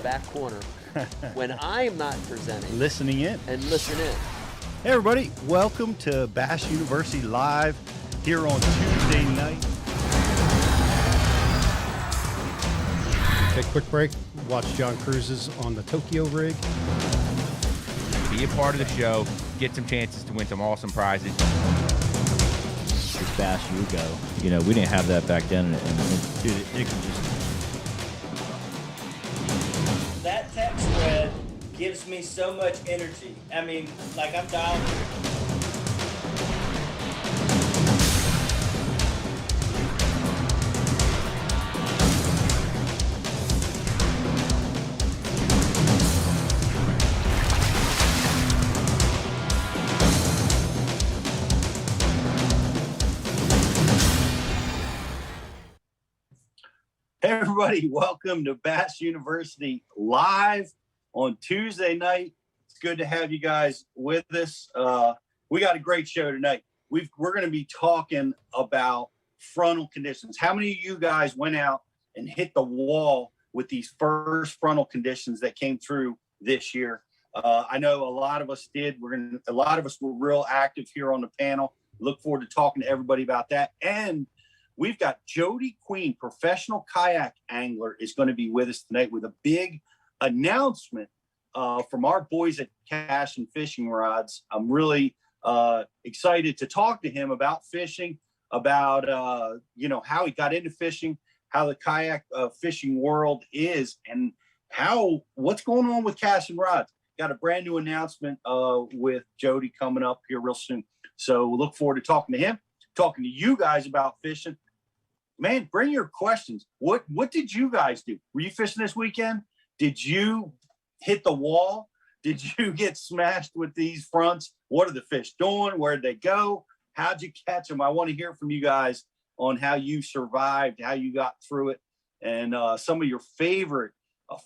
back corner when I'm not presenting. Listening in. And listen in. Hey, everybody. Welcome to Bass University Live here on Tuesday night. Take a quick break. Watch John Cruz's on the Tokyo rig. Be a part of the show. Get some chances to win some awesome prizes. This Bass you go. You know, we didn't have that back then. And dude, it can just... That text thread gives me so much energy. I mean, like I'm dialed. Hey, everybody. Welcome to Bass University Live on Tuesday night. It's good to have you guys with us. We got a great show tonight. We're going to be talking about frontal conditions. How many of you guys went out and hit the wall with these first frontal conditions that came through this year? I know a lot of us did. A lot of us were real active here on the panel. Look forward to talking to everybody about that. And we've got Jody Queen, professional kayak angler, is going to be with us tonight with a big announcement from our boys at Cashion Fishing Rods. I'm really excited to talk to him about fishing, about how he got into fishing, how the kayak fishing world is, and what's going on with Cashion Rods. Got a brand new announcement with Jody coming up here real soon. So we'll look forward to talking to him, talking to you guys about fishing. Man, bring your questions. What did you guys do? Were you fishing this weekend? Did you hit the wall? Did you get smashed with these fronts? What are the fish doing? Where did they go? How'd you catch them? I want to hear from you guys on how you survived, how you got through it, and some of your favorite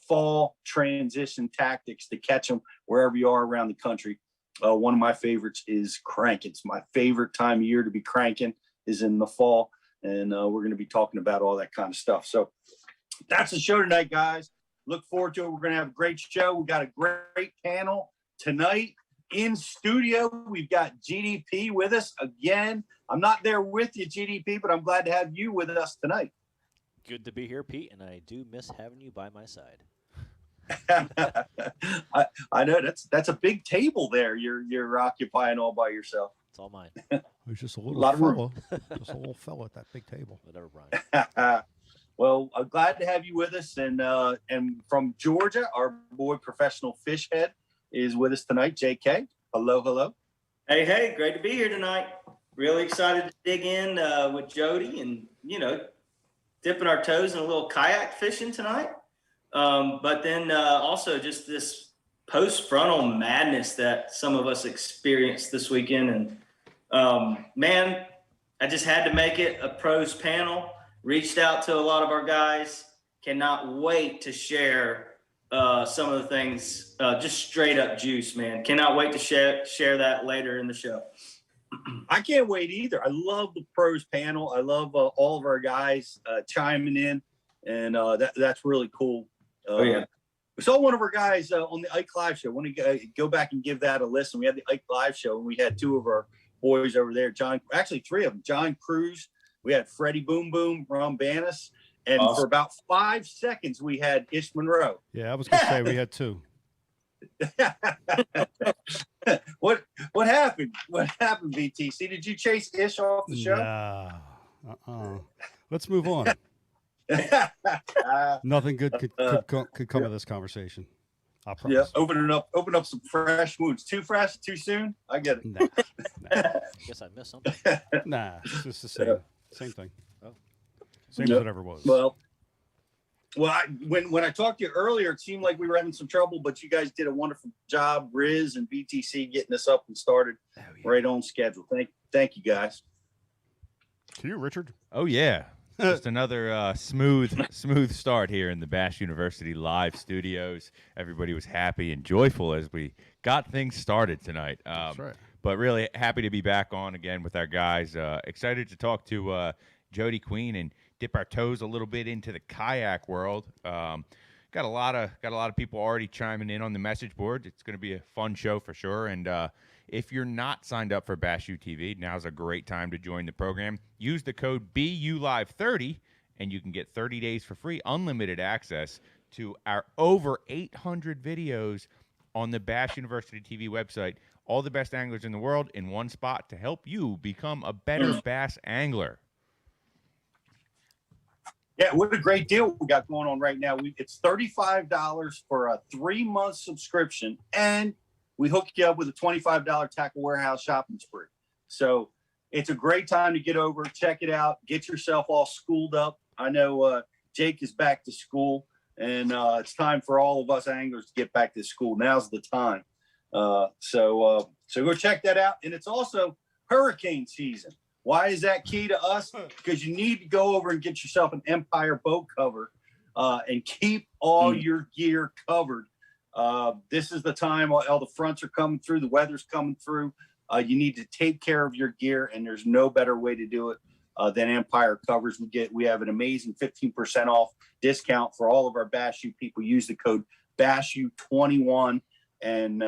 fall transition tactics to catch them wherever you are around the country. One of my favorites is cranking. It's my favorite time of year to be cranking is in the fall. And we're going to be talking about all that kind of stuff. So that's the show tonight, guys. Look forward to it. We're going to have a great show. We got a great panel tonight in studio. We've got GDP with us again. I'm not there with you, GDP, but I'm glad to have you with us tonight. Good to be here, Pete, and I do miss having you by my side. I know that's a big table there. You're occupying all by yourself. It's all mine. There's just a little lot of fella, just a little fella at that big table. Whatever, Brian. Well, I'm glad to have you with us. And from Georgia, our boy professional fish head is with us tonight. JK, hello. Hey, great to be here tonight. Really excited to dig in with Jody and, dipping our toes in a little kayak fishing tonight. But then also just this post-frontal madness that some of us experienced this weekend. And man, I just had to make it a pros panel. Reached out to a lot of our guys. Cannot wait to share some of the things, just straight up juice, man. Cannot wait to share that later in the show. I can't wait either. I love the pros panel. I love all of our guys chiming in, and that's really cool. Oh, yeah. We saw one of our guys on the Ike Live show. I want to go back and give that a listen. We had the Ike Live show, and we had two of our boys over there. Three of them. John Cruz. We had Freddie Boom Boom, Ron Banis. And awesome. For about 5 seconds, we had Ish Monroe. Yeah, I was going to say we had two. What happened? What happened, VTC? Did you chase Ish off the show? Nah. Let's move on. Nothing good could come of this conversation. I promise. Yeah, open up some fresh wounds. Too fresh, too soon? I get it. Nah. Guess I missed something. Nah, it's just the same. Same thing. Oh. Same as it ever was. Well, when I talked to you earlier, it seemed like we were having some trouble, but you guys did a wonderful job, Riz and BTC, getting us up and started right on schedule. Thank you, guys. To you, Richard. Oh, yeah. Just another smooth start here in the Bass University Live studios. Everybody was happy and joyful as we got things started tonight. That's right. But really happy to be back on again with our guys. Excited to talk to Jody Queen and dip our toes a little bit into the kayak world. got a lot of people already chiming in on the message board. It's going to be a fun show for sure. And if you're not signed up for Bash U TV, now's a great time to join the program. Use the code BULive30, and you can get 30 days for free, unlimited access to our over 800 videos on the Bash University TV website. All the best anglers in the world in one spot to help you become a better bass angler. Yeah, what a great deal we got going on right now. It's $35 for a 3-month subscription, and we hook you up with a $25 Tackle Warehouse shopping spree. So it's a great time to get over, check it out, get yourself all schooled up. I know Jake is back to school, and it's time for all of us anglers to get back to school. Now's the time. So go check that out. And it's also hurricane season. Why is that key to us? Because you need to go over and get yourself an Empire boat cover and keep all your gear covered. This is the time all the fronts are coming through, the weather's coming through. You need to take care of your gear, and there's no better way to do it than Empire covers. We have an amazing 15% off discount for all of our Bash U people. Use the code BashU21, and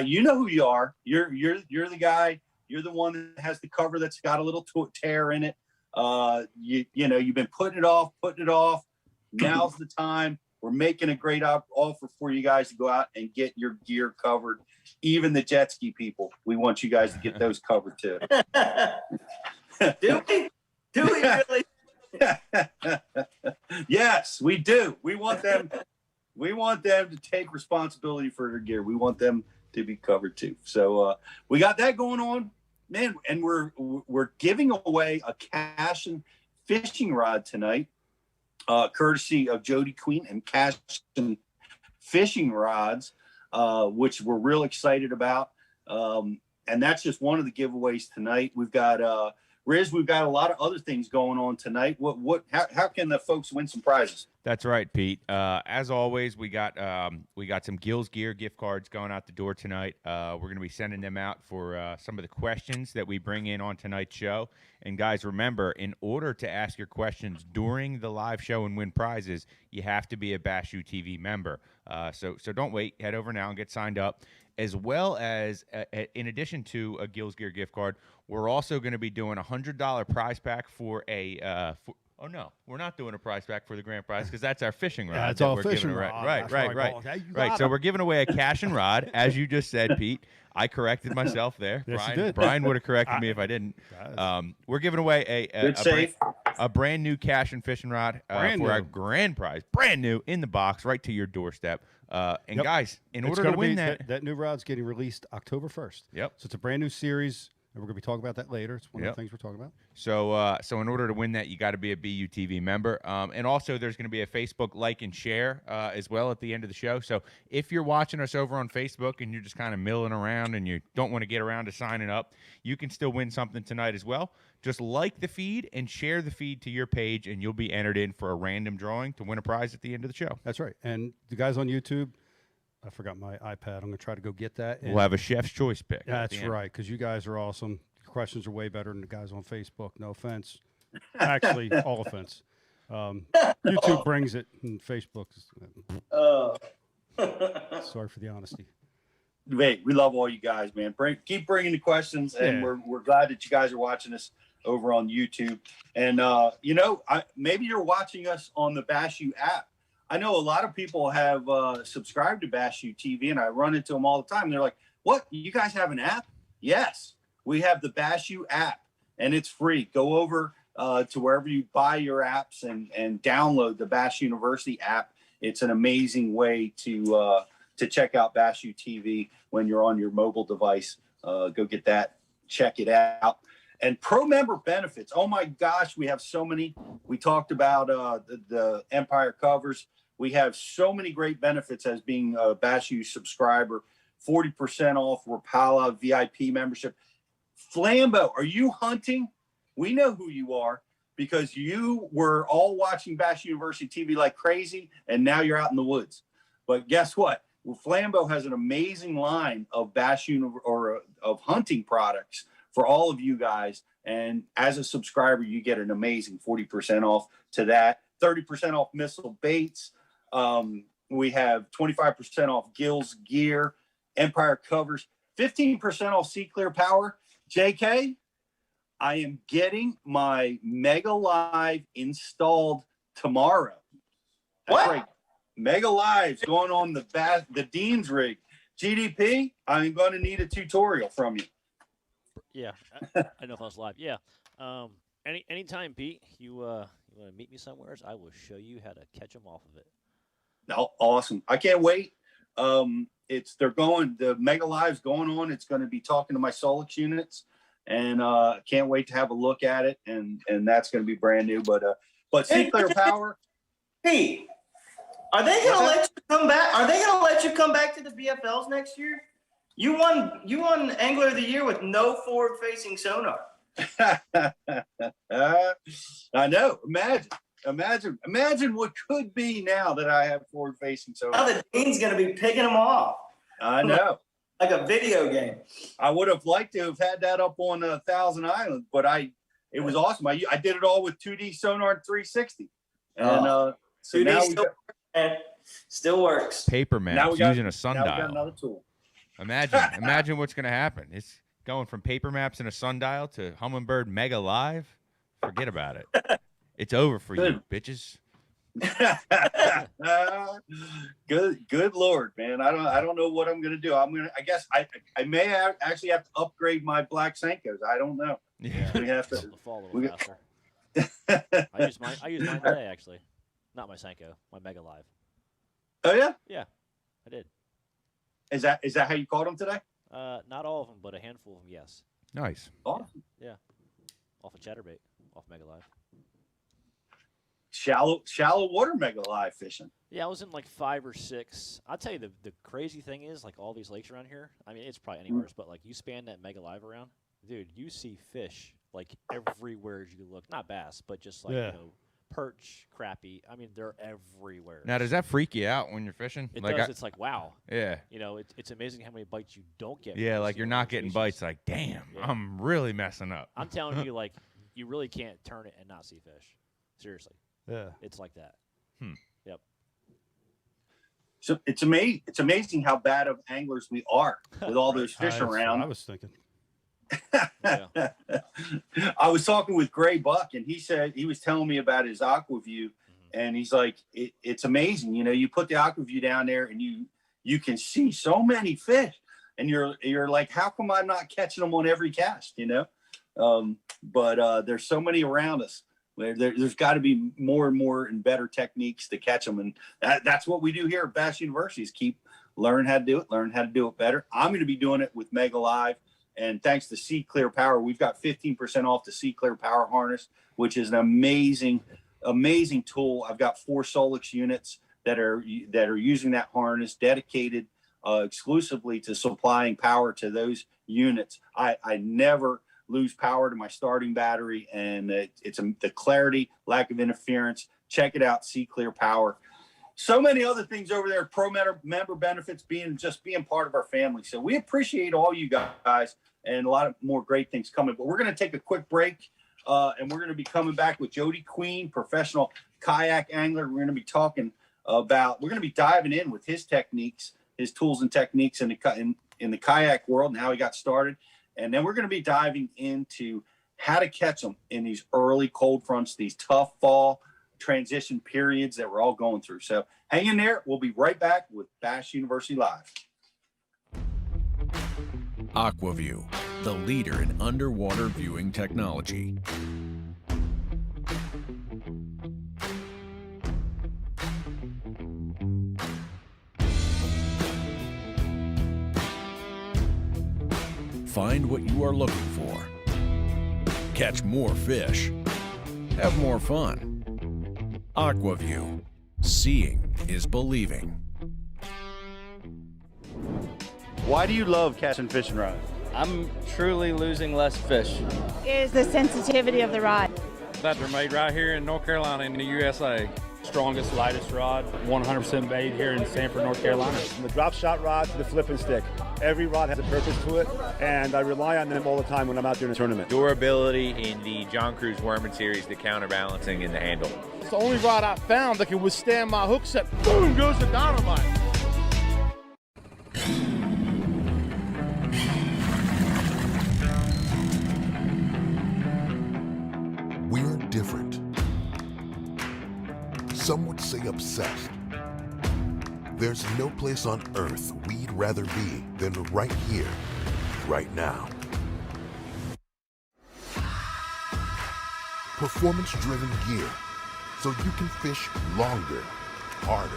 you know who you are. You're the guy. You're the one that has the cover that's got a little tear in it. You know, you've been putting it off. Now's the time. We're making a great offer for you guys to go out and get your gear covered. Even the jet ski people, we want you guys to get those covered too. Do we? Do we really? Yes, we do. We want them to take responsibility for their gear. We want them to be covered too. So we got that going on, man. And we're giving away a Cashion fishing rod tonight, courtesy of Jody Queen and Cashion Fishing Rods, which we're real excited about. And that's just one of the giveaways tonight. We've got Riz, we've got a lot of other things going on tonight. How can the folks win some prizes? That's right, Pete. As always, we got some Gills Gear gift cards going out the door tonight. We're going to be sending them out for some of the questions that we bring in on tonight's show. And guys, remember, in order to ask your questions during the live show and win prizes, you have to be a Bash U TV member. So don't wait. Head over now and get signed up. As well as, in addition to a Gills Gear gift card, we're also going to be doing a $100 prize pack for a. Oh no, we're not doing a prize pack for the grand prize because that's our fishing rod. Yeah, it's all we're fishing giving rod. Right. So we're giving away a Cashion rod, as you just said, Pete. I corrected myself there. Yes, you did. Brian would have corrected me if I didn't. We're giving away a brand new Cashion fishing rod for our grand prize, brand new in the box, right to your doorstep. Guys, in order to win that new rod's getting released October 1st. Yep. So it's a brand new series, and we're going to be talking about that later. It's one of the things we're talking about. So in order to win that, you got to be a BUTV member. And also, there's going to be a Facebook like and share as well at the end of the show. So if you're watching us over on Facebook and you're just kind of milling around and you don't want to get around to signing up, you can still win something tonight as well. Just like the feed and share the feed to your page, and you'll be entered in for a random drawing to win a prize at the end of the show. That's right. And the guys on YouTube, I forgot my iPad. I'm going to try to go get that. We'll have a chef's choice pick. That's right, because you guys are awesome. Your questions are way better than the guys on Facebook. No offense. Actually, all offense. YouTube brings it, and Facebook is... Sorry for the honesty. Wait, we love all you guys, man. Keep bringing the questions, and we're glad that you guys are watching us over on YouTube. And maybe you're watching us on the Bash U app. I know a lot of people have subscribed to Bash U TV, and I run into them all the time. They're like, "What? You guys have an app?" Yes, we have the Bash U app, and it's free. Go over to wherever you buy your apps and download the Bash University app. It's an amazing way to check out Bash U TV when you're on your mobile device. Go get that, check it out. And pro member benefits. Oh my gosh, we have so many. We talked about the Empire covers. We have so many great benefits as being a Bash U subscriber. 40% off Rapala VIP membership. Flambeau, are you hunting? We know who you are because you were all watching Bash University TV like crazy, and now you're out in the woods. But guess what? Well, Flambeau has an amazing line of of hunting products for all of you guys. And as a subscriber, you get an amazing 40% off to that, 30% off missile baits. We have 25% off Gills gear, Empire covers, 15% off Sea Clear Power. JK, I am getting my Mega Live installed tomorrow. That's What? right. Mega Live's going on the Dean's rig. GDP, I'm going to need a tutorial from you. Yeah, I know if I was live. Yeah. Anytime, Pete, you want to meet me somewhere, I will show you how to catch them off of it. No, awesome. I can't wait. The Mega Live's going on. It's going to be talking to my Solix units, and can't wait to have a look at it. And that's going to be brand new. But Sea Clear Power. Pete, are they going to let you come back? Are they going to let you come back to the BFLs next year? You won Angler of the Year with no forward-facing sonar. I know. Imagine what could be now that I have forward-facing sonar. Now the Dean's going to be picking them off. I know. Like a video game. I would have liked to have had that up on Thousand Islands, but it was awesome. I did it all with 2D sonar 360, and so 2D now still works. Paper maps using a sundial. Now we got another tool. Imagine what's going to happen. It's going from paper maps and a sundial to Humminbird Mega Live. Forget about it. It's over for you, bitches. Good Lord, man. I don't know what I'm gonna do. I guess I may actually have to upgrade my black Senkos. I don't know. Yeah. We have to. Follow faster. I used mine today, actually. Not my Senko, my Mega Live. Oh yeah? Yeah, I did. Is that how you caught them today? Not all of them, but a handful of them, yes. Nice. Awesome. Yeah. Off of Chatterbait, off Mega Live. Shallow water Mega Live fishing. Yeah, I was in like 5 or 6. I'll tell you, the crazy thing is, like all these lakes around here, I mean, it's probably anywhere, but like you span that Mega Live around, dude, you see fish like everywhere you look. Not bass, but just like, perch, crappie. I mean, they're everywhere. Now, does that freak you out when you're fishing? It does. It's like, wow. Yeah. You know, it's amazing how many bites you don't get. Yeah, like you're not getting bites. Like, damn, I'm really messing up. I'm telling you, like, you really can't turn it and not see fish. Seriously. Yeah. It's like that. Yep. So it's amazing how bad of anglers we are with all those fish around. I was thinking. I was talking with Gray Buck, and he was telling me about his AquaView, and he's like, it's amazing. You know, you put the AquaView down there, and you can see so many fish, and you're like, how come I'm not catching them on every cast? You know, but there's so many around us. There's got to be more and more and better techniques to catch them, and that's what we do here at Bass University is learn how to do it better. I'm going to be doing it with Mega Live. And thanks to Sea Clear Power, we've got 15% off the Sea Clear Power harness, which is an amazing tool. I've got 4 Solix units that are using that harness, dedicated exclusively to supplying power to those units. I never lose power to my starting battery, and it's the clarity, lack of interference. Check it out, Sea Clear Power. So many other things over there, pro member benefits, being part of our family. So we appreciate all you guys, and a lot of more great things coming. But we're going to take a quick break, and we're going to be coming back with Jody Queen, professional kayak angler. We're going to be talking about, we're going to be diving in with his techniques, his tools and techniques in the kayak world and how he got started. And then we're going to be diving into how to catch them in these early cold fronts, these tough fall transition periods that we're all going through. So hang in there. We'll be right back with Bass University Live. AquaView, the leader in underwater viewing technology. Find what you are looking for. Catch more fish. Have more fun. AquaView. Seeing is believing. Why do you love catching fishing rods? I'm truly losing less fish. Is the sensitivity of the rod. That they're made right here in North Carolina in the USA. strongest, lightest rod, 100% made here in Sanford, North Carolina. From the drop shot rod to the flipping stick, every rod has a purpose to it, and I rely on them all the time when I'm out there in a tournament. Durability in the John Cruz Wormman series, the counterbalancing in the handle. It's the only rod I found that can withstand my hook set. Boom goes the dynamite. We're different. Some would say obsessed. There's no place on earth we'd rather be than right here, right now. Performance-driven gear, so you can fish longer, harder.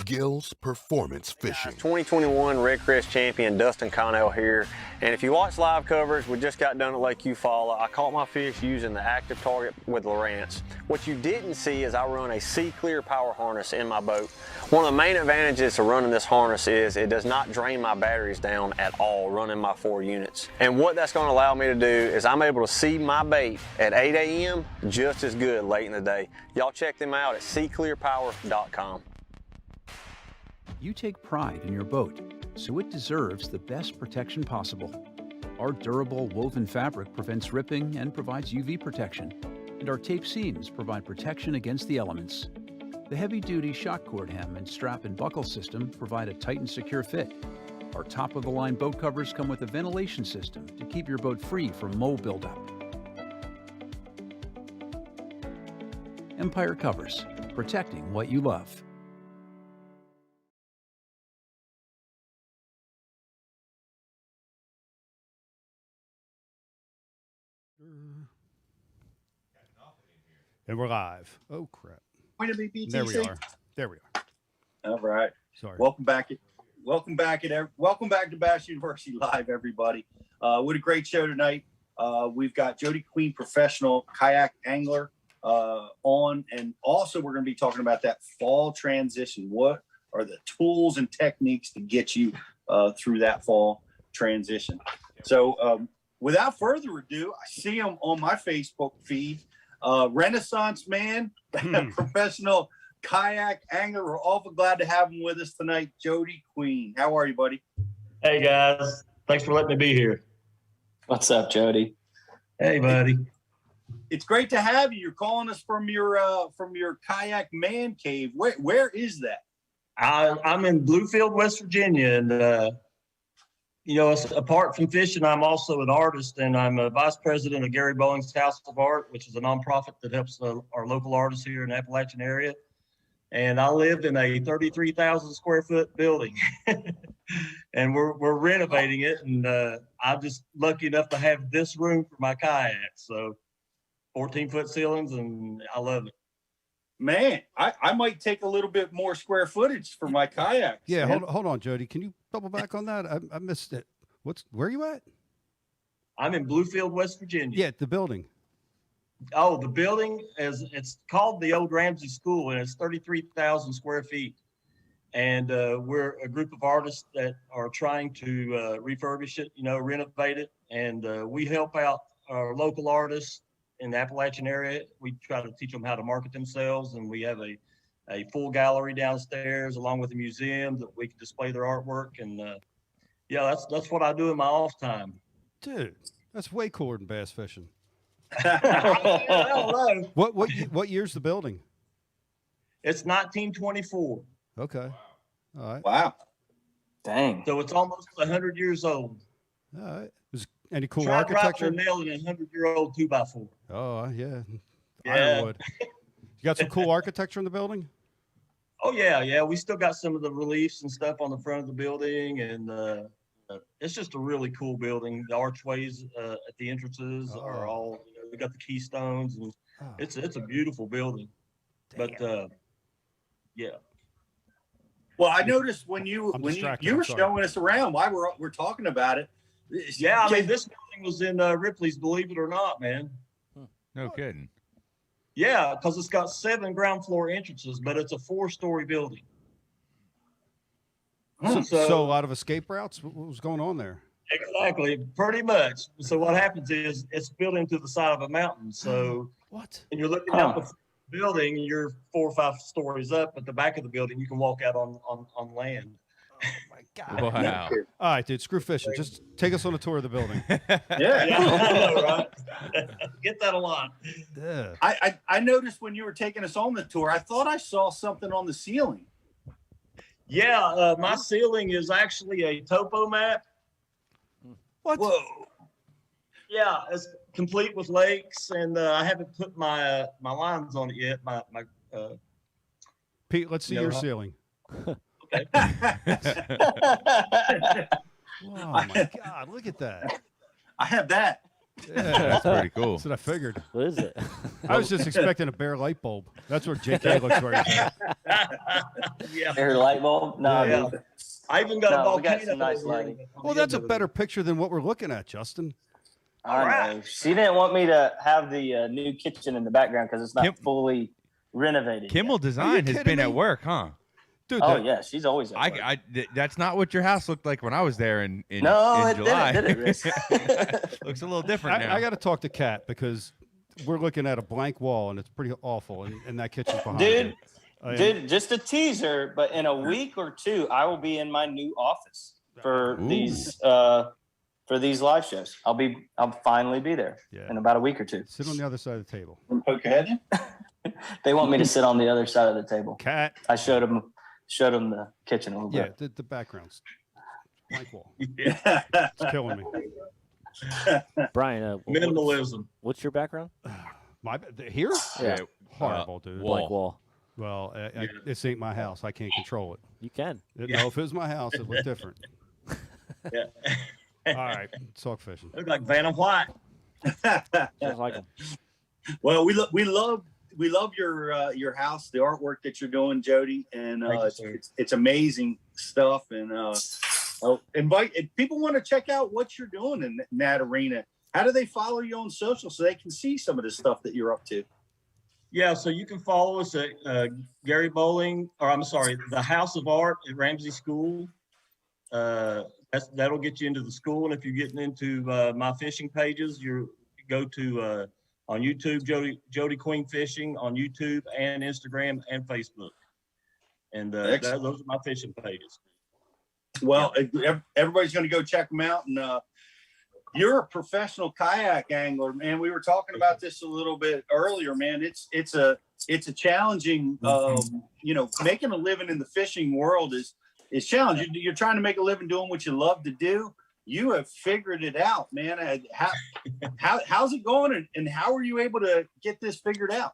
Gill's Performance Fishing. 2021 Red Crest champion Dustin Connell here, and if you watch live coverage, we just got done at Lake Eufaula. I caught my fish using the active target with Lowrance. What you didn't see is I run a Sea Clear power harness in my boat. One of the main advantages of running this harness is it does not drain my batteries down at all running my 4 units. And what that's going to allow me to do is I'm able to see my bait at 8 a.m. just as good late in the day. Y'all check them out at seaclearpower.com. You take pride in your boat, so it deserves the best protection possible. Our durable woven fabric prevents ripping and provides UV protection, and our tape seams provide protection against the elements. The heavy-duty shock cord hem and strap and buckle system provide a tight and secure fit. Our top-of-the-line boat covers come with a ventilation system to keep your boat free from mold buildup. Empire Covers, protecting what you love. And we're live. Oh crap! Point to be BTC. There we are. There we are. All right. Sorry. Welcome back to Bass University Live, everybody. What a great show tonight. We've got Jody Queen, professional kayak angler, on, and also we're going to be talking about that fall transition. What are the tools and techniques to get you through that fall transition? So, without further ado, I see him on my Facebook feed. Renaissance man, professional kayak angler. We're awful glad to have him with us tonight, Jody Queen. How are you, buddy? Hey guys, thanks for letting me be here. What's up, Jody? Hey, buddy. It's great to have you. You're calling us from your kayak man cave. Where is that? I'm in Bluefield, West Virginia, and apart from fishing, I'm also an artist, and I'm a vice president of Gary Bowling's House of Art, which is a nonprofit that helps our local artists here in the Appalachian area. And I live in a 33,000 square foot building, and we're renovating it. And I'm just lucky enough to have this room for my kayaks. So 14-foot ceilings, and I love it. Man, I might take a little bit more square footage for my kayaks. Yeah, man. hold on, Jody. Can you double back on that? I missed it. Where are you at? I'm in Bluefield, West Virginia. Yeah, the building. Oh, the building it's called the Old Ramsey School, and it's 33,000 square feet. And we're a group of artists that are trying to refurbish it, renovate it. And we help out our local artists in the Appalachian area. We try to teach them how to market themselves, and we have a full gallery downstairs along with a museum that we can display their artwork. And that's what I do in my off time. Dude, that's way cooler than bass fishing. I don't know. What year's the building? It's 1924. Okay. All right. Wow. Dang. So it's almost 100 years old. All right. Is any cool Try architecture? nailing a 100-year-old 2x4. Oh, yeah. Yeah. Ironwood. You got some cool architecture in the building? Oh, yeah. We still got some of the reliefs and stuff on the front of the building, and it's just a really cool building. The archways at the entrances are all, we got the keystones, and it's a beautiful building. Damn. But yeah. Well, I noticed when you were showing us around why we're talking about it. Yeah, I mean, this building was in Ripley's, believe it or not, man. No kidding. Yeah, because it's got 7 ground floor entrances, but it's a 4-story building. So a lot of escape routes? What was going on there? Exactly, pretty much. So what happens is it's built into the side of a mountain. So what? And you're looking out building, you're 4 or 5 stories up, but the back of the building, you can walk out on land. Wow. All right, dude, screw fishing. Just take us on a tour of the building. Yeah. I know, right? Get that a lot. Yeah. I noticed when you were taking us on the tour, I thought I saw something on the ceiling. Yeah, my ceiling is actually a topo map. What? Whoa. Yeah, it's complete with lakes, and I haven't put my my lines on it yet. Pete, let's see No, your huh? ceiling. Okay. Oh my God, look at that. I have that. Yeah, That's pretty cool. That's what I figured. What is it? I was just expecting a bare light bulb. That's where JK looks where he's at. Yeah. Air light bulb? No, Yeah. dude. I even got a No, we volcano. got some nice over here lighting. on Well, the that's a end of it. better picture than what we're looking at, Justin. I know. She didn't want me to have the new kitchen in the background because it's not Kim- fully renovated. Kimmel yet. Design has kidding been me? at work, huh? Dude, Oh that- yeah, she's always at work. That's not what your house looked like when I was there in No, in it July. didn't, did it, Rich? Looks a little different now. I got to talk to Kat because we're looking at a blank wall and it's pretty awful. And that kitchen's behind Dude, me. Dude, just a teaser, but in a week or two, I will be in my new office for these live shows. I'll finally be there in about a week or two. Sit on the other side of the table. Poke ahead. They want me to sit on the other side of the table. Kat. I showed them the kitchen a little Yeah, bit. the background's blank wall. Yeah. It's killing me. Brian, Minimalism. What's your background? Here? Yeah. Horrible, dude. Blank wall. Well, this ain't my house. I can't control it. You can. No, if it was my house, it looked different. Yeah. All right, let's talk fishing. Look like Vanna White. Just like them. Well, we love your house, the artwork that you're doing, Jody, and it's amazing stuff. And if people want to check out what you're doing in that arena, how do they follow you on social so they can see some of the stuff that you're up to? Yeah, so you can follow us at Gary Bowling, or I'm sorry, the House of Art at Ramsey School. That'll get you into the school. And if you're getting into my fishing pages, you go to on YouTube, Jody Queen Fishing on YouTube and Instagram and Facebook. And those are my fishing pages. Well, everybody's going to go check them out. And you're a professional kayak angler, man. We were talking about this a little bit earlier, man. It's a challenging, making a living in the fishing world is challenging. You're trying to make a living doing what you love to do. You have figured it out, man. How's it going, and how are you able to get this figured out?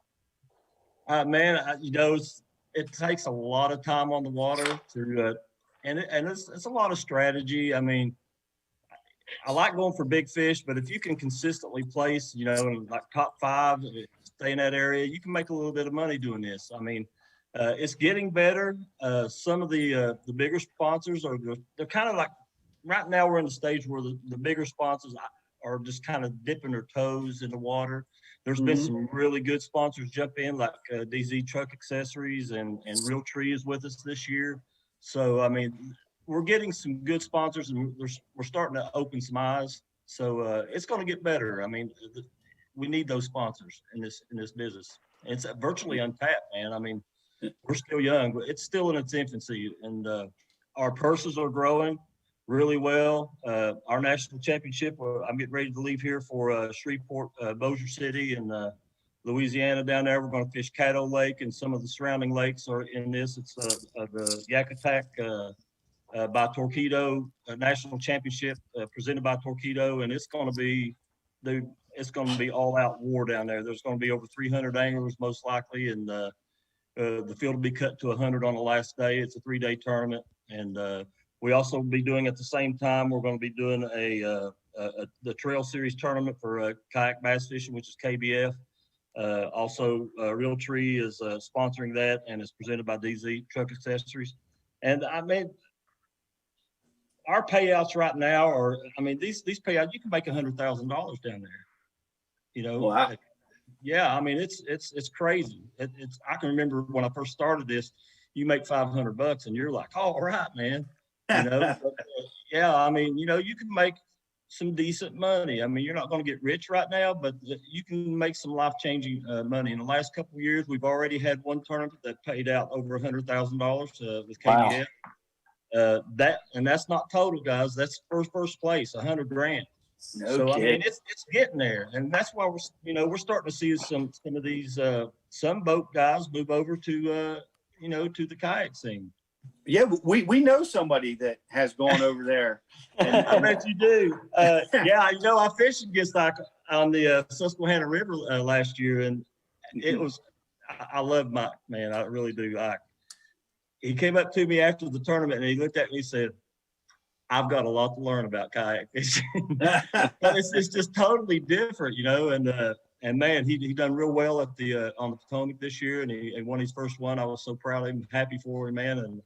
Man, it takes a lot of time on the water and it's a lot of strategy. I mean, I like going for big fish, but if you can consistently place, like top 5, stay in that area, you can make a little bit of money doing this. I mean, it's getting better. Some of the bigger sponsors they're kind of like, right now we're in the stage where the bigger sponsors are just kind of dipping their toes in the water. There's been some really good sponsors jump in, like DZ Truck Accessories and Real Tree is with us this year. So, I mean, we're getting some good sponsors, and we're starting to open some eyes. So it's going to get better. I mean, we need those sponsors in this business. It's virtually untapped, man. I mean, we're still young, but it's still in its infancy, and our purses are growing really well. Our national championship, I'm getting ready to leave here for Shreveport, Bossier City, and Louisiana down there. We're going to fish Caddo Lake, and some of the surrounding lakes are in this. It's the Yakutak by Torpedo National Championship presented by Torpedo, and it's going to be all out war down there. There's going to be over 300 anglers most likely, and the field will be cut to 100 on the last day. It's a 3-day tournament, and we also will be doing at the same time. We're going to be doing the Trail Series tournament for kayak bass fishing, which is KBF. Also, Real Tree is sponsoring that, and it's presented by DZ Truck Accessories. And I mean, our payouts right now are, these payouts, you can make $100,000 down there. Wow. Yeah, I mean, it's crazy. I can remember when I first started this, you make $500 and you're like, all right, man. But, yeah, I mean, you can make some decent money. I mean, you're not going to get rich right now, but you can make some life-changing money. In the last couple of years, we've already had one tournament that paid out over $100,000 with KBF. Wow. That's not total, guys. That's first place, $100,000. No So kidding. I mean, it's getting there, and that's why we're starting to see some of these some boat guys move over to to the kayak scene. Yeah, we know somebody that has gone over there. And, I bet you do. Yeah, I fished against on the Susquehanna River last year, and it was. I love Mike, man. I really do. He came up to me after the tournament, and he looked at me and said, "I've got a lot to learn about kayak fishing." But it's just totally different, And man, he done real well at on the Potomac this year, and he won his first one. I was so proud of him, happy for him, man. And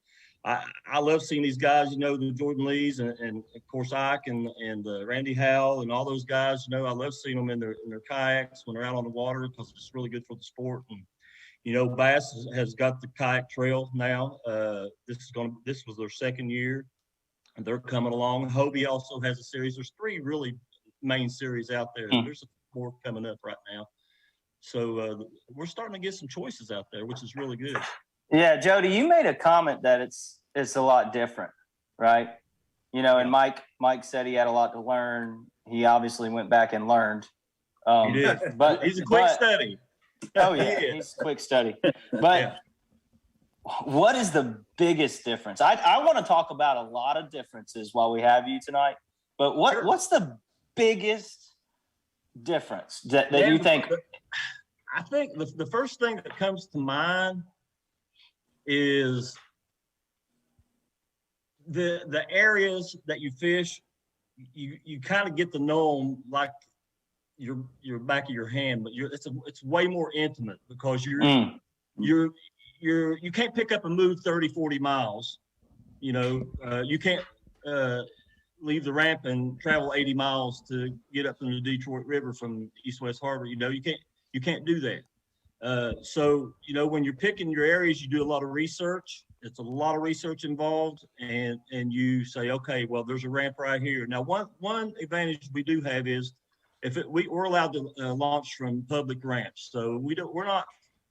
I love seeing these guys, the Jordan Lees and of course Ike and Randy Howell and all those guys. I love seeing them in their kayaks when they're out on the water, because it's really good for the sport. And Bass has got the kayak trail now. This was their second year, and they're coming along. Hobie also has a series. There's 3 really main series out there. There's 4 coming up right now. So we're starting to get some choices out there, which is really good. Yeah, Jody, you made a comment that it's a lot different, right? And Mike said he had a lot to learn. He obviously went back and learned. He did, but he's a quick study. Oh yeah, he's a quick study. But what is the biggest difference? I want to talk about a lot of differences while we have you tonight. But what's the biggest difference that you think? I think the first thing that comes to mind is the areas that you fish. You kind of get to know them like your back of your hand, but it's way more intimate, because you can't pick up and move 30, 40 miles. You can't leave the ramp and travel 80 miles to get up in the Detroit River from East West Harbor. You can't do that. So when you're picking your areas, you do a lot of research. It's a lot of research involved, and you say, okay, well, there's a ramp right here. Now, one advantage we do have is we're allowed to launch from public ramps, so we're not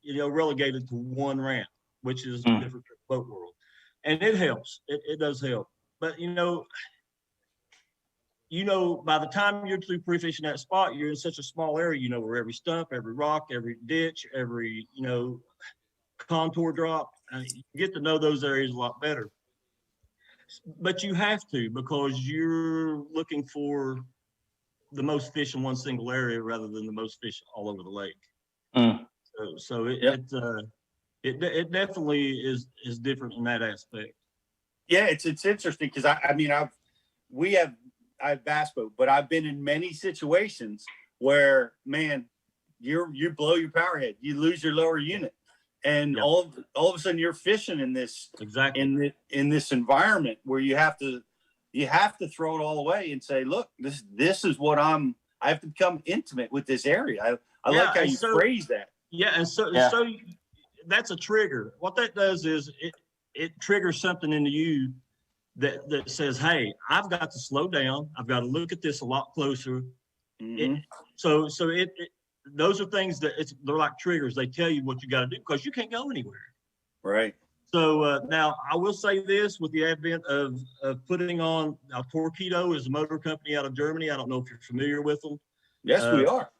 relegated to one ramp, which is different from the boat world, and it helps. It does help, but by the time you're through pre-fishing that spot, you're in such a small area. Where every stump, every rock, every ditch, every contour drop. You get to know those areas a lot better. But you have to, because you're looking for the most fish in one single area rather than the most fish all over the lake. So it definitely is different in that aspect. Yeah, it's interesting, because I have bass boat, but I've been in many situations where, man, you blow your power head, you lose your lower unit, and all of a sudden you're fishing in this in this environment where you have to throw it all away and say, look, this is what I have to become intimate with this area. I like how you phrase that. Yeah, and so that's a trigger. What that does is it triggers something into you that says, hey, I've got to slow down. I've got to look at this a lot closer. Those are things they're like triggers. They tell you what you got to do, because you can't go anywhere. Right. So now I will say this, with the advent of putting on Torpedo is a motor company out of Germany. I don't know if you're familiar with them. Yes, we are.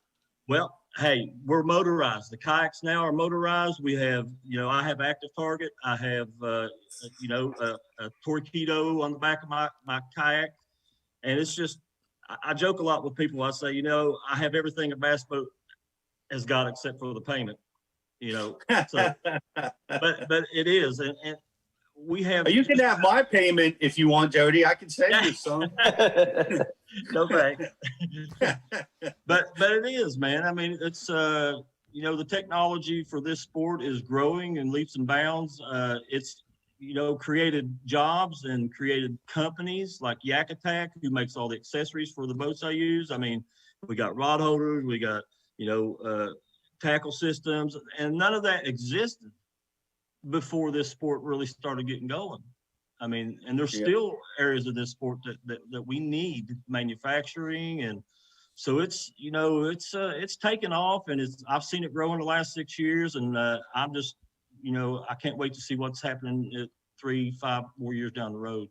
Well, hey, we're motorized. The kayaks now are motorized. We have, I have Active Target. I have, a Torpedo on the back of my kayak. And it's just, I joke a lot with people. I say, I have everything a bass boat has got except for the payment, So, but it is. And we have. You can have my payment if you want, Jody. I can save you some. No thanks. But it is, man. I mean, it's the technology for this sport is growing in leaps and bounds. It's created jobs and created companies like Yak Attack, who makes all the accessories for the boats I use. I mean, we got rod holders, we got tackle systems, and none of that existed before this sport really started getting going. I mean, and there's still areas of this sport that we need manufacturing. And so it's, you know, it's taken off, and I've seen it grow in the last 6 years. And I'm just, you know, I can't wait to see what's happening at 3-5 more years down the road.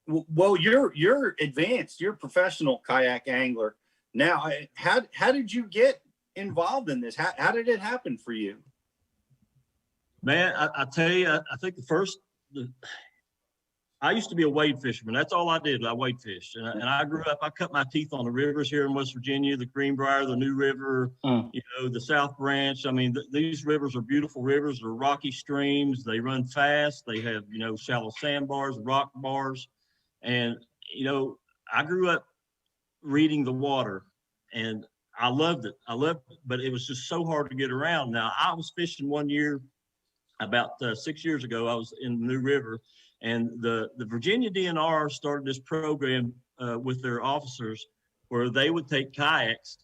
Well, you're advanced. You're a professional kayak angler now. How did you get involved in this? How did it happen for you? Man, I tell you, I think I used to be a wade fisherman. That's all I did. I wade fished, and I grew up. I cut my teeth on the rivers here in West Virginia, the Greenbrier, the New River, you know, the South Branch. I mean, these rivers are beautiful rivers. They're rocky streams. They run fast. They have, you know, shallow sandbars, rock bars, and you know, I grew up reading the water, and I loved it. But it was just so hard to get around. Now, I was fishing one year about 6 years ago. I was in the New River. And the Virginia DNR started this program with their officers where they would take kayaks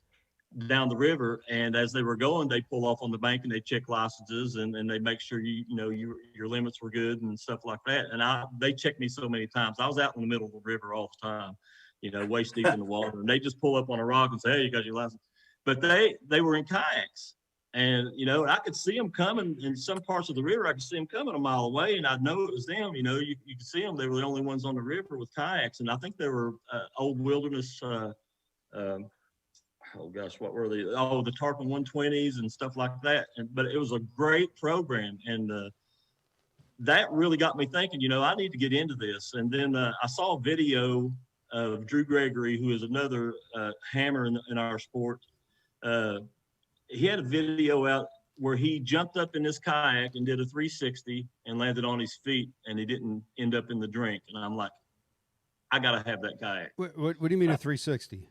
down the river, and as they were going, they'd pull off on the bank and they'd check licenses, and they'd make sure your limits were good and stuff like that. And they checked me so many times. I was out in the middle of the river all the time, you know, waist deep in the water, and they just pull up on a rock and say, "Hey, you got your license?" But they were in kayaks. And, you know, I could see them coming in some parts of the river. I could see them coming a mile away, and I'd know it was them. You know, you could see them. They were the only ones on the river with kayaks. And I think they were old wilderness, oh gosh, what were they? Oh, the Tarpon 120s and stuff like that. But it was a great program. And that really got me thinking, you know, I need to get into this. And then I saw a video of Drew Gregory, who is another hammer in our sport. He had a video out where he jumped up in this kayak and did a 360 and landed on his feet, and he didn't end up in the drink. And I'm like, I got to have that kayak. What do you mean a 360?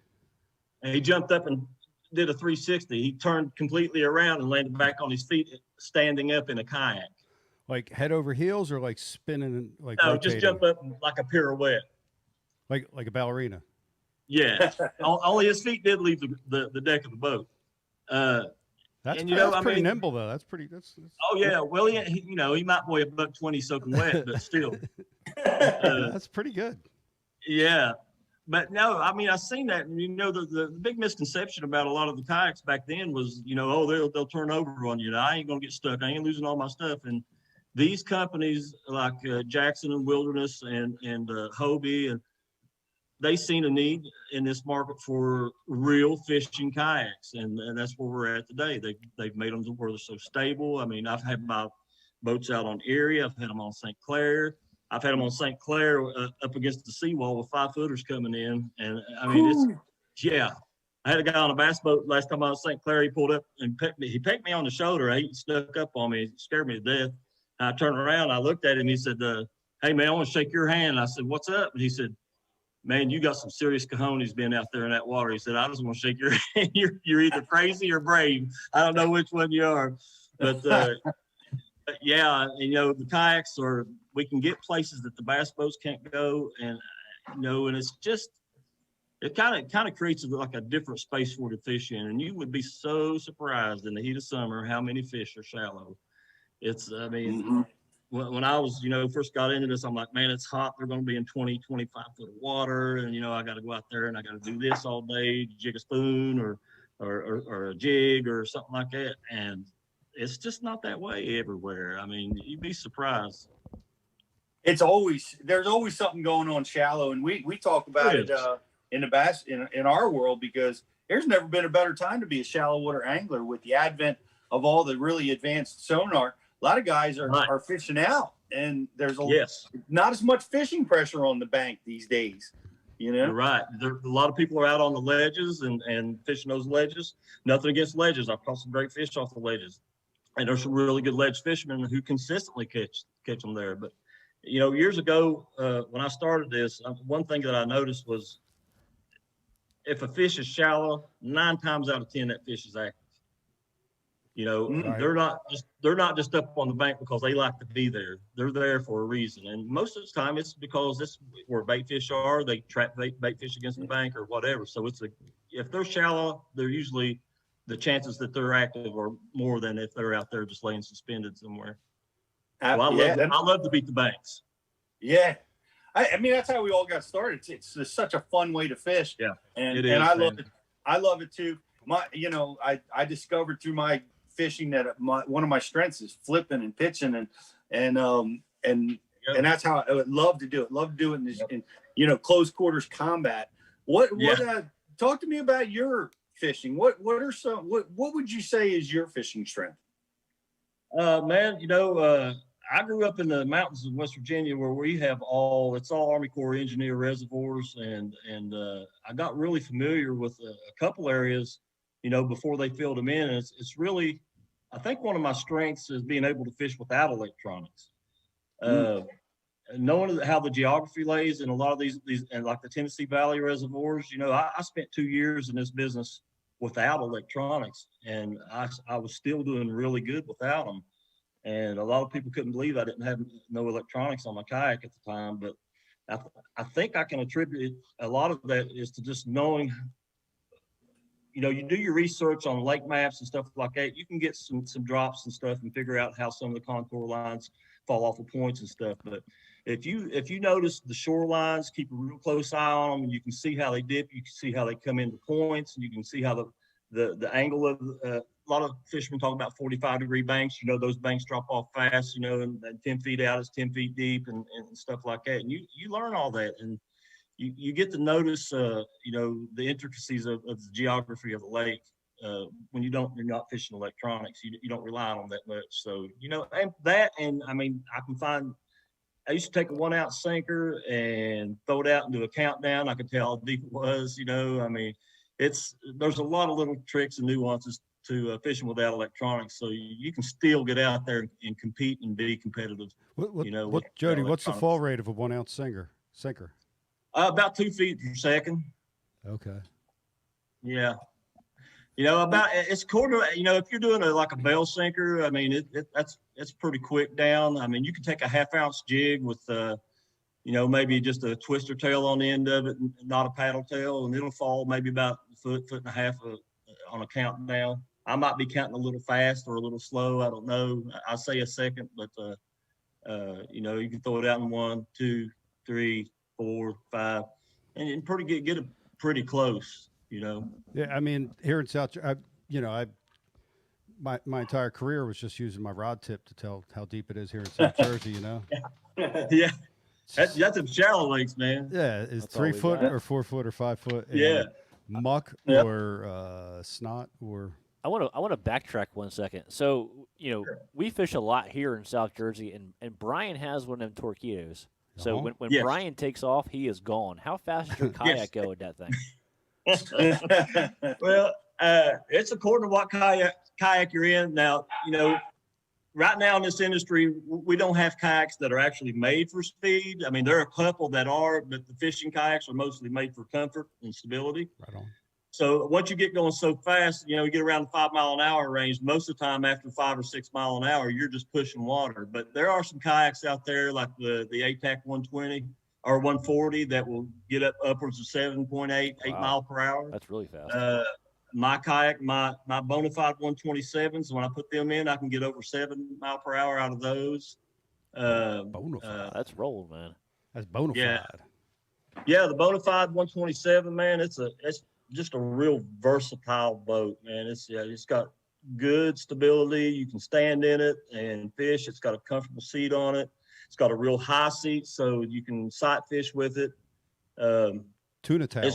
And he jumped up and did a 360. He turned completely around and landed back on his feet, standing up in a kayak. Like head over heels, or like spinning, like no, rotating? Just jump up like a pirouette. Like a ballerina. Yeah. Only his feet did leave the deck of the boat. That's, and, you know, that's pretty nimble, though. That's pretty. That's oh yeah. Well, he you know, he might weigh $120 soaking wet, but still, that's pretty good. Yeah, but no, I mean, I've seen that, and you know, the big misconception about a lot of the kayaks back then was, you know, oh, they'll turn over on you. I ain't gonna get stuck. I ain't losing all my stuff. And these companies like Jackson and Wilderness and Hobie, and they seen a need in this market for real fishing kayaks, and that's where we're at today. They've made them to where they're so stable. I mean, I've had my boats out on Erie. I've had them on St. Clair. I've had them on St. Clair up against the seawall with 5-footers coming in, and I mean, yeah. I had a guy on a bass boat last time I was in St. Clair. He pulled up and he pecked me on the shoulder. He snuck up on me, scared me to death. And I turned around, I looked at him. He said, "Hey man, I want to shake your hand." And I said, "What's up?" And he said, "Man, you got some serious cojones being out there in that water." He said, "I just want to shake your hand. You're either crazy or brave. I don't know which one you are." But yeah, you know, the kayaks we can get places that the bass boats can't go, and you know, and it's just, it kind of creates like a different space for the fish in, and you would be so surprised in the heat of summer how many fish are shallow. It's, I mean, when I was, you know, first got into this, I'm like, man, it's hot. They're going to be in 20, 25 foot of water. And, you know, I got to go out there and I got to do this all day, jig a spoon or a jig or something like that. And it's just not that way everywhere. I mean, you'd be surprised. There's always something going on shallow. And we talk about it in the bass, in our world, because there's never been a better time to be a shallow water angler with the advent of all the really advanced sonar. A lot of guys are fishing out, and there's not as much fishing pressure on the bank these days. You know, you're right. A lot of people are out on the ledges and fishing those ledges. Nothing against ledges. I've caught some great fish off the ledges, and there's some really good ledge fishermen who consistently catch them there. But you know, years ago when I started this, one thing that I noticed was if a fish is shallow, 9 times out of 10 that fish is active. You know, they're not just up on the bank because they like to be there. They're there for a reason. And most of the time it's because this is where bait fish are. They trap bait fish against the bank or whatever. So if they're shallow, they're usually, the chances that they're active are more than if they're out there just laying suspended somewhere. So I love to beat the banks. Yeah. I mean, that's how we all got started. It's just such a fun way to fish. Yeah. And It is, I man. love it. I love it too. I discovered through my fishing that one of my strengths is flipping and pitching and that's how I would love to do it. Love to do it in close quarters combat. Talk to me about your fishing. What would you say is your fishing strength? Man, I grew up in the mountains of West Virginia where we have it's all Army Corps engineer reservoirs. And I got really familiar with a couple areas, before they filled them in. And it's really, I think one of my strengths is being able to fish without electronics. Knowing how the geography lays in a lot of these and like the Tennessee Valley reservoirs, I spent 2 years in this business without electronics, and I was still doing really good without them. And a lot of people couldn't believe I didn't have no electronics on my kayak at the time. But I think I can attribute a lot of that is to just knowing, you do your research on lake maps and stuff like that. You can get some drops and stuff and figure out how some of the contour lines fall off of points and stuff. But if you notice the shorelines, keep a real close eye on them, and you can see how they dip, you can see how they come into points, and you can see how the angle of a lot of fishermen talk about 45-degree banks. Those banks drop off fast, and 10 feet out is 10 feet deep and stuff like that. And you learn all that, and you get to notice, the intricacies of the geography of the lake. When you're not fishing electronics, you don't rely on them that much. So, and I mean, I used to take a 1-ounce sinker and throw it out and do a countdown. I could tell how deep it was, I mean, there's a lot of little tricks and nuances to fishing without electronics. So you can still get out there and compete and be competitive. Jody, what's the fall rate of a 1-ounce sinker? About 2 feet per second. Okay. Yeah. It's quarter. If you're doing a bell sinker, I mean, it's pretty quick down. I mean, you can take a 1/2-ounce jig with, maybe just a twister tail on the end of it, and not a paddle tail, and it'll fall maybe about a foot and a half on a countdown. I might be counting a little fast or a little slow. I don't know. I say a second, but you can throw it out in 1, 2, 3, 4, 5, and get it pretty close. Yeah, I mean, here in South, my entire career was just using my rod tip to tell how deep it is here in South Jersey. Yeah, that's some shallow lakes, man. Yeah, it's 3 foot or 4 foot or 5 foot. Yeah, muck or snot or. I want to backtrack 1 second. So we fish a lot here in South Jersey, and Brian has one of them torpedoes. So when Brian takes off, he is gone. How fast does your kayak go with that thing? Well, it's according to what kayak you're in. Now, right now in this industry, we don't have kayaks that are actually made for speed. I mean, there are a couple that are, but the fishing kayaks are mostly made for comfort and stability. Right on. So once you get going so fast, you get around the 5 mile an hour range. Most of the time after 5 or 6 mile an hour, you're just pushing water. But there are some kayaks out there like the ATAC 120 or 140 that will get upwards of 7.8, 8 mile per hour. That's really fast. My kayak, my Bonafide 127s, when I put them in, I can get over 7 mile per hour out of those. Bonafide. That's rolling, man. That's Bonafide. Yeah, the Bonafide 127, man, it's just a real versatile boat, man. It's got good stability. You can stand in it and fish. It's got a comfortable seat on it. It's got a real high seat, so you can sight fish with it. Tuna tail.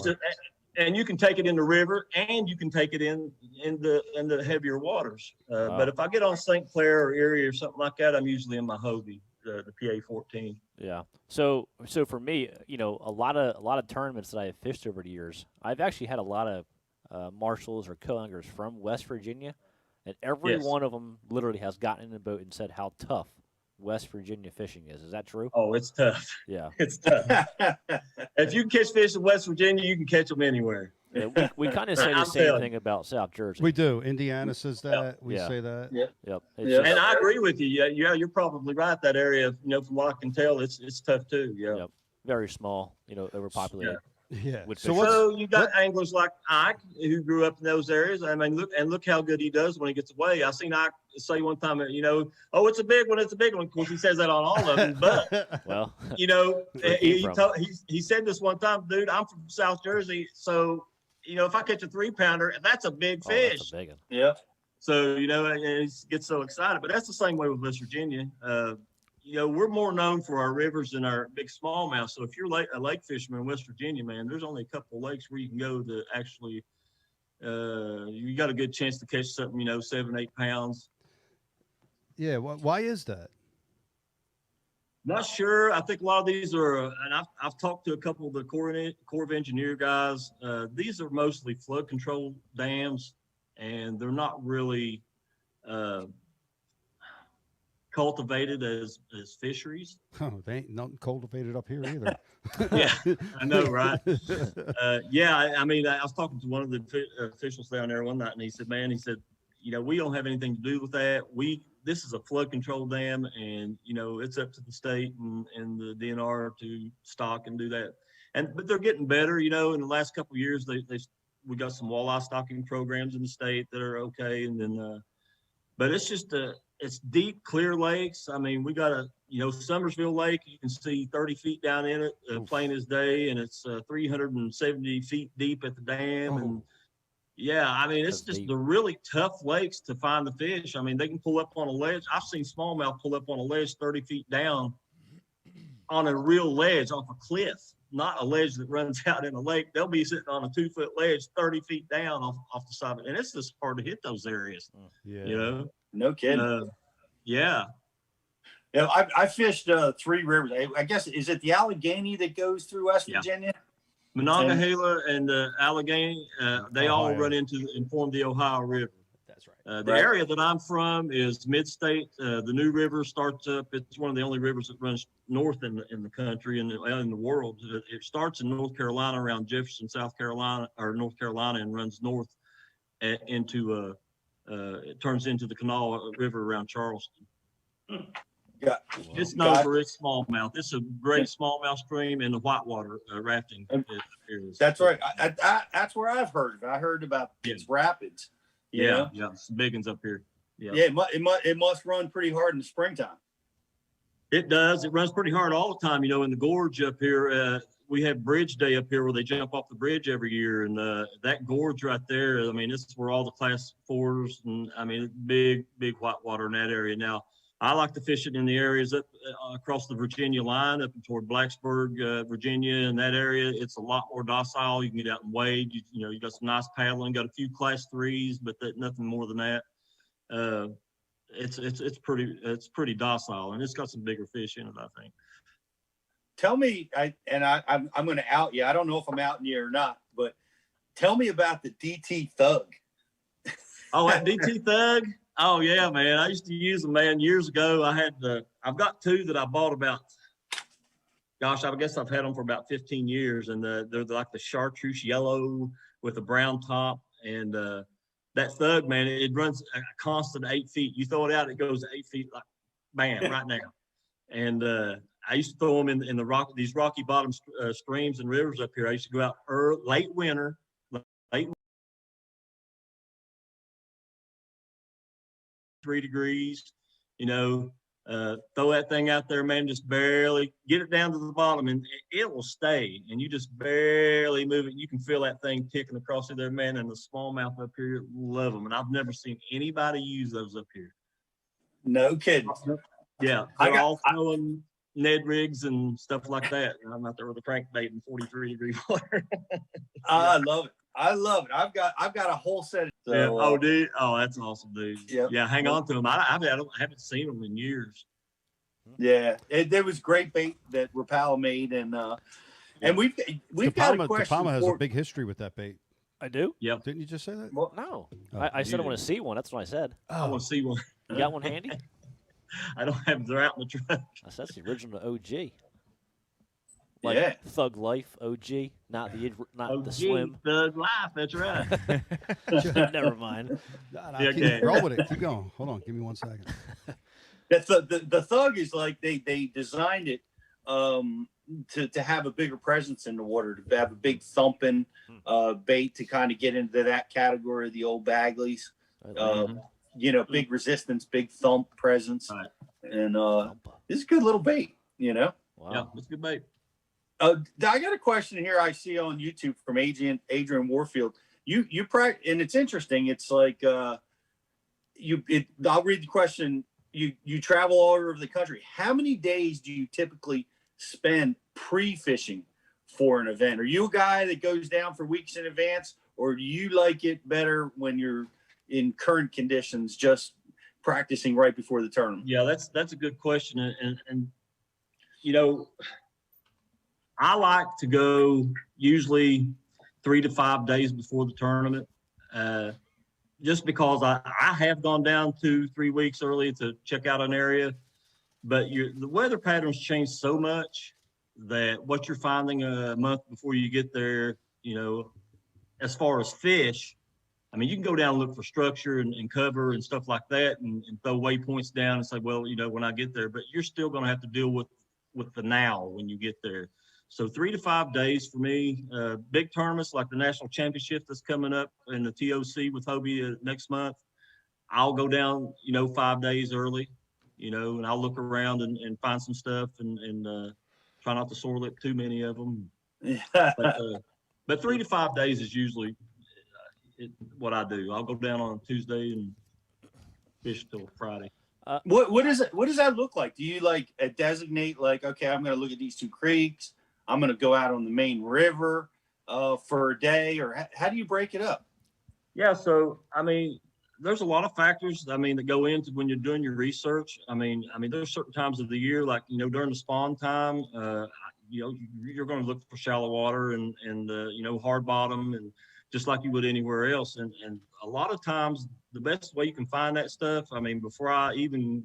And you can take it in the river, and you can take it in the heavier waters. But if I get on St. Clair or Erie or something like that, I'm usually in my Hobie, the PA-14. Yeah. So for me, a lot of tournaments that I have fished over the years, I've actually had a lot of marshals or co-anglers from West Virginia, and every one of them literally has gotten in the boat and said how tough West Virginia fishing is. Is that true? Oh, it's tough. Yeah. It's tough. If you can catch fish in West Virginia, you can catch them anywhere. Yeah, we kind of say the same thing about South Jersey. We do. Indiana says that. We say that. Yep. And I agree with you. Yeah, you're probably right. That area, from what I can tell, it's tough too. Yeah. Yep. Very small, overpopulated. Yeah. With So fish. So you got anglers like Ike who grew up in those areas. I mean, look how good he does when he gets away. I seen Ike say one time, oh, it's a big one, it's a big one. Of course, he says that on all of them, but Well, he said this one time, dude. I'm from South Jersey, so if I catch a 3-pounder, that's a big fish. That's a big one. Yeah. So and he gets so excited. But that's the same way with West Virginia. We're more known for our rivers and our big smallmouth. So if you're a lake fisherman in West Virginia, man, there's only a couple of lakes where you can go to actually, you got a good chance to catch something, 7-8 pounds. Yeah. Why is that? Not sure. I think a lot of these are, and I've talked to a couple of the Corps of Engineer guys. These are mostly flood control dams, and they're not really cultivated as fisheries. Oh, they ain't nothing cultivated up here either. Yeah, I know, right? I mean, I was talking to one of the officials down there one night, and he said, we don't have anything to do with that. This is a flood control dam, and it's up to the state and the DNR to stock and do that. But they're getting better. In the last couple of years, we got some walleye stocking programs in the state that are okay, and then but it's just it's deep, clear lakes. I mean, we got Summersville Lake. You can see 30 feet down in it, plain as day, and it's 370 feet deep at the dam. And yeah, I mean, it's just the really tough lakes to find the fish. I mean, they can pull up on a ledge. I've seen smallmouth pull up on a ledge 30 feet down on a real ledge off a cliff, not a ledge that runs out in a lake. They'll be sitting on a 2-foot ledge 30 feet down off the side of it. And it's just hard to hit those areas. Yeah. No kidding. Yeah. Yeah, I fished 3 rivers. I guess, is it the Allegheny that goes through West Virginia? Monongahela and Allegheny, they all run into and form the Ohio River. That's right. The area that I'm from is mid-state. The New River starts up. It's one of the only rivers that runs north in the country and in the world. It starts in North Carolina around Jefferson, North Carolina, and runs north into it turns into the Kanawha River around Charleston. Yeah. It's known for its smallmouth. It's a great smallmouth stream in the whitewater rafting areas. That's right. That's where I've heard. I heard about its rapids. Yeah, it's big ones up here. Yeah, it must run pretty hard in the springtime. It does. It runs pretty hard all the time. In the gorge up here, we have Bridge Day up here where they jump off the bridge every year, and that gorge right there. I mean, this is where all the Class 4s and big whitewater in that area. Now, I like to fish it in the areas up across the Virginia line, up toward Blacksburg, Virginia, and that area. It's a lot more docile. You can get out and wade. You got some nice paddling. Got a few Class 3s, but nothing more than that. It's pretty docile, and it's got some bigger fish in it, I think. Tell me, I'm going to out you. I don't know if I'm outing you or not, but tell me about the DT Thug. Oh, that DT Thug. Oh yeah, man. I used to use them, man, years ago. I've got 2 that I bought about, I guess I've had them for about 15 years, and they're like the chartreuse yellow with a brown top. And that Thug, man, it runs a constant 8 feet. You throw it out, it goes 8 feet, like bam, right now. And I used to throw them in these rocky bottom streams and rivers up here. I used to go out late winter, 3 degrees, throw that thing out there, man, just barely get it down to the bottom, and it will stay, and you just barely move it. You can feel that thing ticking across there, man, and the smallmouth up here love them, and I've never seen anybody use those up here. No kidding. Yeah, they're all throwing Ned rigs and stuff like that. I'm out there with a crankbait in 43-degree water. I love it. I've got a whole set. Dude. Oh, that's awesome, dude. Yep. Yeah, hang on to them. I haven't seen them in years. Yeah, there was great bait that Rapala made, and we've got a question. Rapala has a big history with that bait. I do. Yeah. Didn't you just say that? Well, no. I said I want to see one. That's what I said. I want to see one. You got one handy? I don't have. They're out in the truck. That's the original OG. Thug Life OG, not OG, the Slim. Thug Life. That's right. Never mind. Roll with it. Keep going. Hold on. Give me 1 second. The Thug is like they designed it to have a bigger presence in the water, to have a big thumping bait to kind of get into that category of the old Bagleys. You know, big resistance, big thump presence. Right. And it's a good little bait, you know? Wow. Yeah, it's a good bait. I got a question here I see on YouTube from Adrian Warfield. You practice, and it's interesting. It's like I'll read the question. You travel all over the country. How many days do you typically spend pre-fishing for an event? Are you a guy that goes down for weeks in advance, or do you like it better when you're in current conditions, just practicing right before the tournament? Yeah, that's a good question. And you know, I like to go usually 3 to 5 days before the tournament, just because I have gone down 2-3 weeks early to check out an area, but the weather patterns change so much that what you're finding a month before you get there, you know, as far as fish, I mean, you can go down and look for structure and cover and stuff like that and throw waypoints down and say, well, you know, when I get there, but you're still going to have to deal with the now when you get there. So 3 to 5 days for me. Big tournaments like the national championship that's coming up in the TOC with Hobie next month, I'll go down, you know, 5 days early, you know, and I'll look around and find some stuff and try not to sore lip too many of them. But 3 to 5 days is usually what I do. I'll go down on Tuesday and fish till Friday. What does that look like? Do you like designate like, okay, I'm going to look at these 2 creeks, I'm going to go out on the main river for a day, or how do you break it up? Yeah, so I mean, there's a lot of factors, I mean, that go into when you're doing your research. I mean, there's certain times of the year, like, you know, during the spawn time, you know, you're going to look for shallow water and you know, hard bottom, and just like you would anywhere else. And a lot of times, the best way you can find that stuff, I mean, before I even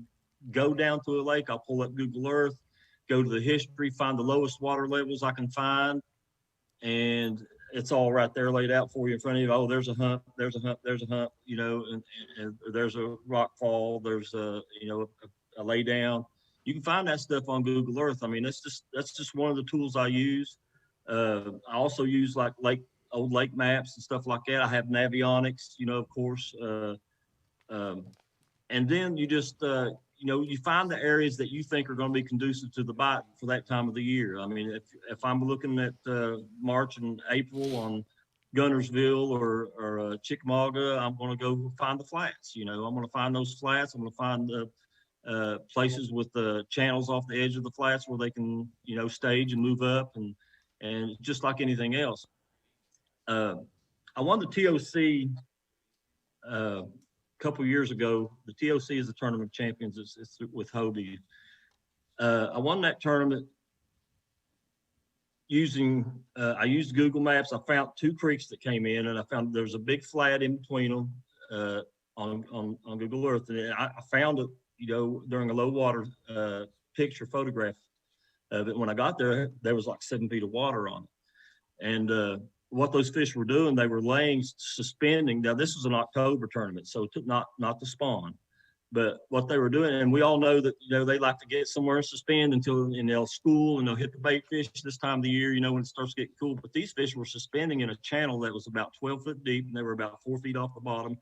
go down to a lake, I'll pull up Google Earth, go to the history, find the lowest water levels I can find, and it's all right there laid out for you in front of you. Oh, there's a hump, there's a hump, there's a hump, you know, and there's a rock fall, there's a, you know, a lay down. You can find that stuff on Google Earth. I mean, that's just one of the tools I use. I also use like old lake maps and stuff like that. I have Navionics, you know, of course. And then you just, you know, you find the areas that you think are going to be conducive to the bite for that time of the year. I mean, if I'm looking at March and April on Gunnersville or Chickamauga, I'm going to go find the flats. You know, I'm going to find those flats. I'm going to find the places with the channels off the edge of the flats where they can, you know, stage and move up, and just like anything else. I won the TOC a couple years ago. The TOC is the Tournament of Champions. It's with Hobie. I won that tournament using, I used Google Maps. I found 2 creeks that came in, and I found there's a big flat in between them on Google Earth. And I found it, you know, during a low water photograph of it. When I got there, there was like 7 feet of water on it. And what those fish were doing, they were laying, suspending. Now, this was an October tournament, so it took not the spawn. But what they were doing, and we all know that, you know, they like to get somewhere and suspend and they'll school and they'll hit the bait fish this time of the year, you know, when it starts getting cool. But these fish were suspending in a channel that was about 12 foot deep, and they were about 4 feet off the bottom.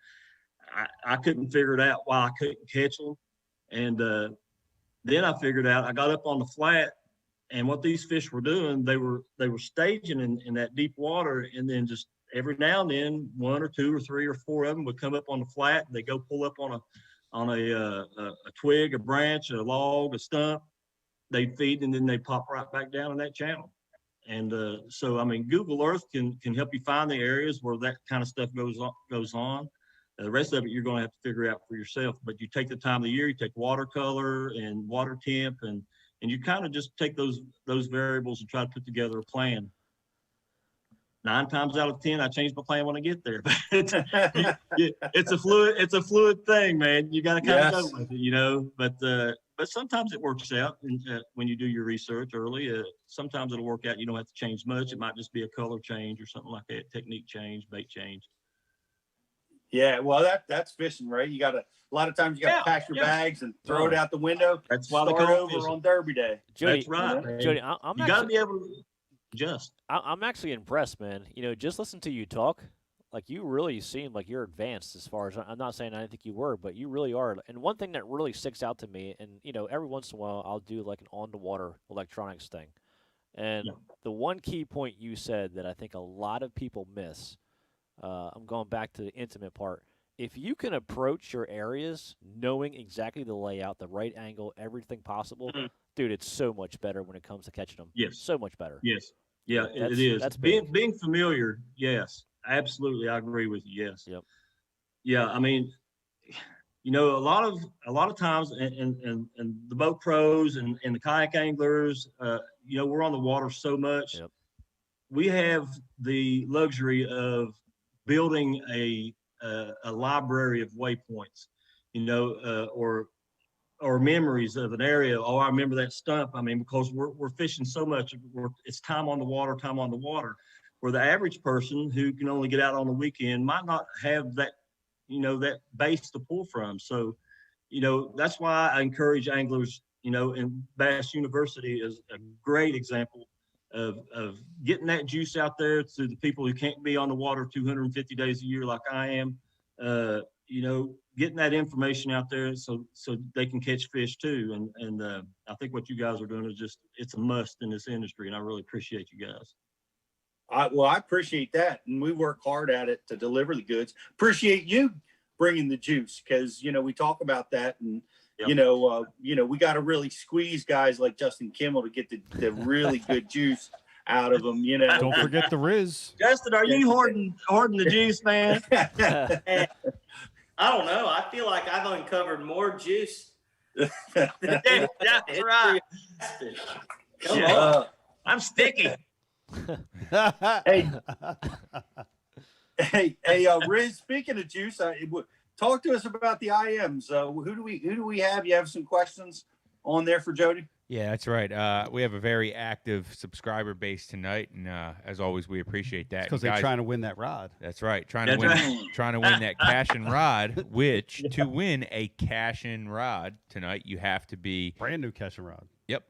I couldn't figure it out why I couldn't catch them. And then I figured out, I got up on the flat, and what these fish were doing, they were staging in that deep water, and then just every now and then, 1 or 2 or 3 or 4 of them would come up on the flat. They go pull up on a twig, a branch, a log, a stump. They feed, and then they pop right back down in that channel. And so, I mean, Google Earth can help you find the areas where that kind of stuff goes on. The rest of it, you're going to have to figure out for yourself. But you take the time of the year, you take watercolor and water temp, and you kind of just take those variables and try to put together a plan. 9 times out of 10, I change my plan when I get there. It's a fluid thing, man. You got to kind of go with it, you know. But sometimes it works out when you do your research early. Sometimes it'll work out. You don't have to change much. It might just be a color change or something like that, technique change, bait change. Yeah, well, that's fishing, right? You got to, a lot of times you got to pack your bags and throw it out the window. That's why they start call it over fishing. on Derby Day. Jody, That's right, man. Jody, I'm you actually, got to be able to adjust. I'm actually impressed, man. You know, just listen to you talk. Like, you really seem like you're advanced as far as, I'm not saying I didn't think you were, but you really are. And one thing that really sticks out to me, and, you know, every once in a while I'll do like an on-the-water electronics thing. And the one key point you said that I think a lot of people miss, I'm going back to the intimate part. If you can approach your areas knowing exactly the layout, the right angle, everything possible, dude, it's so much better when it comes to catching them. Yes. So much better. Yes. Yeah, That's- it is. that's big. Being familiar, yes. Absolutely, I agree with you. Yes. Yep. Yeah, I mean, you know, a lot of times, and the boat pros and the kayak anglers, you know, we're on the water so much. Yep. We have the luxury of building a library of waypoints, you know, or memories of an area. Oh, I remember that stump. I mean, because we're fishing so much, it's time on the water. Where the average person who can only get out on the weekend might not have that, you know, that base to pull from. So, you know, that's why I encourage anglers, you know, and Bass University is a great example of getting that juice out there to the people who can't be on the water 250 days a year like I am. You know, getting that information out there so they can catch fish too. And I think what you guys are doing is just, it's a must in this industry, and I really appreciate you guys. I appreciate that, and we work hard at it to deliver the goods. Appreciate you bringing the juice, because you know we talk about that, and you know we got to really squeeze guys like Justin Kimmel to get the really good juice out of them. You know, Don't forget the Riz. Justin, are you hoarding the juice, man? I don't know. I feel like I've uncovered more juice. That's right. Come on. I'm sticky. hey, Riz, speaking of juice, talk to us about the IMs. Who do we have? You have some questions on there for Jody? Yeah, that's right. We have a very active subscriber base tonight, and as always, we appreciate that. Because they're trying to win that rod. That's right, trying to win that Cashion Rod. Which, to win a Cashion Rod tonight, you have to be brand new Cashion Rod. Yep,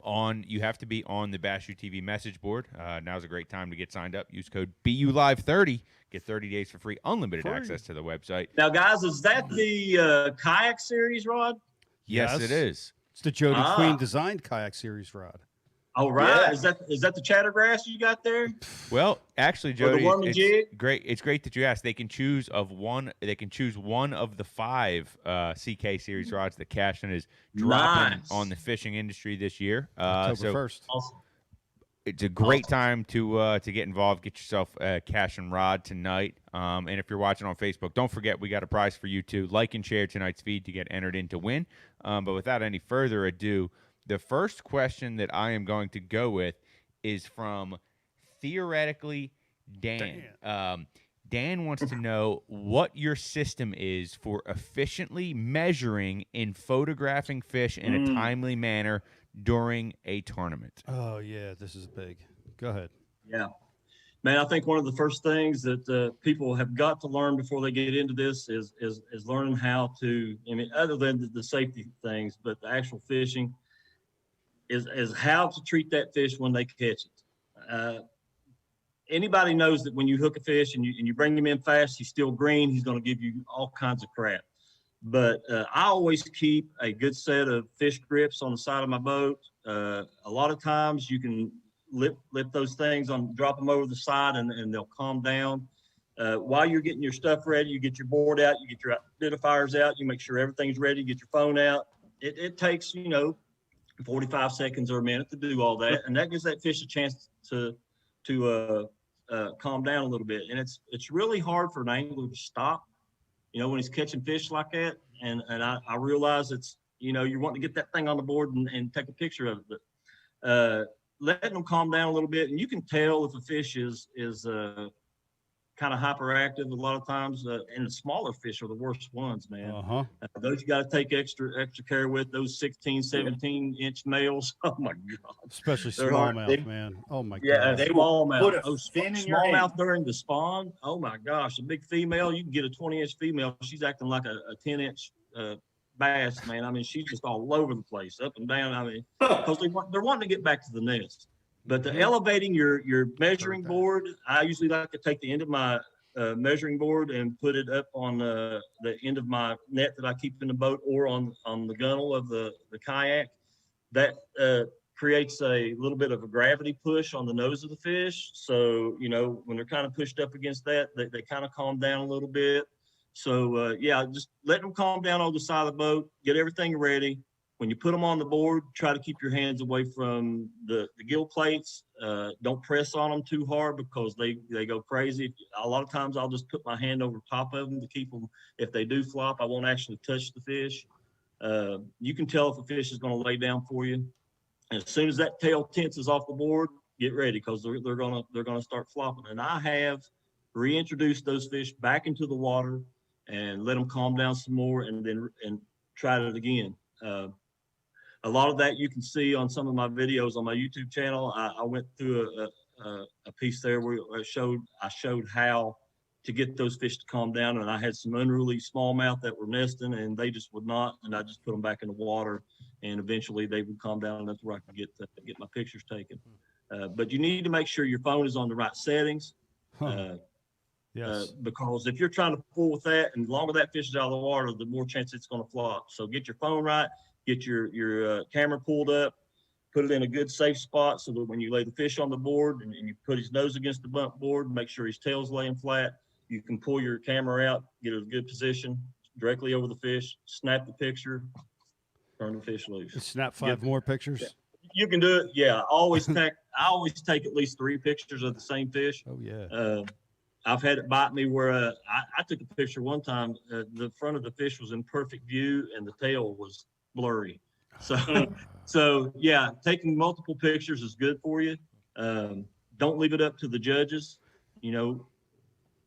you have to be on the Bass U TV message board. Now's a great time to get signed up. Use code BULive30. Get 30 days for free, unlimited access to the website. Now, guys, is that the kayak series rod? Yes, it is. It's the Jody Queen designed kayak series rod. Oh, right. Yeah. Is that the Chattergrass you got there? Well, actually, Jody, it's great. It's great that you asked. They can choose one. They can choose one of the 5 CK series rods that Cashion is dropping on the fishing industry this year. October 1st. Awesome. It's a great time to get involved. Get yourself a Cashion Rod tonight. And if you're watching on Facebook, don't forget we got a prize for you too. Like and share tonight's feed to get entered in to win. But without any further ado, the first question that I am going to go with is from theoretically Dan. Dan wants to know what your system is for efficiently measuring and photographing fish in a timely manner during a tournament. Oh, yeah, this is big. Go ahead. Yeah. Man, I think one of the first things that people have got to learn before they get into this is learning how to, I mean, other than the safety things, but the actual fishing is how to treat that fish when they catch it. Anybody knows that when you hook a fish and you bring him in fast, he's still green, he's going to give you all kinds of crap. But I always keep a good set of fish grips on the side of my boat. A lot of times you can lift those things drop them over the side and they'll calm down. While you're getting your stuff ready, you get your board out, you get your identifiers out, you make sure everything's ready, you get your phone out. It takes, 45 seconds or a minute to do all that. And that gives that fish a chance to calm down a little bit. And it's really hard for an angler to stop, when he's catching fish like that. And I realize it's, you're wanting to get that thing on the board and take a picture of it. But letting them calm down a little bit. And you can tell if a fish is kind of hyperactive a lot of times, and the smaller fish are the worst ones, man. Those you got to take extra care with. Those 16, 17-inch males. Oh my god! Especially They're hard. smallmouth, man. Oh my Yeah, god. smallmouth. Oh, fin in your hand. smallmouth during the spawn. Oh my gosh, a big female. You can get a 20-inch female. She's acting like a 10-inch bass, man. I mean, she's just all over the place, up and down. I mean, because they're wanting to get back to the nest. But the elevating your measuring board, I usually like to take the end of my measuring board and put it up on the end of my net that I keep in the boat, or on the gunnel of the kayak. That creates a little bit of a gravity push on the nose of the fish. So, you know, when they're kind of pushed up against that, they kind of calm down a little bit. So, yeah, just let them calm down on the side of the boat, get everything ready. When you put them on the board, try to keep your hands away from the gill plates. Don't press on them too hard because they go crazy. A lot of times I'll just put my hand over top of them to keep them. If they do flop, I won't actually touch the fish. You can tell if a fish is going to lay down for you. And as soon as that tail tenses off the board, get ready because they're gonna start flopping. And I have reintroduced those fish back into the water and let them calm down some more, and tried it again. A lot of that you can see on some of my videos on my YouTube channel. I went through a piece there where I showed how to get those fish to calm down, and I had some unruly smallmouth that were nesting, and they just would not, and I just put them back in the water, and eventually they would calm down, and that's where I could get my pictures taken. But you need to make sure your phone is on the right settings. Yes. Because if you're trying to fool with that, and the longer that fish is out of the water, the more chance it's going to flop. So get your phone right, get your camera pulled up, put it in a good safe spot so that when you lay the fish on the board and you put his nose against the bump board, make sure his tail's laying flat, you can pull your camera out, get it in a good position, directly over the fish, snap the picture, turn the fish loose. Snap five more pictures? Yeah. You can do it. Yeah. I always take at least 3 pictures of the same fish. Oh, yeah. I've had it bite me where I took a picture one time. The front of the fish was in perfect view and the tail was blurry. So yeah, taking multiple pictures is good for you. Don't leave it up to the judges. You know,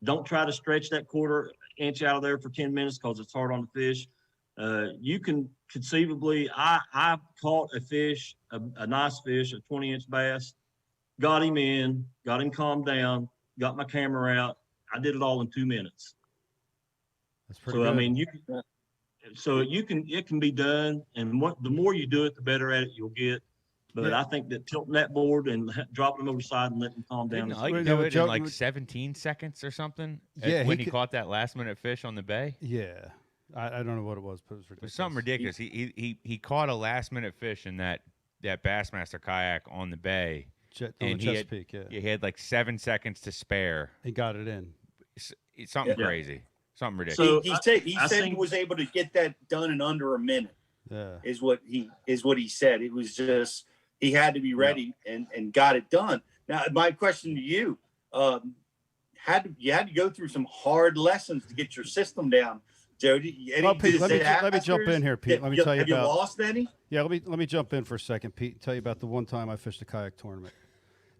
don't try to stretch that 1/4 inch out of there for 10 minutes because it's hard on the fish. You can conceivably, I caught a fish, a nice fish, a 20-inch bass, got him in, got him calmed down, got my camera out. I did it all in 2 minutes. That's pretty good. I mean, it can be done. And the more you do it, the better at it you'll get. But I think that tilting that board and dropping them over the side and letting them calm down. Didn't Ike do it in like 17 seconds or something? Yeah. When he caught that last-minute fish on the bay? Yeah. I don't know what it was, but it was ridiculous. It was something ridiculous. He caught a last-minute fish in that Bassmaster kayak on the bay. On the Chesapeake, he had like 7 seconds to spare. He got it in. It's something crazy. Something ridiculous. So he said he was able to get that done in under a minute. Yeah. Is what he said. It was just he had to be ready and got it done. Now my question to you, you had to go through some hard lessons to get your system down, Jody. Well, Pete, let me jump in here, Pete. Let me tell you have about. You lost any? Yeah, let me jump in for a second, Pete. Tell you about the one time I fished a kayak tournament,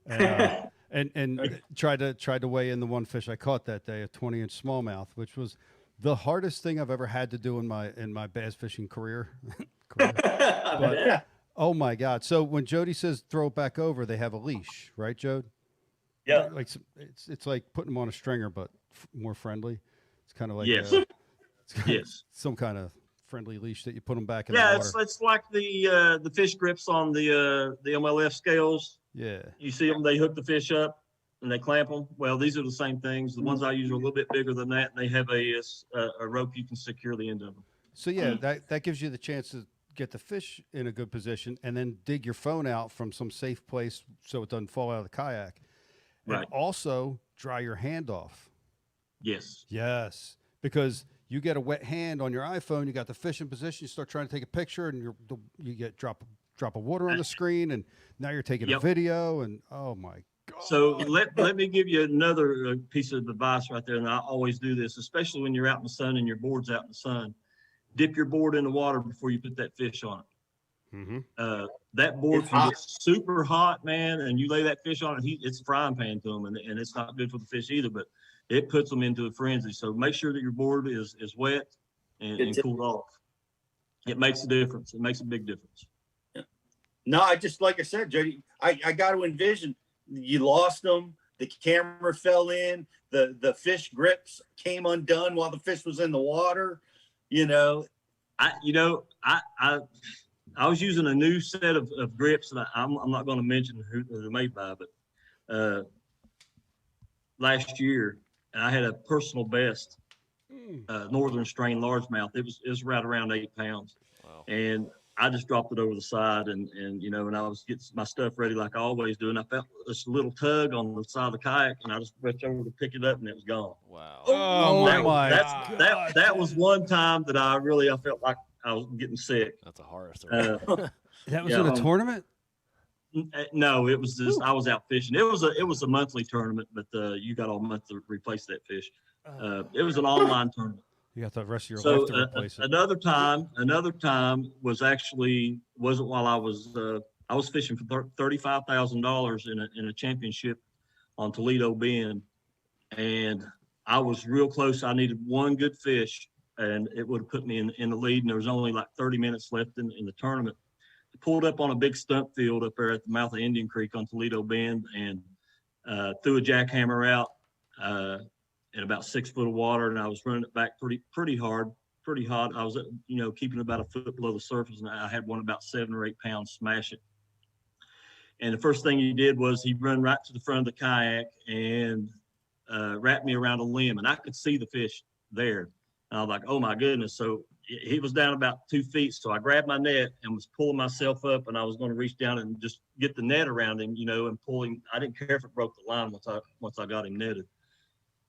and tried to weigh in the one fish I caught that day, a 20-inch smallmouth, which was the hardest thing I've ever had to do in my bass fishing career. But, oh my God! So when Jody says throw it back over, they have a leash, right, Jode? Yeah. Like it's like putting them on a stringer, but more friendly. It's kind of like some kind of friendly leash that you put them back in the water. It's like the fish grips on the MLF scales. Yeah. You see them, they hook the fish up and they clamp them. Well, these are the same things. The ones I use are a little bit bigger than that, and they have a rope you can secure the end of them. So yeah, that gives you the chance to get the fish in a good position and then dig your phone out from some safe place so it doesn't fall out of the kayak. Right. And also dry your hand off. Yes. Yes. Because you get a wet hand on your iPhone, you got the fish in position, you start trying to take a picture, and you get drop of water on the screen, and now you're taking a video, and oh my God. So let me give you another piece of advice right there, and I always do this, especially when you're out in the sun and your board's out in the sun. Dip your board in the water before you put that fish on it. Mm-hmm. That board can get super hot, man, and you lay that fish on it, it's a frying pan to them, and it's not good for the fish either. But it puts them into a frenzy. So make sure that your board is wet and cooled off. It makes a difference. It makes a big difference. Yeah. No, I just, like I said, Jody, I got to envision you lost them. The camera fell in. The fish grips came undone while the fish was in the water. You know, I was using a new set of grips that I'm not going to mention who they're made by, but last year I had a personal best northern strain largemouth. It was right around 8 pounds. Wow. And I just dropped it over the side and I was getting my stuff ready like I always do. And I felt this little tug on the side of the kayak and I just reached over to pick it up and it was gone. Wow. Oh my God. That was one time that I felt like I was getting sick. That's a horror story. That was in a tournament? No, it was just, I was out fishing. It was a monthly tournament, but you got all month to replace that fish. It was an online tournament. You got the rest of your So life to replace it. another time wasn't while I was fishing for $35,000 in a championship on Toledo Bend, and I was real close. I needed one good fish, and it would have put me in the lead. And there was only like 30 minutes left in the tournament. I pulled up on a big stump field up there at the mouth of Indian Creek on Toledo Bend, and threw a jackhammer out in about 6 foot of water, and I was running it back pretty hard, pretty hot. I was, keeping about a foot below the surface, and I had one about 7 or 8 pounds smash it. And the first thing he did was he run right to the front of the kayak and wrapped me around a limb, and I could see the fish there. And I was like, oh my goodness. So he was down about 2 feet. So I grabbed my net and was pulling myself up, and I was going to reach down and just get the net around him, and pull him. I didn't care if it broke the line once I got him netted.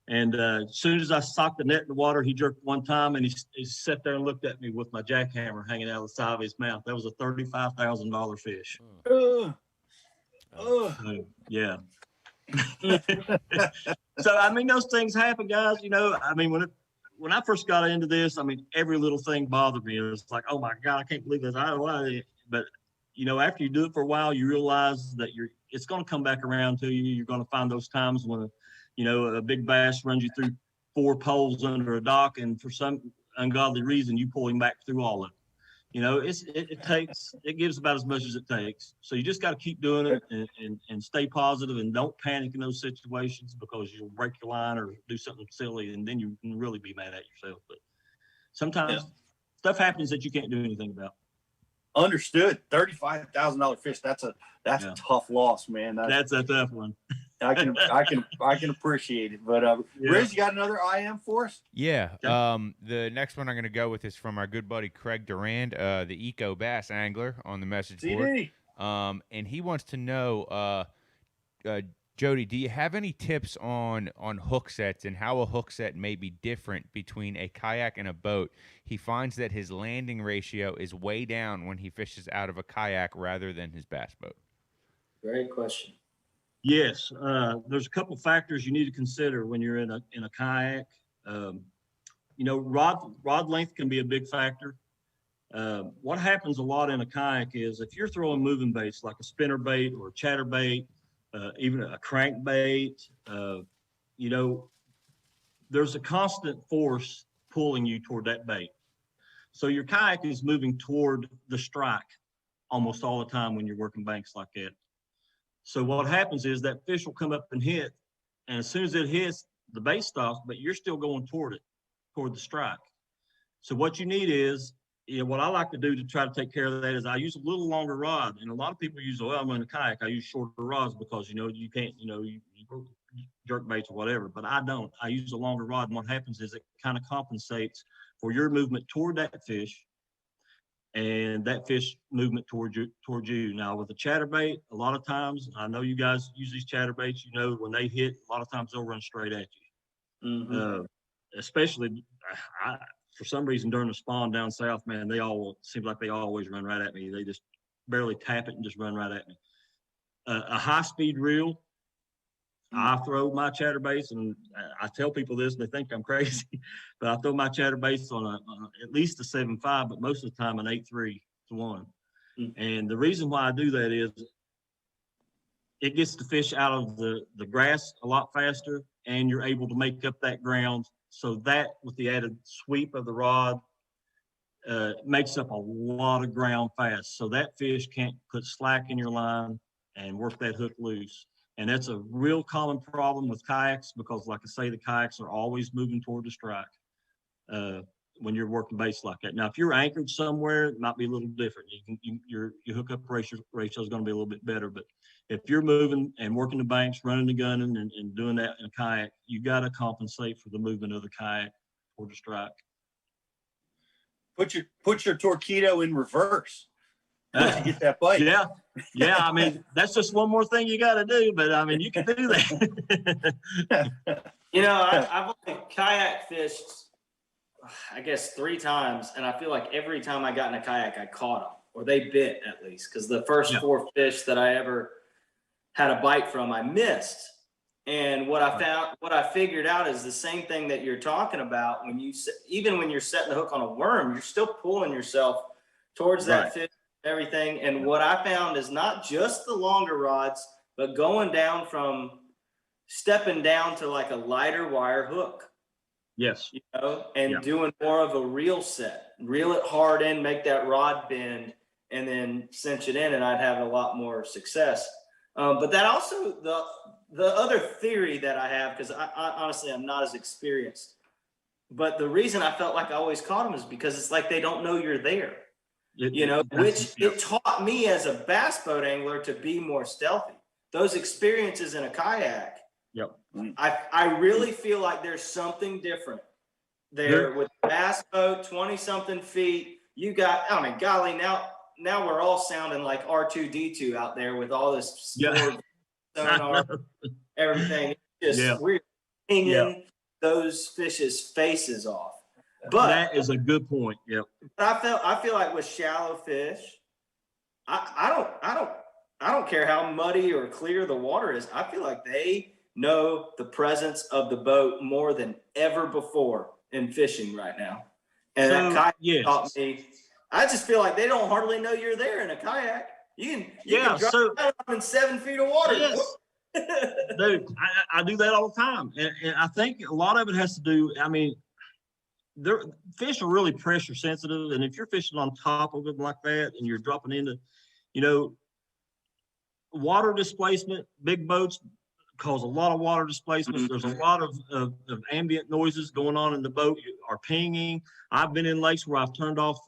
And as soon as I socked the net in the water, he jerked one time, and he sat there and looked at me with my jackhammer hanging out of the side of his mouth. That was a $35,000 fish. Yeah. So, those things happen, guys. When I first got into this, every little thing bothered me. It was like, oh my God, I can't believe this. But, after you do it for a while, you realize that it's going to come back around to you. You're going to find those times when, a big bass runs you through 4 poles under a dock, and for some ungodly reason, you pull him back through all of it. It gives about as much as it takes. So you just got to keep doing it and stay positive, and don't panic in those situations, because you'll break your line or do something silly, and then you can really be mad at yourself. But sometimes stuff happens that you can't do anything about. Understood. $35,000 fish. That's a tough loss, man. That's a tough one. I can appreciate it. But Riz, you got another IM for us? Yeah. The next one I'm going to go with is from our good buddy Craig Durand, the Eco Bass Angler on the message board. And he wants to know, Jody, do you have any tips on hook sets and how a hook set may be different between a kayak and a boat? He finds that his landing ratio is way down when he fishes out of a kayak rather than his bass boat. Great question. Yes, there's a couple factors you need to consider when you're in a kayak. Rod length can be a big factor. What happens a lot in a kayak is if you're throwing moving baits like a spinner bait or a chatterbait, even a crankbait, there's a constant force pulling you toward that bait. So your kayak is moving toward the strike almost all the time when you're working banks like that. So what happens is that fish will come up and hit, and as soon as it hits, the bait stops, but you're still going toward the strike. So what you need is, what I like to do to try to take care of that is I use a little longer rod. And a lot of people use, I'm in a kayak, I use shorter rods because, you can't, you jerk baits or whatever, but I don't. I use a longer rod, and what happens is it kind of compensates for your movement toward that fish and that fish movement towards you. Now with a chatterbait, a lot of times, I know you guys use these chatterbaits, when they hit, a lot of times they'll run straight at you. Mm-hmm. Especially, for some reason during the spawn down south, man, seems like they always run right at me. They just barely tap it and just run right at me. A high-speed reel, I throw my chatterbaits, and I tell people this, and they think I'm crazy, but I throw my chatterbaits on at least a 7.5, but most of the time an 8.3 to 1. Mm-hmm. And the reason why I do that is it gets the fish out of the grass a lot faster, and you're able to make up that ground. So that, with the added sweep of the rod, makes up a lot of ground fast. So that fish can't put slack in your line and work that hook loose. And that's a real common problem with kayaks because, like I say, the kayaks are always moving toward the strike when you're working baits like that. Now, if you're anchored somewhere, it might be a little different. Your hookup ratio is going to be a little bit better. But if you're moving and working the banks, running the gunning, and doing that in a kayak, you got to compensate for the movement of the kayak toward the strike. Put your torpedo in reverse to get that bite. Yeah. I mean, that's just one more thing you got to do, but I mean, you can do that. I've only kayak fished, I guess, 3 times, and I feel like every time I got in a kayak, I caught them, or they bit at least, because the first 4 fish that I ever had a bite from, I missed. And what I figured out is the same thing that you're talking about. Even when you're setting the hook on a worm, you're still pulling yourself towards that fish and everything. And what I found is not just the longer rods, but going down from stepping down to like a lighter wire hook. Yes. And doing more of a reel set, reel it hard in, make that rod bend, and then cinch it in, and I'd have a lot more success. But that also, the other theory that I have, because I honestly, I'm not as experienced, but the reason I felt like I always caught them is because it's like they don't know you're there, it taught me as a bass boat angler to be more stealthy. Those experiences in a kayak, I really feel like there's something different there with bass boat, 20-something feet. You got, I mean, golly, now we're all sounding like R2-D2 out there with all this sonar, everything. We're hanging those fish's faces off. But that is a good point. Yep. I feel like with shallow fish, I don't care how muddy or clear the water is. I feel like they know the presence of the boat more than ever before in fishing right now. And that kayak taught me. I just feel like they don't hardly know you're there in a kayak. You can drop out in 7 feet of water. Yes. Dude, I do that all the time. And I think a lot of it has to do, I mean, fish are really pressure sensitive. And if you're fishing on top of them like that and you're dropping into, water displacement, big boats cause a lot of water displacement. There's a lot of ambient noises going on in the boat are pinging. I've been in lakes where I've turned off,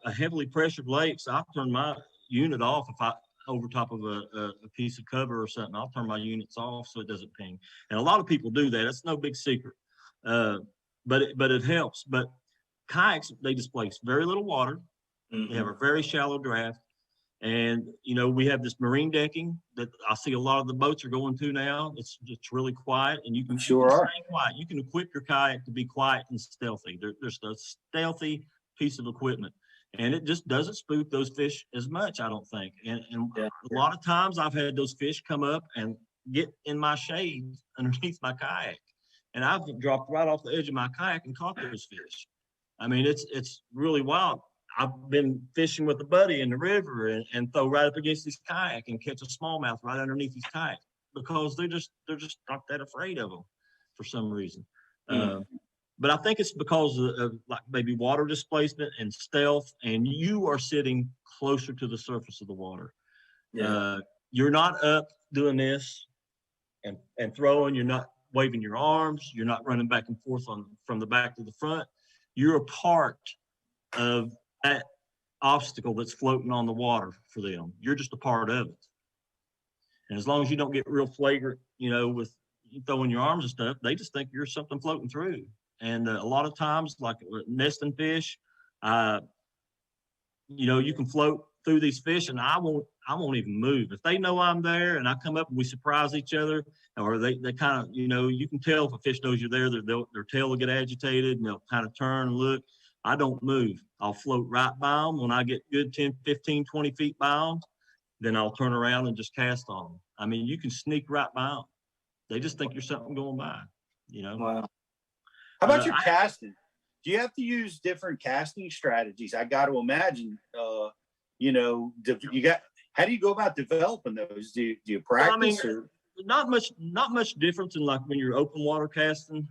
a heavily pressured lake. So I've turned my unit off if I over top of a piece of cover or something. I'll turn my units off so it doesn't ping. And a lot of people do that. It's no big secret, but it helps. But kayaks, they displace very little water. They have a very shallow draft. And, we have this marine decking that I see a lot of the boats are going to now. It's really quiet, and you can stay quiet. You can equip your kayak to be quiet and stealthy. There's a stealthy piece of equipment, and it just doesn't spook those fish as much, I don't think. And a lot of times I've had those fish come up and get in my shade underneath my kayak, and I've dropped right off the edge of my kayak and caught those fish. I mean, it's really wild. I've been fishing with a buddy in the river and throw right up against his kayak and catch a smallmouth right underneath his kayak because they're just not that afraid of them for some reason. But I think it's because of like maybe water displacement and stealth, and you are sitting closer to the surface of the water. You're not up doing this and throwing. You're not waving your arms. You're not running back and forth from the back to the front. You're a part of that obstacle that's floating on the water for them. You're just a part of it. And as long as you don't get real flagrant, with throwing your arms and stuff, they just think you're something floating through. And a lot of times, like nesting fish, you can float through these fish and I won't even move. If they know I'm there and I come up and we surprise each other, or they kind of, you can tell if a fish knows you're there, their tail will get agitated and they'll kind of turn and look. I don't move. I'll float right by them. When I get good 10, 15, 20 feet by them, then I'll turn around and just cast on them. I mean, you can sneak right by them. They just think you're something going by, Wow. How about your casting? Do you have to use different casting strategies? I got to imagine, how do you go about developing those? Do you practice? not much difference in like when you're open water casting.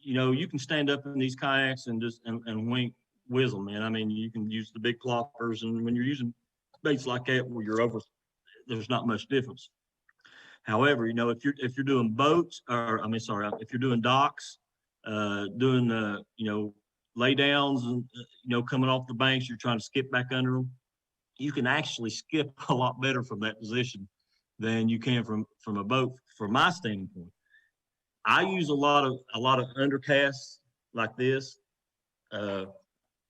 You know, you can stand up in these kayaks and just and whiz them, man. I mean, you can use the big ploppers, and when you're using baits like that where you're over, there's not much difference. However, you know, if you're doing boats, or I mean, sorry, if you're doing docks, doing you know, lay downs, and you know, coming off the banks, you're trying to skip back under them. You can actually skip a lot better from that position than you can from a boat. From my standpoint, I use a lot of undercasts like this,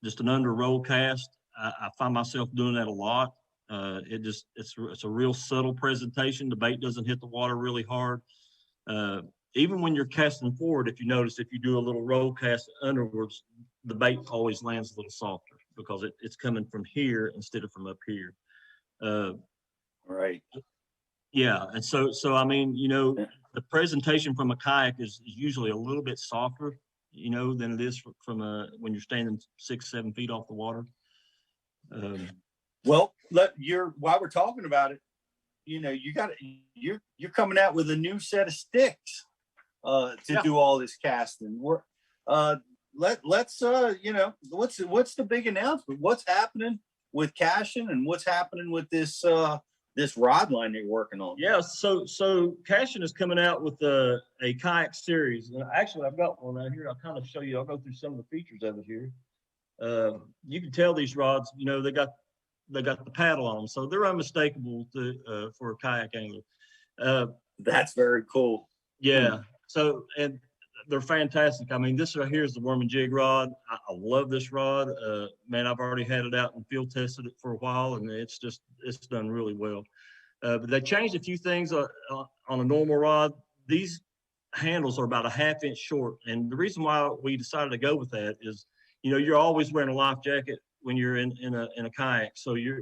just an under roll cast. I find myself doing that a lot. It's a real subtle presentation. The bait doesn't hit the water really hard. Even when you're casting forward, if you notice, if you do a little roll cast underwards, the bait always lands a little softer because it's coming from here instead of from up here. Right. Yeah, and so I mean, you know, the presentation from a kayak is usually a little bit softer, you know, than it is from when you're standing 6-7 feet off the water. Well, while we're talking about it, you know, you're coming out with a new set of sticks to do all this casting. Let's you know, what's the big announcement? What's happening with Cashion, and what's happening with this this rod line that you're working on? Yeah, so Cashion is coming out with a kayak series. And actually, I've got one out here. I'll kind of show you. I'll go through some of the features of it here. You can tell these rods, you know, they got the paddle on them, so they're unmistakable for a kayak angler. That's very cool. Yeah. So, and they're fantastic. I mean, this right here is the worm and jig rod. I love this rod. Man, I've already had it out and field tested it for a while, and it's done really well. But they changed a few things on a normal rod. These handles are about a 1/2 inch short, and the reason why we decided to go with that is, you know, you're always wearing a life jacket when you're in a kayak, so your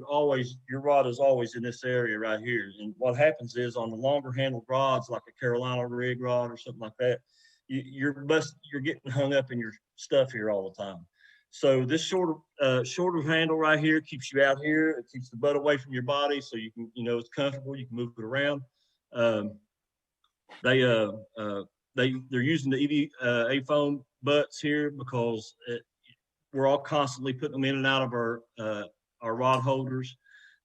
rod is always in this area right here. And what happens is on the longer handled rods, like a Carolina rig rod or something like that, you're getting hung up in your stuff here all the time. So this shorter handle right here keeps you out here. It keeps the butt away from your body, so you can, you know, it's comfortable. You can move it around. They're using the EVA foam butts here because we're all constantly putting them in and out of our rod holders,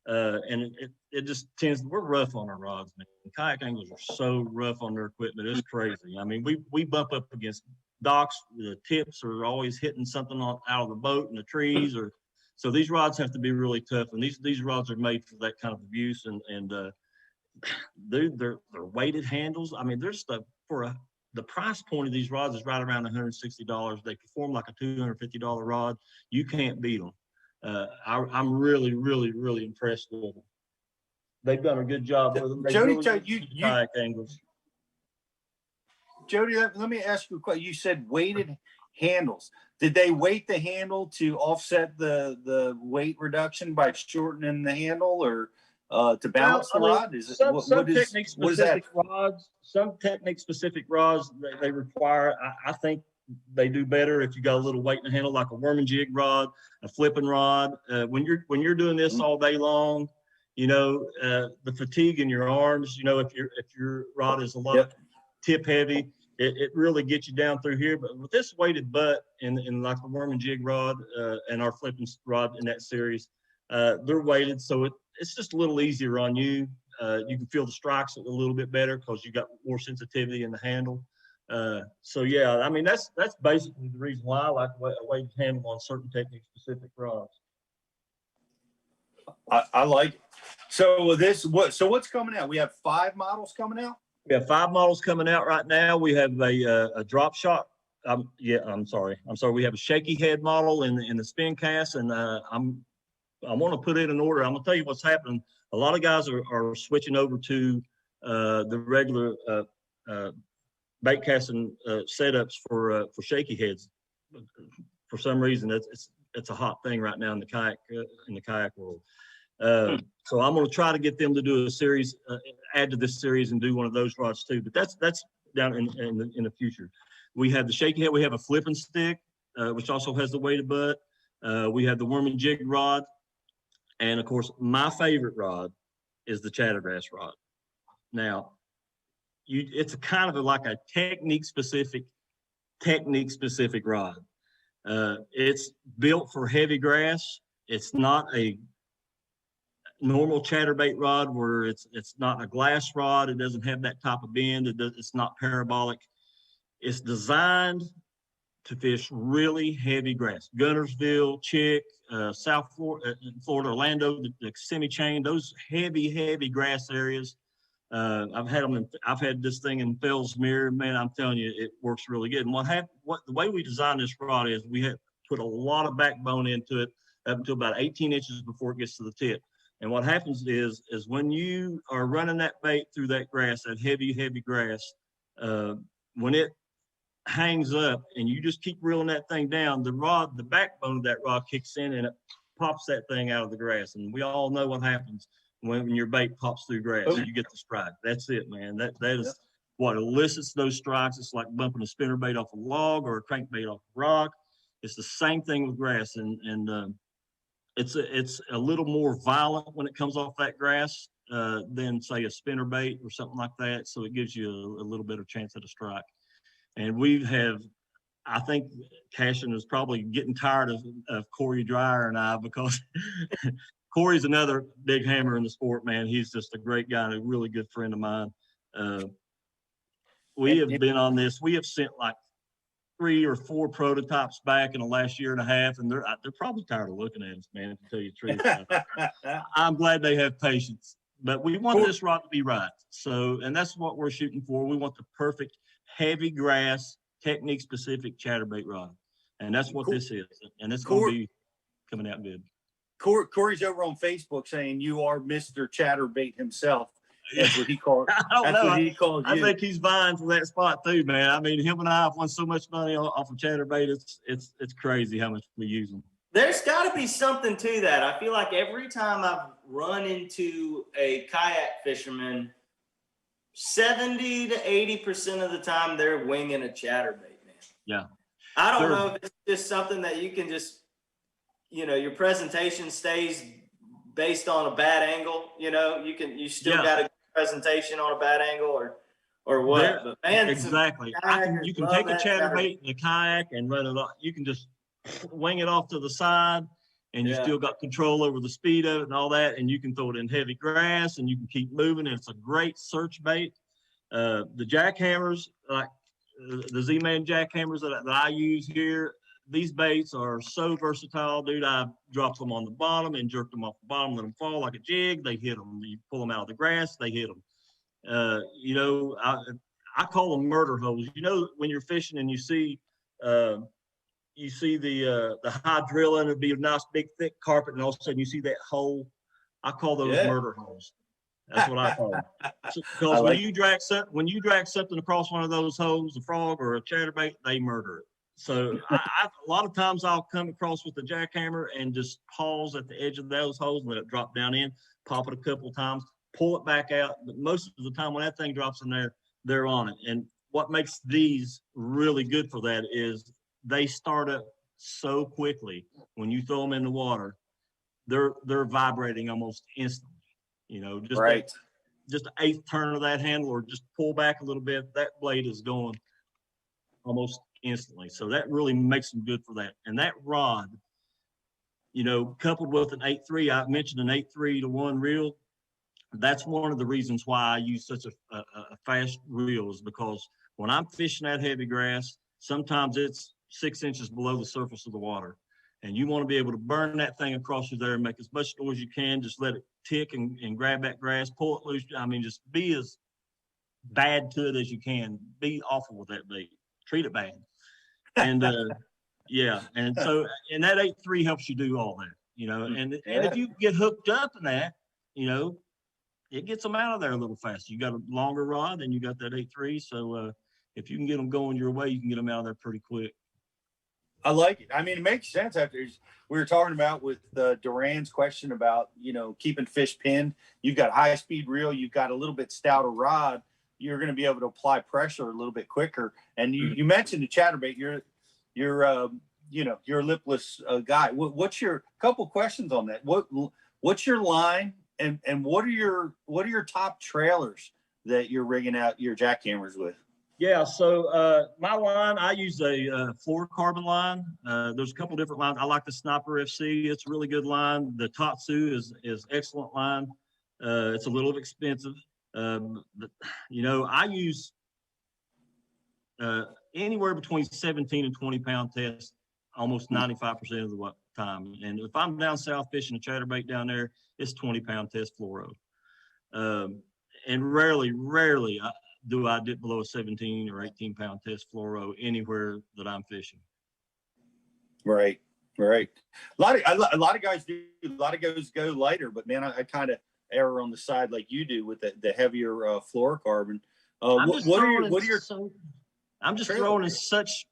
and it just tends. We're rough on our rods, man. Kayak anglers are so rough on their equipment. It's crazy. I mean, we bump up against docks. The tips are always hitting something out of the boat and the trees, so these rods have to be really tough. And these rods are made for that kind of abuse. And they're weighted handles. I mean, there's stuff the price point of these rods is right around $160. They perform like a $250 rod. You can't beat them. I'm really, really, really impressed with them. They've done a good job with them. Jody, really kayak anglers. Jody, let me ask you a question. You said weighted handles. Did they weight the handle to offset the weight reduction by shortening the handle, or to balance the rod? Is it some technique-specific rods? Some technique-specific rods they require. I think they do better if you got a little weight in the handle, like a worm and jig rod, a flipping rod. When you're doing this all day long, you know, the fatigue in your arms. You know, if your rod is a lot tip heavy, it really gets you down through here. But with this weighted butt in like the worm and jig rod and our flipping rod in that series, they're weighted, so it's just a little easier on you. You can feel the strikes a little bit better because you got more sensitivity in the handle. So yeah, I mean that's basically the reason why I like a weighted handle on certain technique specific rods. I like it. So what's coming out? We have 5 models coming out. We have 5 models coming out right now. We have a drop shot. I'm sorry. We have a shaky head model in the spin cast, and I want to put it in order. I'm gonna tell you what's happening. A lot of guys are switching over to the regular bait casting setups for shaky heads. For some reason, it's a hot thing right now in the kayak world. So I'm going to try to get them to do a series, add to this series, and do one of those rods too. But that's down in the future. We have the shaky head. We have a flipping stick, which also has the weighted butt. We have the worm and jig rod, and of course, my favorite rod is the Chattergrass rod. Now, it's a kind of like a technique specific rod. It's built for heavy grass. It's not a normal chatterbait rod where it's not a glass rod. It doesn't have that type of bend. It's not parabolic. It's designed to fish really heavy grass. Gunnersville, Chick, South Florida, Orlando, the semi-chain, those heavy grass areas. I've had this thing in Fellsmere, man. I'm telling you, it works really good. And the way we designed this rod is we have put a lot of backbone into it up until about 18 inches before it gets to the tip. And what happens is when you are running that bait through that grass, that heavy grass, when it hangs up and you just keep reeling that thing down, the backbone of that rod kicks in and it pops that thing out of the grass. And we all know what happens when your bait pops through grass. You get the strike. That's it, man. That is what elicits those strikes. It's like bumping a spinnerbait off a log or a crankbait off a rock. It's the same thing with grass, and it's a little more violent when it comes off that grass than say a spinnerbait or something like that. So it gives you a little better chance at a strike. And I think Cashion is probably getting tired of Corey Dreyer and I, because Corey's another big hammer in the sport, man. He's just a great guy and a really good friend of mine. We have been on this. We have sent like 3 or 4 prototypes back in the last year and a half, and they're probably tired of looking at us, man, to tell you the truth. I'm glad they have patience, but we want this rod to be right. So, and that's what we're shooting for. We want the perfect heavy grass, technique specific chatterbait rod. And that's what this is. And it's going to be coming out good. Corey's over on Facebook saying you are Mr. Chatterbait himself. That's what he called. I don't know. What he called you. I think he's vying for that spot too, man. I mean, him and I have won so much money off of chatterbait. It's crazy how much we use them. There's got to be something to that. I feel like every time I've run into a kayak fisherman, 70 to 80% of the time they're winging a chatterbait, man. Yeah. I don't know if it's just something that you can just, your presentation stays based on a bad angle. You still got a good presentation on a bad angle or what. But man, exactly. You can take a chatterbait in a kayak and run it off. You can just wing it off to the side, and you still got control over the speed of it and all that. And you can throw it in heavy grass, and you can keep moving. And it's a great search bait. The jackhammers, like the Z-Man jackhammers that I use here, these baits are so versatile, dude. I dropped them on the bottom and jerked them off the bottom, let them fall like a jig. They hit them. You pull them out of the grass, they hit them. I call them murder holes. When you're fishing and you see the hydrilla, and it'd be a nice big thick carpet, and all of a sudden you see that hole. I call those murder holes. That's what I call them. Because when you drag something across one of those holes, a frog or a chatterbait, they murder it. So a lot of times I'll come across with the jackhammer and just pause at the edge of those holes and let it drop down in, pop it a couple of times, pull it back out. But most of the time when that thing drops in there, they're on it. And what makes these really good for that is they start up so quickly. When you throw them in the water, they're vibrating almost instantly. Just an eighth turn of that handle, or just pull back a little bit, that blade is going almost instantly. So that really makes them good for that. And that rod, coupled with an 8.3, I mentioned an 8.3 to 1 reel. That's one of the reasons why I use such a fast reel, is because when I'm fishing that heavy grass, sometimes it's 6 inches below the surface of the water. And you want to be able to burn that thing across through there and make as much noise as you can. Just let it tick and grab that grass, pull it loose. I mean, just be as bad to it as you can. Be awful with that bait. Treat it bad. And and so and that 8.3 helps you do all that, and if you get hooked up in that, it gets them out of there a little faster. You got a longer rod and you got that 8.3, so if you can get them going your way, you can get them out of there pretty quick. I like it. I mean, it makes sense after we were talking about with Duran's question about, keeping fish pinned. You've got a high-speed reel. You've got a little bit stouter rod. You're going to be able to apply pressure a little bit quicker. And you mentioned the chatterbait. You're a lipless guy. What's your couple questions on that? What's your line and what are your top trailers that you're rigging out your jackhammers with? Yeah, so my line, I use a fluorocarbon line. There's a couple different lines. I like the Sniper FC. It's a really good line. The Tatsu is excellent line. It's a little expensive. But, you know, I use anywhere between 17 and 20 pound test almost 95% of the time. And if I'm down south fishing a chatterbait down there, it's 20 pound test fluoro. And rarely do I dip below a 17 or 18 pound test fluoro anywhere that I'm fishing. Right. A lot of guys do. A lot of guys go lighter, but man, I kind of err on the side like you do with the heavier fluorocarbon. I'm just throwing in such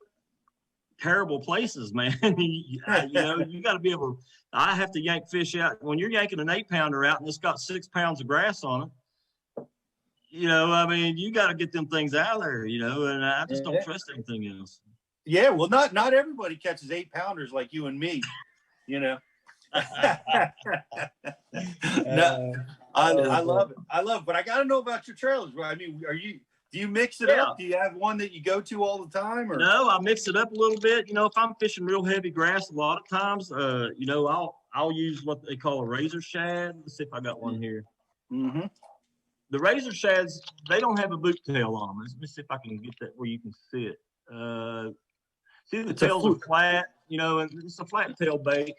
terrible places, man. You know, you got to be able. I have to yank fish out when you're yanking an 8-pounder out and it's got 6 pounds of grass on it. You know, I mean, you got to get them things out of there, you know, and I just don't trust anything else. Yeah, well, not everybody catches 8-pounders like you and me, you know. No, I love it. But I got to know about your trailers. I mean, do you mix it up? Do you have one that you go to all the time? Or? No, I mix it up a little bit. You know, if I'm fishing real heavy grass, a lot of times, you know, I'll use what they call a razor shad. Let's see if I got one here. Mm-hmm. The razor shads, they don't have a boot tail on them. Let me see if I can get that where you can see it. See, the tails are flat, you know, and it's a flat tail bait.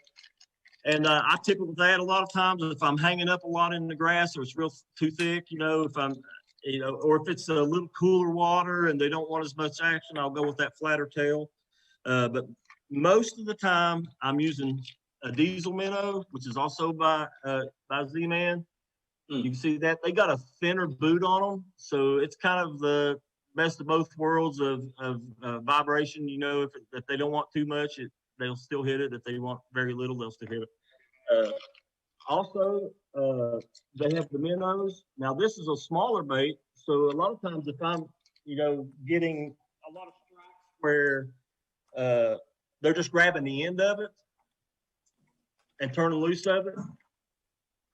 And I tip it with that a lot of times if I'm hanging up a lot in the grass or it's real too thick, you know, if I'm, you know, or if it's a little cooler water and they don't want as much action, I'll go with that flatter tail. But most of the time I'm using a diesel minnow, which is also by Z-Man. You can see that they got a thinner boot on them, so it's kind of the best of both worlds of vibration. You know, if they don't want too much, they'll still hit it. If they want very little, they'll still hit it. Also, they have the minnows. Now, this is a smaller bait, so a lot of times if I'm, you know, getting a lot of strikes where they're just grabbing the end of it and turning loose of it,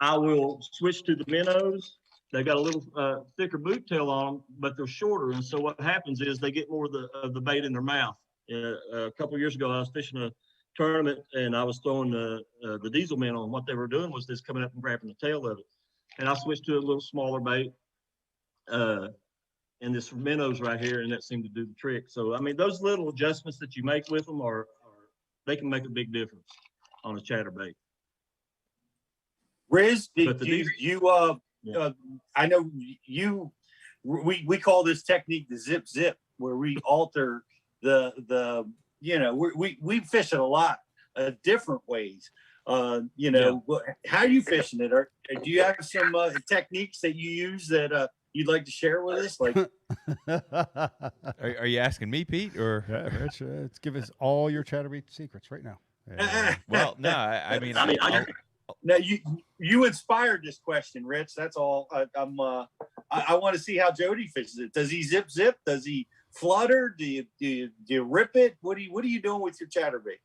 I will switch to the minnows. They got a little thicker boot tail on them, but they're shorter. And so what happens is they get more of the bait in their mouth. A couple of years ago, I was fishing a tournament and I was throwing the diesel minnow, and what they were doing was just coming up and grabbing the tail of it. And I switched to a little smaller bait and this minnows right here, and that seemed to do the trick. So, I mean, those little adjustments that you make with them they can make a big difference on a chatterbait. Riz, I know we call this technique the zip, where we alter the you know, we fish it a lot different ways. You know, how are you fishing it? Or do you have some techniques that you use that you'd like to share with us? Like, are you asking me, Pete, or Rich? Let's give us all your chatterbait secrets right now. Well, no, I mean, now you inspired this question, Rich. That's all. I want to see how Jody fishes it. Does he zip? Does he flutter? Do you rip it? What are you doing with your chatterbait?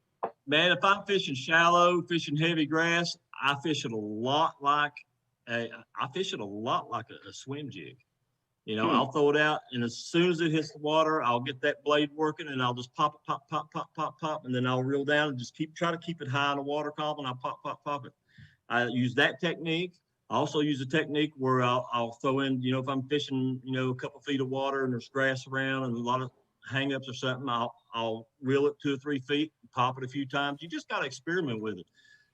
Man, if I'm fishing shallow, fishing heavy grass, I fish it a lot like a swim jig. You know, I'll throw it out, and as soon as it hits the water, I'll get that blade working, and I'll just pop, and then I'll reel down and just try to keep it high in the water column, and I'll pop it. I use that technique. I also use a technique where I'll throw in, you know, if I'm fishing, you know, a couple feet of water and there's grass around and a lot of hang-ups or something, I'll reel it 2 or 3 feet, pop it a few times. You just got to experiment with it.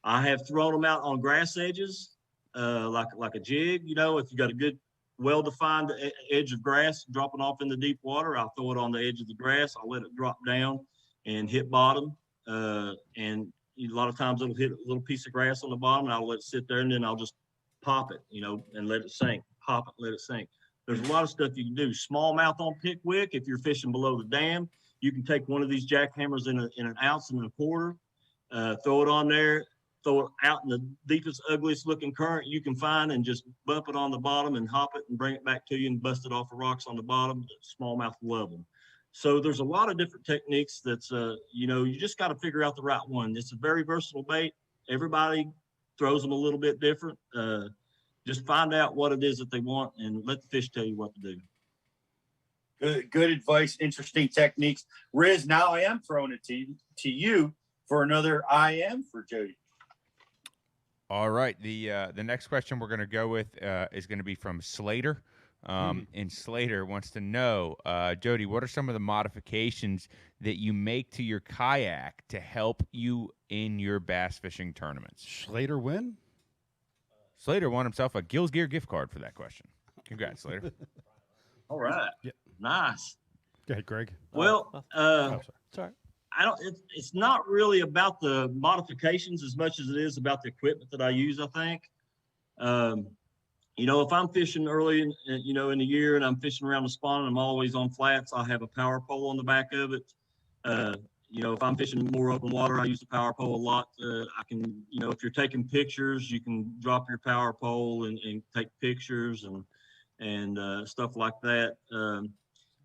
I have thrown them out on grass edges, like a jig. You know, if you got a good, well-defined edge of grass dropping off in the deep water, I'll throw it on the edge of the grass. I'll let it drop down and hit bottom. And a lot of times it'll hit a little piece of grass on the bottom, and I'll let it sit there, and then I'll just pop it, you know, and let it sink. Pop it, let it sink. There's a lot of stuff you can do. Smallmouth on pickwick, if you're fishing below the dam, you can take one of these jackhammers in an ounce and a quarter, throw it on there, throw it out in the deepest, ugliest looking current you can find, and just bump it on the bottom and hop it and bring it back to you and bust it off the rocks on the bottom. Smallmouth love them. So there's a lot of different techniques that's, you know, you just got to figure out the right one. It's a very versatile bait. Everybody throws them a little bit different. just find out what it is that they want and let the fish tell you what to do. Good advice, interesting techniques. Riz, now I am throwing it to you for another IM for Jody. All right. The next question we're going to go with is going to be from Slater. And Slater wants to know, Jody, what are some of the modifications that you make to your kayak to help you in your bass fishing tournaments? Slater win? Slater won himself a Gills Gear gift card for that question. Congrats, Slater. All right. Yeah. Nice. Go ahead, Greg. Well, sorry. I don't. It's not really about the modifications as much as it is about the equipment that I use. I think, you know, if I'm fishing early, in the year, and I'm fishing around the spawn, and I'm always on flats, I have a power pole on the back of it. If I'm fishing more open water, I use the power pole a lot. I can, if you're taking pictures, you can drop your power pole and take pictures and stuff like that.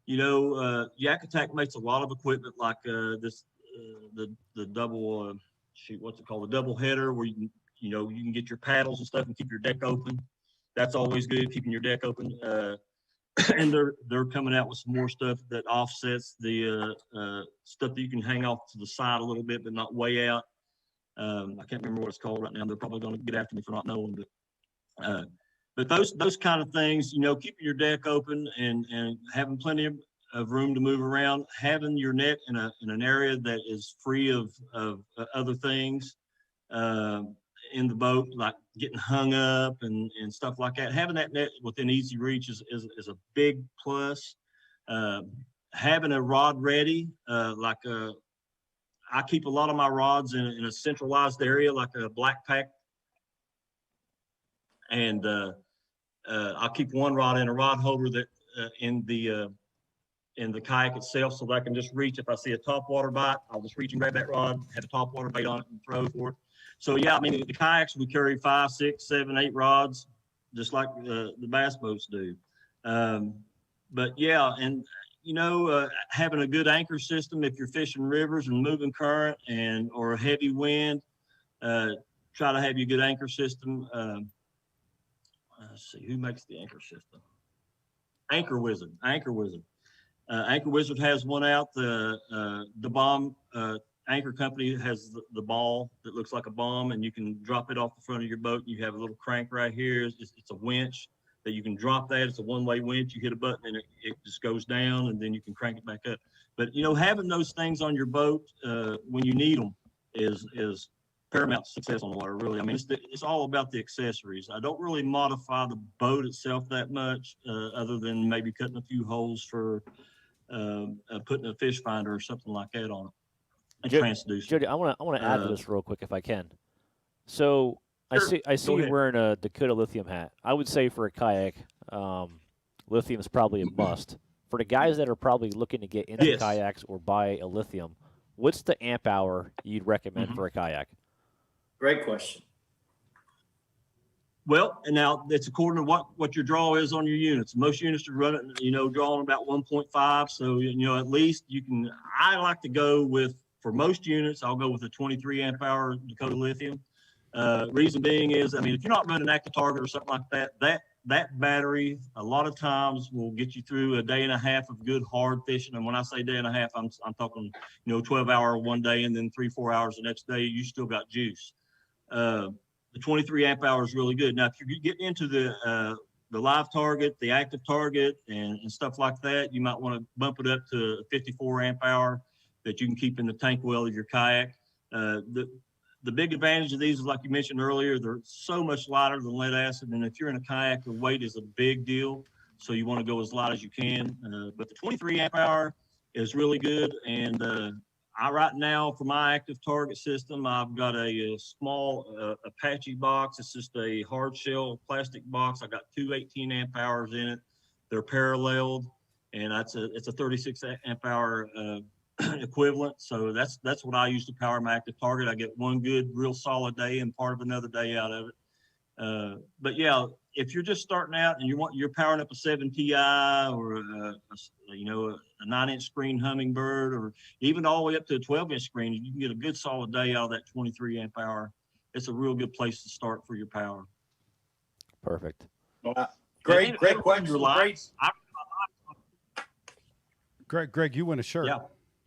Yak Attack makes a lot of equipment like the double what's it called, the double header, where you can get your paddles and stuff and keep your deck open. That's always good, keeping your deck open. And they're coming out with some more stuff that offsets the stuff that you can hang off to the side a little bit, but not way out. I can't remember what it's called right now. They're probably going to get after me for not knowing, but those kind of things, keeping your deck open and having plenty of room to move around, having your net in an area that is free of other things in the boat, like getting hung up and stuff like that. Having that net within easy reach is a big plus. Having a rod ready, I keep a lot of my rods in a centralized area, like a black pack. And I'll keep one rod in a rod holder that in the kayak itself, so that I can just reach. If I see a topwater bite, I'll just reach and grab that rod, have a topwater bait on it, and throw for it. So yeah, the kayaks, we carry 5, 6, 7, 8 rods, just like the bass boats do. But yeah, and having a good anchor system if you're fishing rivers and moving current or a heavy wind, try to have you a good anchor system. Let's see, who makes the anchor system? Anchor Wizard. Anchor Wizard has one out. The bomb anchor company has the ball that looks like a bomb, and you can drop it off the front of your boat. You have a little crank right here. It's a winch that you can drop that. It's a one-way winch. You hit a button and it just goes down, and then you can crank it back up. But having those things on your boat when you need them is paramount success on the water, really. It's all about the accessories. I don't really modify the boat itself that much, other than maybe cutting a few holes for putting a fish finder or something like that on it. Jody, I want to add to this real quick if I can. So sure. I see you wearing a Dakota lithium hat. I would say for a kayak, lithium is probably a must. For the guys that are probably looking to get into kayaks or buy a lithium, what's the amp hour you'd recommend for a kayak? Great question. Well, and now it's according to what your draw is on your units. Most units are running, drawing about 1.5. So, at least you can, I like to go with, for most units, I'll go with a 23 amp hour Dakota lithium. Reason being is, if you're not running active target or something like that battery a lot of times will get you through a day and a half of good hard fishing. And when I say day and a half, I'm talking, 12 hour one day and then 3-4 hours the next day. You still got juice. The 23 amp hour is really good. Now, if you get into the live target, the active target, and stuff like that, you might want to bump it up to a 54 amp hour that you can keep in the tank well of your kayak. The big advantage of these is, like you mentioned earlier, they're so much lighter than lead acid. And if you're in a kayak, the weight is a big deal. So you want to go as light as you can. But the 23 amp hour is really good. And right now, for my active target system, I've got a small Apache box. It's just a hard shell plastic box. I got two 18 amp hours in it. They're paralleled, and it's a 36 amp hour equivalent. So that's what I use to power my active target. I get one good, real solid day and part of another day out of it. But yeah, if you're just starting out and you're powering up a 7 TI or a 9-inch screen Hummingbird, or even all the way up to a 12-inch screen, you can get a good solid day out of that 23 amp hour. It's a real good place to start for your power. Perfect. Great question. Greg, you win a shirt. Yeah.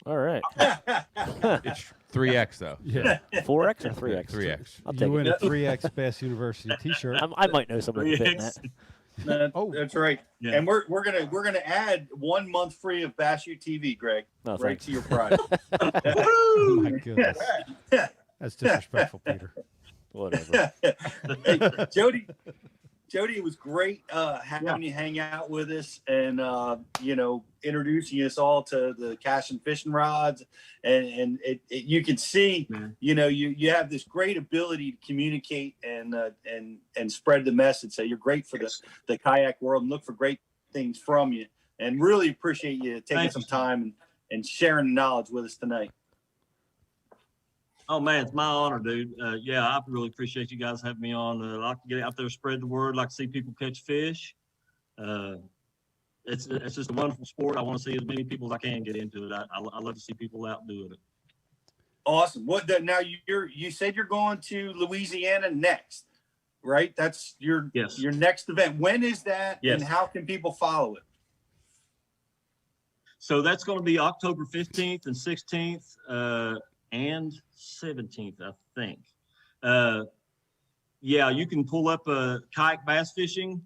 All right. It's 3X though. Yeah. 4X or 3X? 3X. I'll You take win it. a 3X Bass University T-shirt. I might know somebody who fit in that. That's right. Yeah. And we're gonna add 1 month free of Bass U TV, Greg. No, right thanks. to your prize. Oh my goodness. That's disrespectful, Peter. Whatever. Hey, Jody, it was great having you hang out with us and introducing us all to the Cashion fishing rods, and you can see you have this great ability to communicate and spread the message. So you're great for the kayak world, and look for great things from you, and really appreciate you taking some time and sharing the knowledge with us tonight. Oh man, it's my honor, dude. I really appreciate you guys having me on. I like to get out there, spread the word, like to see people catch fish. It's just a wonderful sport. I want to see as many people as I can get into it. I love to see people out doing it. Awesome. Now you said you're going to Louisiana next, right? That's your next event. When is that? Yes. And how can people follow it? So that's going to be October 15th and 16th. And 17th, I think. You can pull up kayak bass fishing,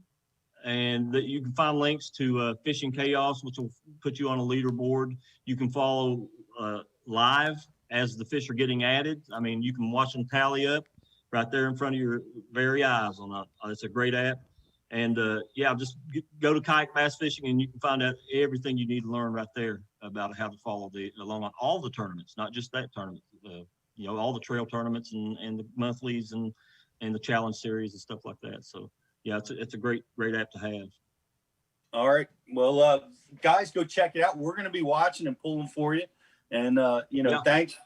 and you can find links to Cashion Kayak, which will put you on a leaderboard. You can follow live as the fish are getting added. I mean, you can watch them tally up right there in front of your very eyes. It's a great app. And just go to kayak bass fishing, and you can find out everything you need to learn right there about how to follow along on all the tournaments, not just that tournament. All the trail tournaments and the monthlies and the challenge series and stuff like that. So it's a great app to have. All right. Well, guys, go check it out. We're going to be watching and pulling for you. And thanks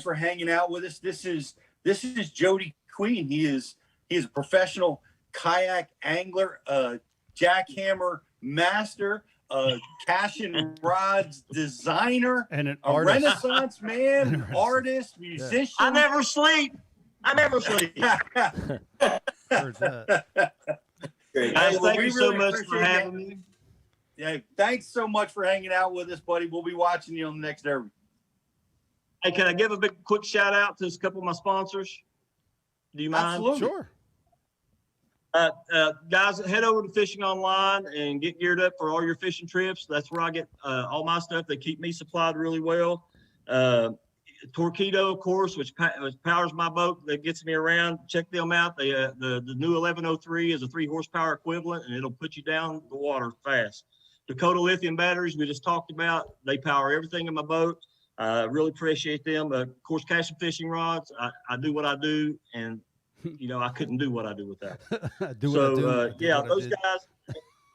for hanging out with us. This is Jody Queen. He is a professional kayak angler, jackhammer master, Cashion rods designer, and an artist. Renaissance man, artist, musician. I never sleep. Heard that. Guys, thank you so much for having me. Yeah, thanks so much for hanging out with us, buddy. We'll be watching you on the next derby. Hey, can I give a quick shout out to a couple of my sponsors? Do you mind? Absolutely. Sure. Guys, head over to Fishing Online and get geared up for all your fishing trips. That's where I get all my stuff. They keep me supplied really well. Torpedo, of course, which powers my boat, that gets me around. Check them out. The new 1103 is a 3 horsepower equivalent, and it'll put you down the water fast. Dakota lithium batteries we just talked about. They power everything in my boat. Really appreciate them. Of course, Cashion fishing rods. I do what I do, and I couldn't do what I do without. Those guys,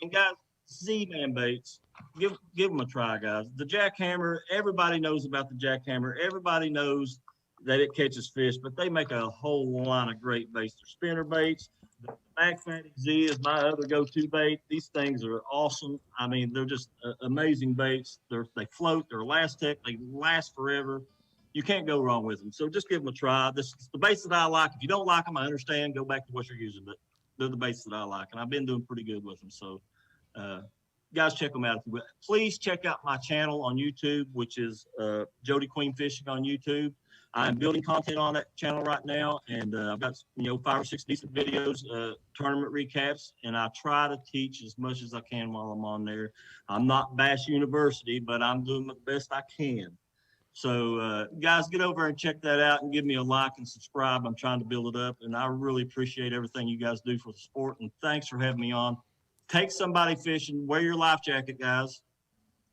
and guys, Z-Man baits, give them a try, guys. The jackhammer, everybody knows about the jackhammer. Everybody knows that it catches fish, but they make a whole line of great baits. They're spinner baits. The Magmatic Z is my other go-to bait. These things are awesome. I mean, they're just amazing baits. They float. They're elastic. They last forever. You can't go wrong with them. So just give them a try. This is the baits that I like. If you don't like them, I understand. Go back to what you're using. But they're the baits that I like, and I've been doing pretty good with them. So, guys, check them out. If you will. Please check out my channel on YouTube, which is Jody Queen Fishing on YouTube. I'm building content on that channel right now, and I've got 5 or 6 decent videos, tournament recaps, and I try to teach as much as I can while I'm on there. I'm not Bass University, but I'm doing the best I can. So, guys, get over and check that out and give me a like and subscribe. I'm trying to build it up, and I really appreciate everything you guys do for the sport, and thanks for having me on. Take somebody fishing. Wear your life jacket, guys,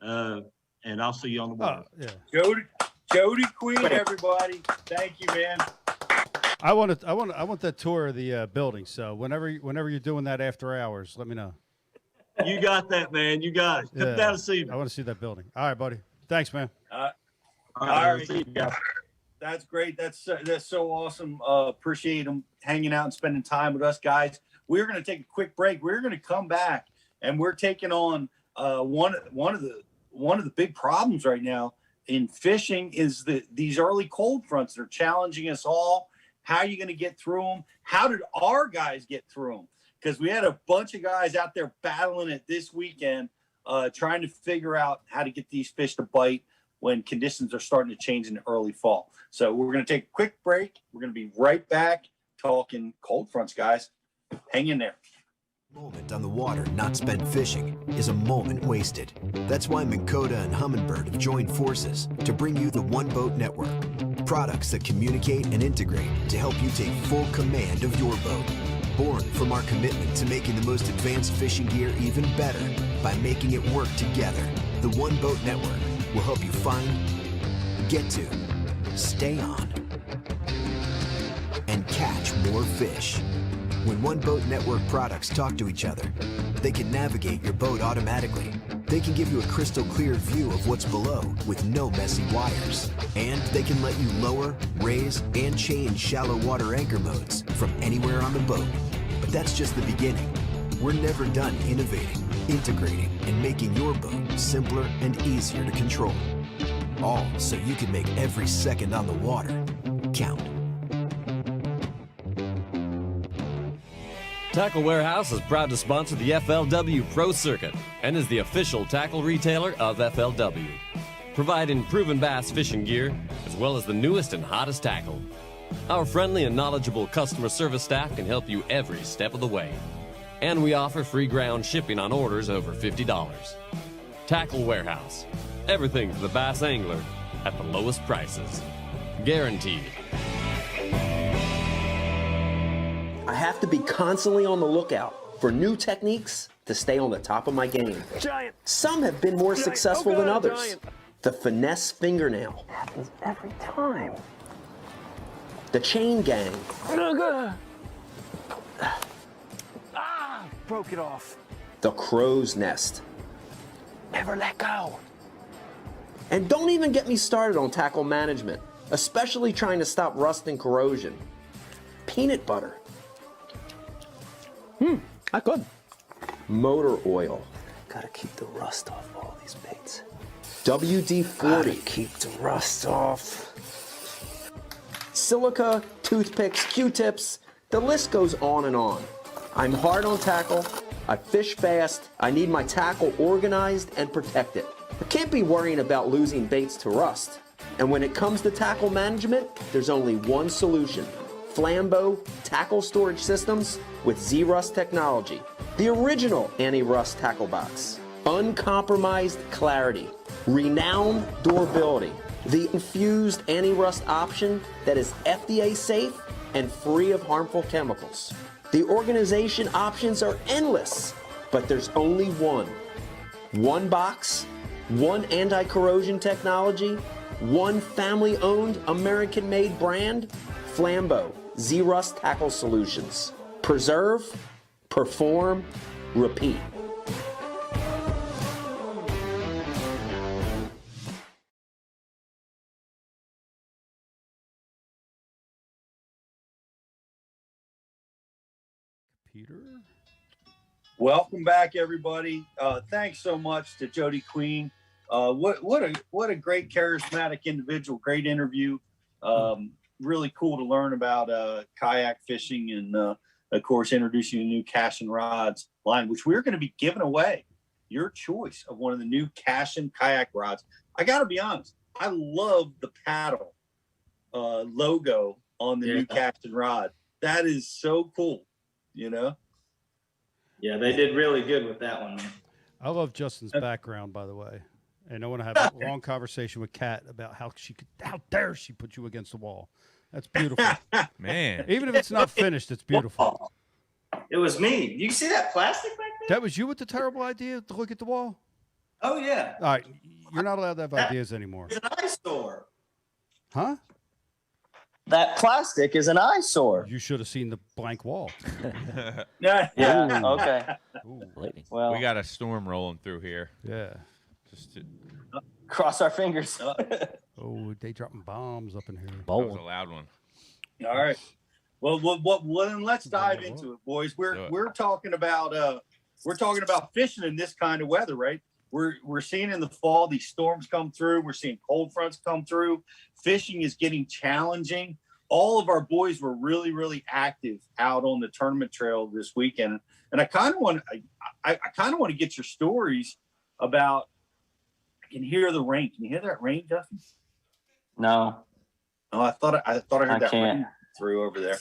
and I'll see you on the water. Jody Queen, everybody. Thank you, man. I want that tour of the building. So whenever you're doing that after hours, let me know. You got that, man. You got it. Come down and see me. I want to see that building. All right, buddy. Thanks, man. All right. That's great. That's so awesome. Appreciate them hanging out and spending time with us, guys. We're going to take a quick break. We're going to come back, and we're taking on one of the big problems right now in fishing is these early cold fronts. They're challenging us all. How are you going to get through them? How did our guys get through them? because we had a bunch of guys out there battling it this weekend, trying to figure out how to get these fish to bite when conditions are starting to change in the early fall. So we're going to take a quick break. We're going to be right back talking cold fronts, guys. Hang in there. Moment on the water not spent fishing is a moment wasted. That's why Minn Kota and Humminbird have joined forces to bring you the One Boat Network. Products that communicate and integrate to help you take full command of your boat. Born from our commitment to making the most advanced fishing gear even better by making it work together. The One Boat Network will help you find, get to, stay on, and catch more fish. When One Boat Network products talk to each other, they can navigate your boat automatically. They can give you a crystal clear view of what's below with no messy wires. And they can let you lower, raise, and change shallow water anchor modes from anywhere on the boat. But that's just the beginning. We're never done innovating, integrating, and making your boat simpler and easier to control. All so you can make every second on the water count. Tackle Warehouse is proud to sponsor the FLW Pro Circuit and is the official tackle retailer of FLW, providing proven bass fishing gear as well as the newest and hottest tackle. Our friendly and knowledgeable customer service staff can help you every step of the way. And we offer free ground shipping on orders over $50. Tackle Warehouse. Everything for the bass angler at the lowest prices. Guaranteed. I have to be constantly on the lookout for new techniques to stay on the top of my game. Giant. Some have been more successful than others. Giant. The finesse fingernail. Happens every time. The chain gang. Broke it off. The crow's nest. Never let go. And don't even get me started on tackle management, especially trying to stop rust and corrosion. Peanut butter. Not good. Motor oil. Gotta keep the rust off all these baits. WD-40. Gotta keep the rust off. Silica, toothpicks, Q-tips, the list goes on and on. I'm hard on tackle, I fish fast, I need my tackle organized and protected. I can't be worrying about losing baits to rust. And when it comes to tackle management, there's only one solution. Flambeau Tackle Storage Systems with Z-Rust technology. The original anti-rust tackle box. Uncompromised clarity. Renowned durability. The infused anti-rust option that is FDA safe and free of harmful chemicals. The organization options are endless, but there's only one. One box, one anti-corrosion technology, one family-owned, American-made brand, Flambeau Z-Rust Tackle Solutions. Preserve, perform, repeat. Peter? Welcome back, everybody. Thanks so much to Jody Queen. What a great charismatic individual. Great interview. Really cool to learn about kayak fishing and, of course, introducing a new Cashion rods line, which we're going to be giving away your choice of one of the new Cashion kayak rods. I got to be honest. I love the paddle logo on the new Cashion rod. That is so cool, you know? Yeah, they did really good with that one, man. I love Justin's background, by the way. And I want to have a long conversation with Kat about how dare she put you against the wall. That's beautiful. Man. Even if it's not finished, it's beautiful. It was me. You see that plastic back there? That was you with the terrible idea to look at the wall? Oh, yeah. All right. You're not allowed to have ideas anymore. It's an eyesore. Huh? That plastic is an eyesore. You should have seen the blank wall. Yeah. Okay. Ooh. Well, We got a storm rolling through here. Yeah. Just to, cross our fingers. Oh, they dropping bombs up in here. that was a loud one. All right. Well, then let's dive into it, boys. We're talking about fishing in this kind of weather, right? We're seeing in the fall these storms come through. We're seeing cold fronts come through. Fishing is getting challenging. all of our boys were really, really active out on the tournament trail this weekend. And I kind of want to get your stories about. I can hear the rain. Can you hear that rain, Justin? No. Oh, I thought I heard that rain through over there.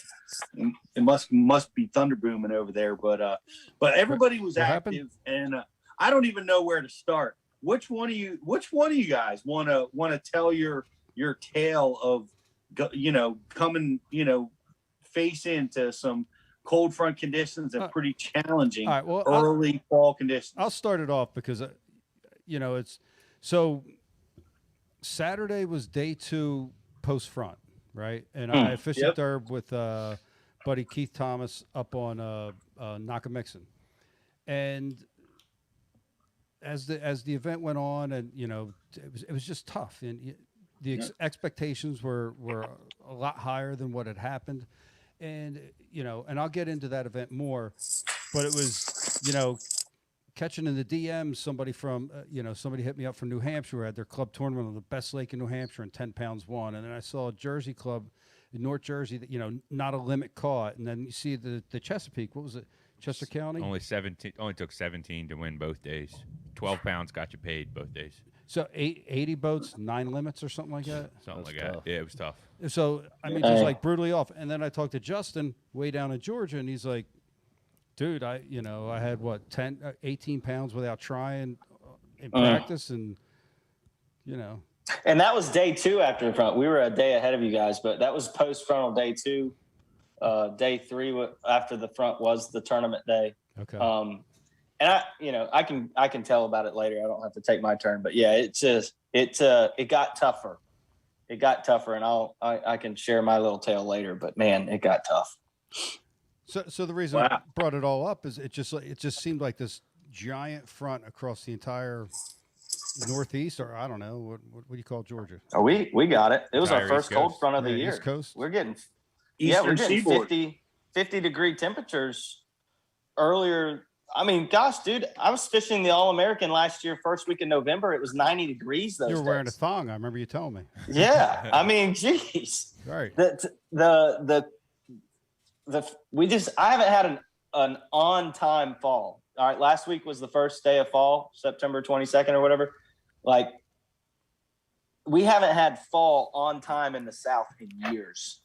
It must be thunder booming over there. But everybody was active, and I don't even know where to start. Which one of you guys want to tell your tale of coming face into some cold front conditions and pretty challenging early fall conditions? I'll start it off because it's so Saturday was day 2 post front, right? And I fished at Durb with buddy Keith Thomas up on Nakamixon, and as the event went on, and it was just tough, and the expectations were a lot higher than what had happened, and and I'll get into that event more, but it was catching in the DM somebody from somebody hit me up from New Hampshire who had their club tournament on the best lake in New Hampshire, and 10 pounds won, and then I saw a Jersey club in North Jersey that not a limit caught, and then you see the Chesapeake, what was it, Chester County? Only took 17 to win both days. 12 pounds got you paid both days. So 80 boats, 9 limits or something like that? Something like that. Yeah, it was tough. So, I mean, just like brutally off. And then I talked to Justin way down in Georgia, and he's like, dude, I had 18 pounds without trying in practice, and And that was day 2 after the front. We were a day ahead of you guys, but that was post frontal day 2. Day 3 after the front was the tournament day. Okay. And I can tell about it later. I don't have to take my turn, but yeah, it got tougher. It got tougher, and I can share my little tale later, but man, it got tough. So the reason I brought it all up is it just seemed like this giant front across the entire Northeast, or I don't know, what do you call Georgia? Oh, we got it. It was our first East cold Coast. front of the year. East Coast. We're getting Eastern we're getting Seaboard. 50 degree temperatures earlier. I mean, gosh, dude, I was fishing the All-American last year, first week in November. It was 90 degrees those You were wearing a days. thong. I remember you telling me. Yeah, I mean, geez. Right. I haven't had an on-time fall. All right, last week was the first day of fall, September 22nd or whatever. Like, we haven't had fall on time in the South in years.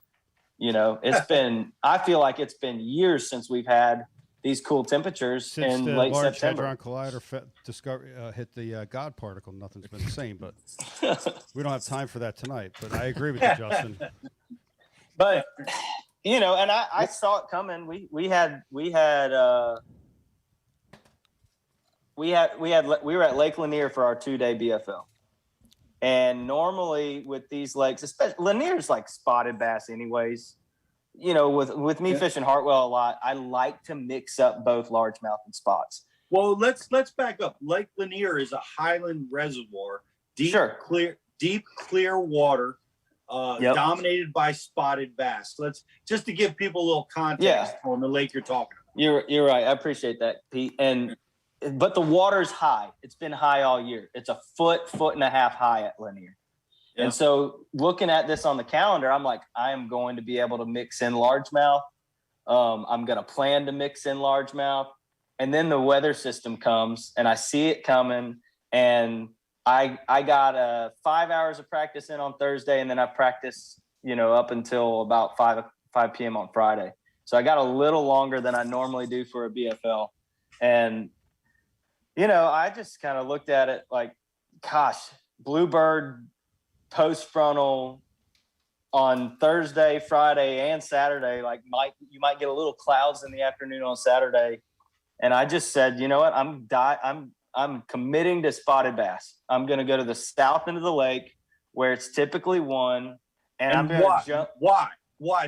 I feel like it's been years since we've had these cool temperatures Since in the late Large September. Hadron Collider hit the God particle, nothing's been the same. But we don't have time for that tonight. But I agree with you, Justin. But and I saw it coming. We were at Lake Lanier for our 2-day BFL. And normally with these lakes, especially Lanier's like spotted bass anyways. With me fishing Hartwell a lot, I like to mix up both largemouth and spots. Well, let's back up. Lake Lanier is a highland reservoir, deep clear water, dominated by spotted bass. Let's just to give people a little context on the lake you're talking about. You're right. I appreciate that, Pete. But the water's high. It's been high all year. It's a foot and a half high at Lanier. Yeah. And so looking at this on the calendar, I'm like, I am going to be able to mix in largemouth. I'm going to plan to mix in largemouth. And then the weather system comes, and I see it coming. And I got 5 hours of practice in on Thursday, and then I practiced, up until about 5 p.m. on Friday. So I got a little longer than I normally do for a BFL. And, I just kind of looked at it like, gosh, Bluebird post frontal on Thursday, Friday, and Saturday, like you might get a little clouds in the afternoon on Saturday. And I just said, you know what, I'm committing to spotted bass. I'm going to go to the south end of the lake where it's typically won. And I'm going to jump. Why?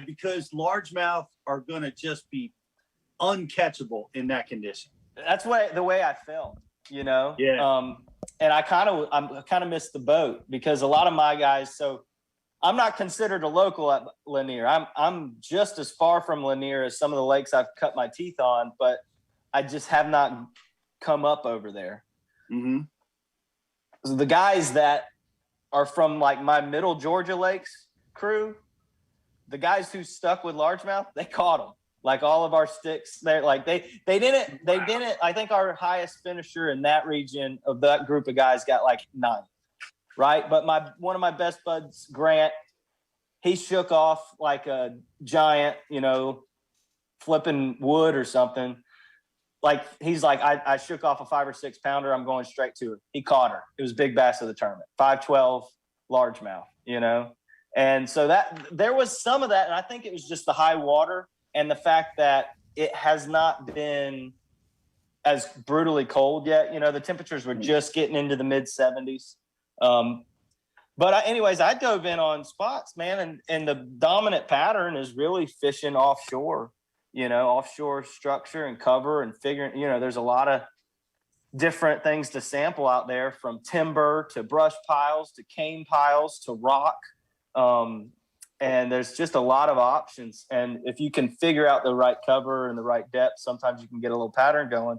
Because largemouth are going to just be uncatchable in that condition. That's the way I felt, Yeah. And I kind of missed the boat because a lot of my guys. So I'm not considered a local at Lanier. I'm just as far from Lanier as some of the lakes I've cut my teeth on, but I just have not come up over there. Mm-hmm. So the guys that are from like my middle Georgia lakes crew, the guys who stuck with largemouth, they caught them. Like all of our sticks, they're like they didn't. I think our highest finisher in that region of that group of guys got like 9, right? But one of my best buds, Grant, he shook off like a giant, flipping wood or something. Like he's like, I shook off a 5 or 6 pounder. I'm going straight to her. He caught her. It was big bass of the tournament, 512 largemouth, And so that there was some of that, and I think it was just the high water. And the fact that it has not been as brutally cold yet. The temperatures were just getting into the mid 70s. Anyways, I dove in on spots, man. And the dominant pattern is really fishing offshore, offshore structure and cover and figuring, there's a lot of different things to sample out there, from timber to brush piles to cane piles to rock. And there's just a lot of options. And if you can figure out the right cover and the right depth, sometimes you can get a little pattern going.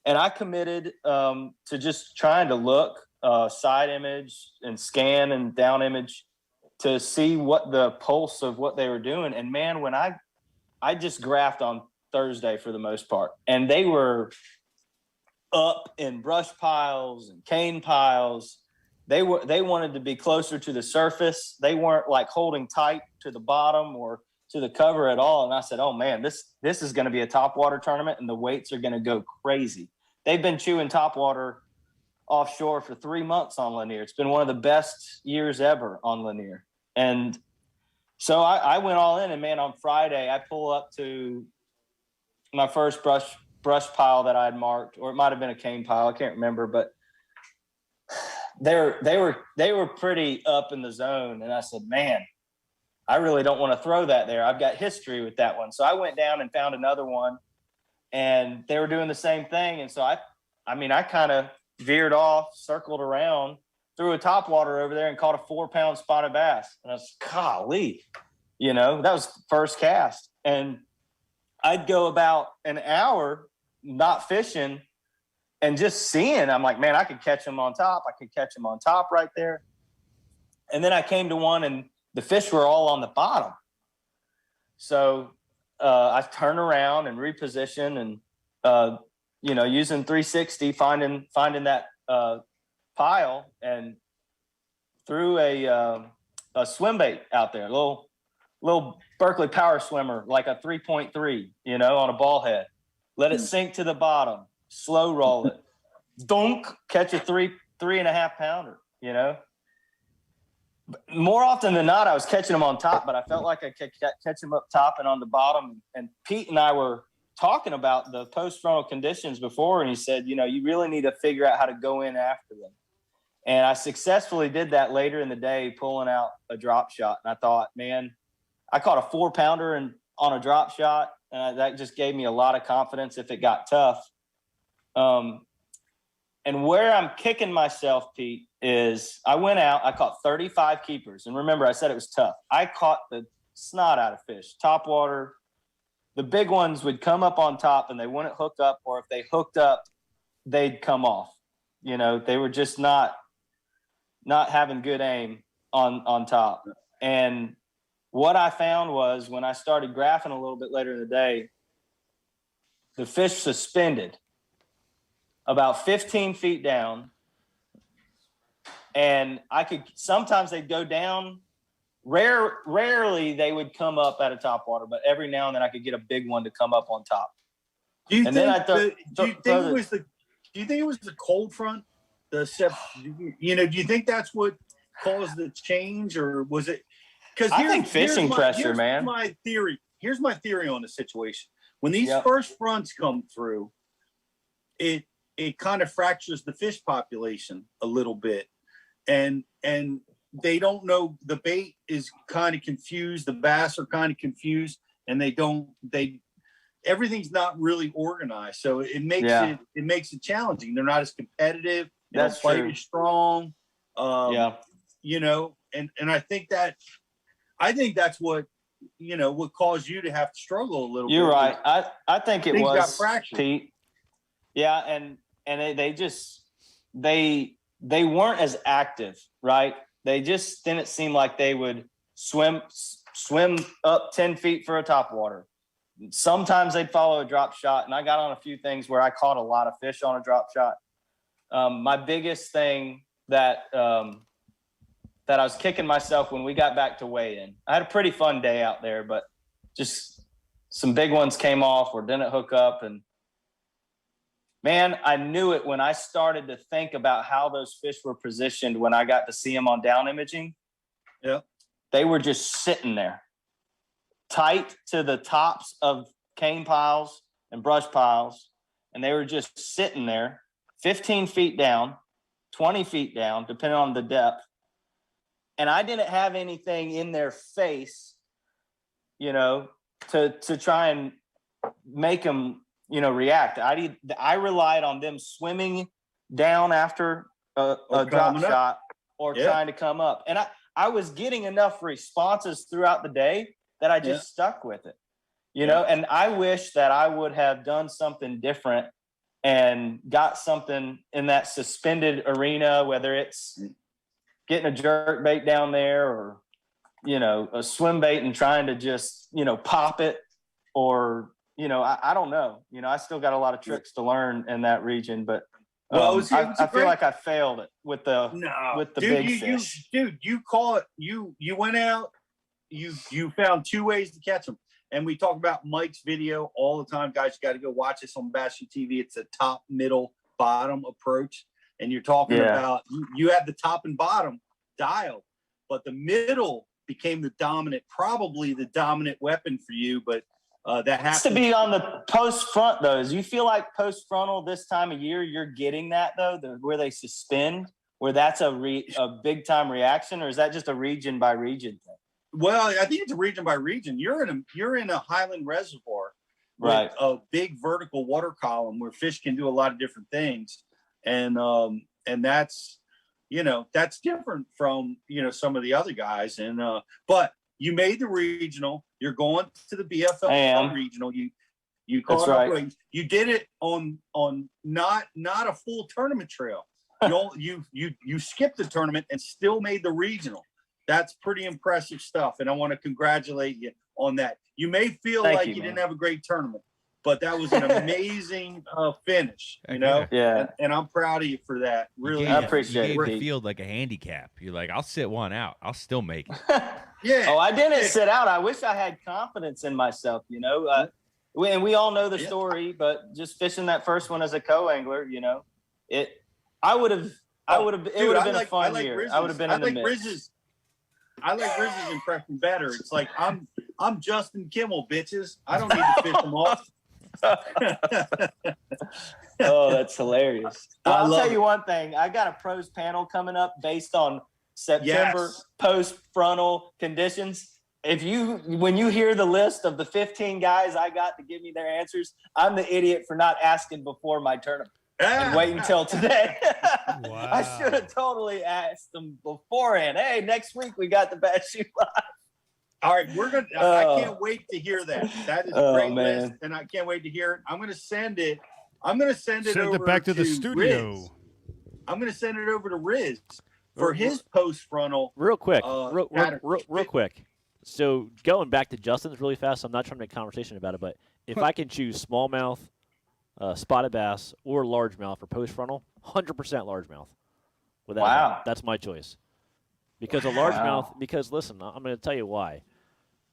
And I committed to just trying to look side image and scan and down image to see what the pulse of what they were doing. And man, when I just graphed on Thursday for the most part, and they were up in brush piles and cane piles. They wanted to be closer to the surface. They weren't like holding tight to the bottom or to the cover at all. And I said, oh man, this is going to be a topwater tournament, and the weights are going to go crazy. They've been chewing topwater offshore for 3 months on Lanier. It's been one of the best years ever on Lanier. And so I went all in, and man, on Friday, I pull up to my first brush pile that I had marked, or it might've been a cane pile. I can't remember, but they were pretty up in the zone. And I said, man, I really don't want to throw that there. I've got history with that one. So I went down and found another one, and they were doing the same thing. And so I kind of veered off, circled around, threw a topwater over there and caught a 4-pound spotted bass. And I was, golly, that was first cast. And I'd go about an hour not fishing and just seeing. I'm like, man, I could catch them on top. I could catch them on top right there. And then I came to one, and the fish were all on the bottom. So I turned around and repositioned, and using 360, finding that pile, and threw a swim bait out there, a little Berkeley power swimmer, like a 3.3, on a ball head. Let it sink to the bottom, slow roll it, dunk, catch a 3.5 pounder, More often than not, I was catching them on top, but I felt like I could catch them up top and on the bottom. And Pete and I were talking about the post-frontal conditions before, and he said, you really need to figure out how to go in after them. And I successfully did that later in the day, pulling out a drop shot. And I thought, man, I caught a 4-pounder on a drop shot, and that just gave me a lot of confidence if it got tough. And where I'm kicking myself, Pete, is I went out, I caught 35 keepers. And remember, I said it was tough. I caught the snot out of fish, topwater. The big ones would come up on top and they wouldn't hook up, or if they hooked up, they'd come off. They were just not having good aim on top. And what I found was, when I started graphing a little bit later in the day, the fish suspended about 15 feet down, and sometimes they'd go down. Rarely they would come up at a topwater, but every now and then I could get a big one to come up on top. Do you think it was the cold front? Do you think that's what caused the change, or was it? Because I think fishing pressure, here's man. My theory. Here's my theory on the situation. When these first fronts come through, it kind of fractures the fish population a little bit, and they don't know. The bait is kind of confused. The bass are kind of confused, and everything's not really organized. So it makes it challenging. They're not as competitive. They don't play as strong. And I think that's what what caused you to have to struggle a little bit. You're right. I think it was got fractured. Pete. Yeah, and they weren't as active, right? They just didn't seem like they would swim swim up 10 feet for a topwater. Sometimes they'd follow a drop shot, and I got on a few things where I caught a lot of fish on a drop shot. My biggest thing that I was kicking myself when we got back to weigh-in. I had a pretty fun day out there, but just some big ones came off or didn't hook up. And man, I knew it when I started to think about how those fish were positioned when I got to see them on down imaging. Yeah. They were just sitting there, tight to the tops of cane piles and brush piles. And they were just sitting there 15 feet down, 20 feet down, depending on the depth. And I didn't have anything in their face, you know, to try and make them, you know, react. I relied on them swimming down after a drop shot or trying to come up. And I was getting enough responses throughout the day that I just stuck with it, you know, and I wish that I would have done something different and got something in that suspended arena, whether it's getting a jerk bait down there or, you know, a swim bait and trying to just, you know, pop it or, you know, I don't know, you know, I still got a lot of tricks to learn in that region, but I feel like I failed it with the big fish. You call it, you went out, you found two ways to catch them. And we talk about Mike's video all the time. Guys, you got to go watch this on Bastion TV. It's a top, middle, bottom approach. And you're talking about, you had the top and bottom dialed, but the middle became probably the dominant weapon for you. But that has to be on the post front, though. Do you feel like post frontal this time of year, you're getting that, though, where they suspend, where that's a big time reaction, or is that just a region by region thing? Well, I think it's a region by region. You're in a highland reservoir, right? A big vertical water column where fish can do a lot of different things, and that's, you know, that's different from, you know, some of the other guys. And but you made the regional. You're going to the BFL regional. You caught up. You did it on not a full tournament trail. You skipped the tournament and still made the regional. That's pretty impressive stuff, and I want to congratulate you on that. You may feel like you didn't have a great tournament, but that was an amazing finish, you know? Yeah. And I'm proud of you for that. Really, I appreciate it. You gave the field like a handicap. You're like, I'll sit one out. I'll still make it. Yeah. Oh, I didn't sit out. I wish I had confidence in myself, you know? And we all know the story, but just fishing that first one as a co-angler, you know, it would have been a fun year. I would have been in the mix. I like Riz's impression better. It's like, I'm Justin Kimmel, bitches. I don't need to fish them off. Oh, that's hilarious. Well, I'll tell you one thing. I got a pros panel coming up based on September post frontal conditions. When you hear the list of the 15 guys I got to give me their answers, I'm the idiot for not asking before my tournament. And wait until today. Wow. I should have totally asked them beforehand. Hey, next week we got the Bass Shoot Live. All right, I can't wait to hear that. That is a great list, and I can't wait to hear it. I'm going to send it. Send it back to the studio. Riz. I'm going to send it over to Riz for his post frontal. Real quick. Real quick. So going back to Justin's really fast. I'm not trying to make conversation about it, but if I can choose smallmouth, spotted bass, or largemouth for post frontal, 100% largemouth. Wow, that's my choice. Because a largemouth. Because listen, I'm going to tell you why,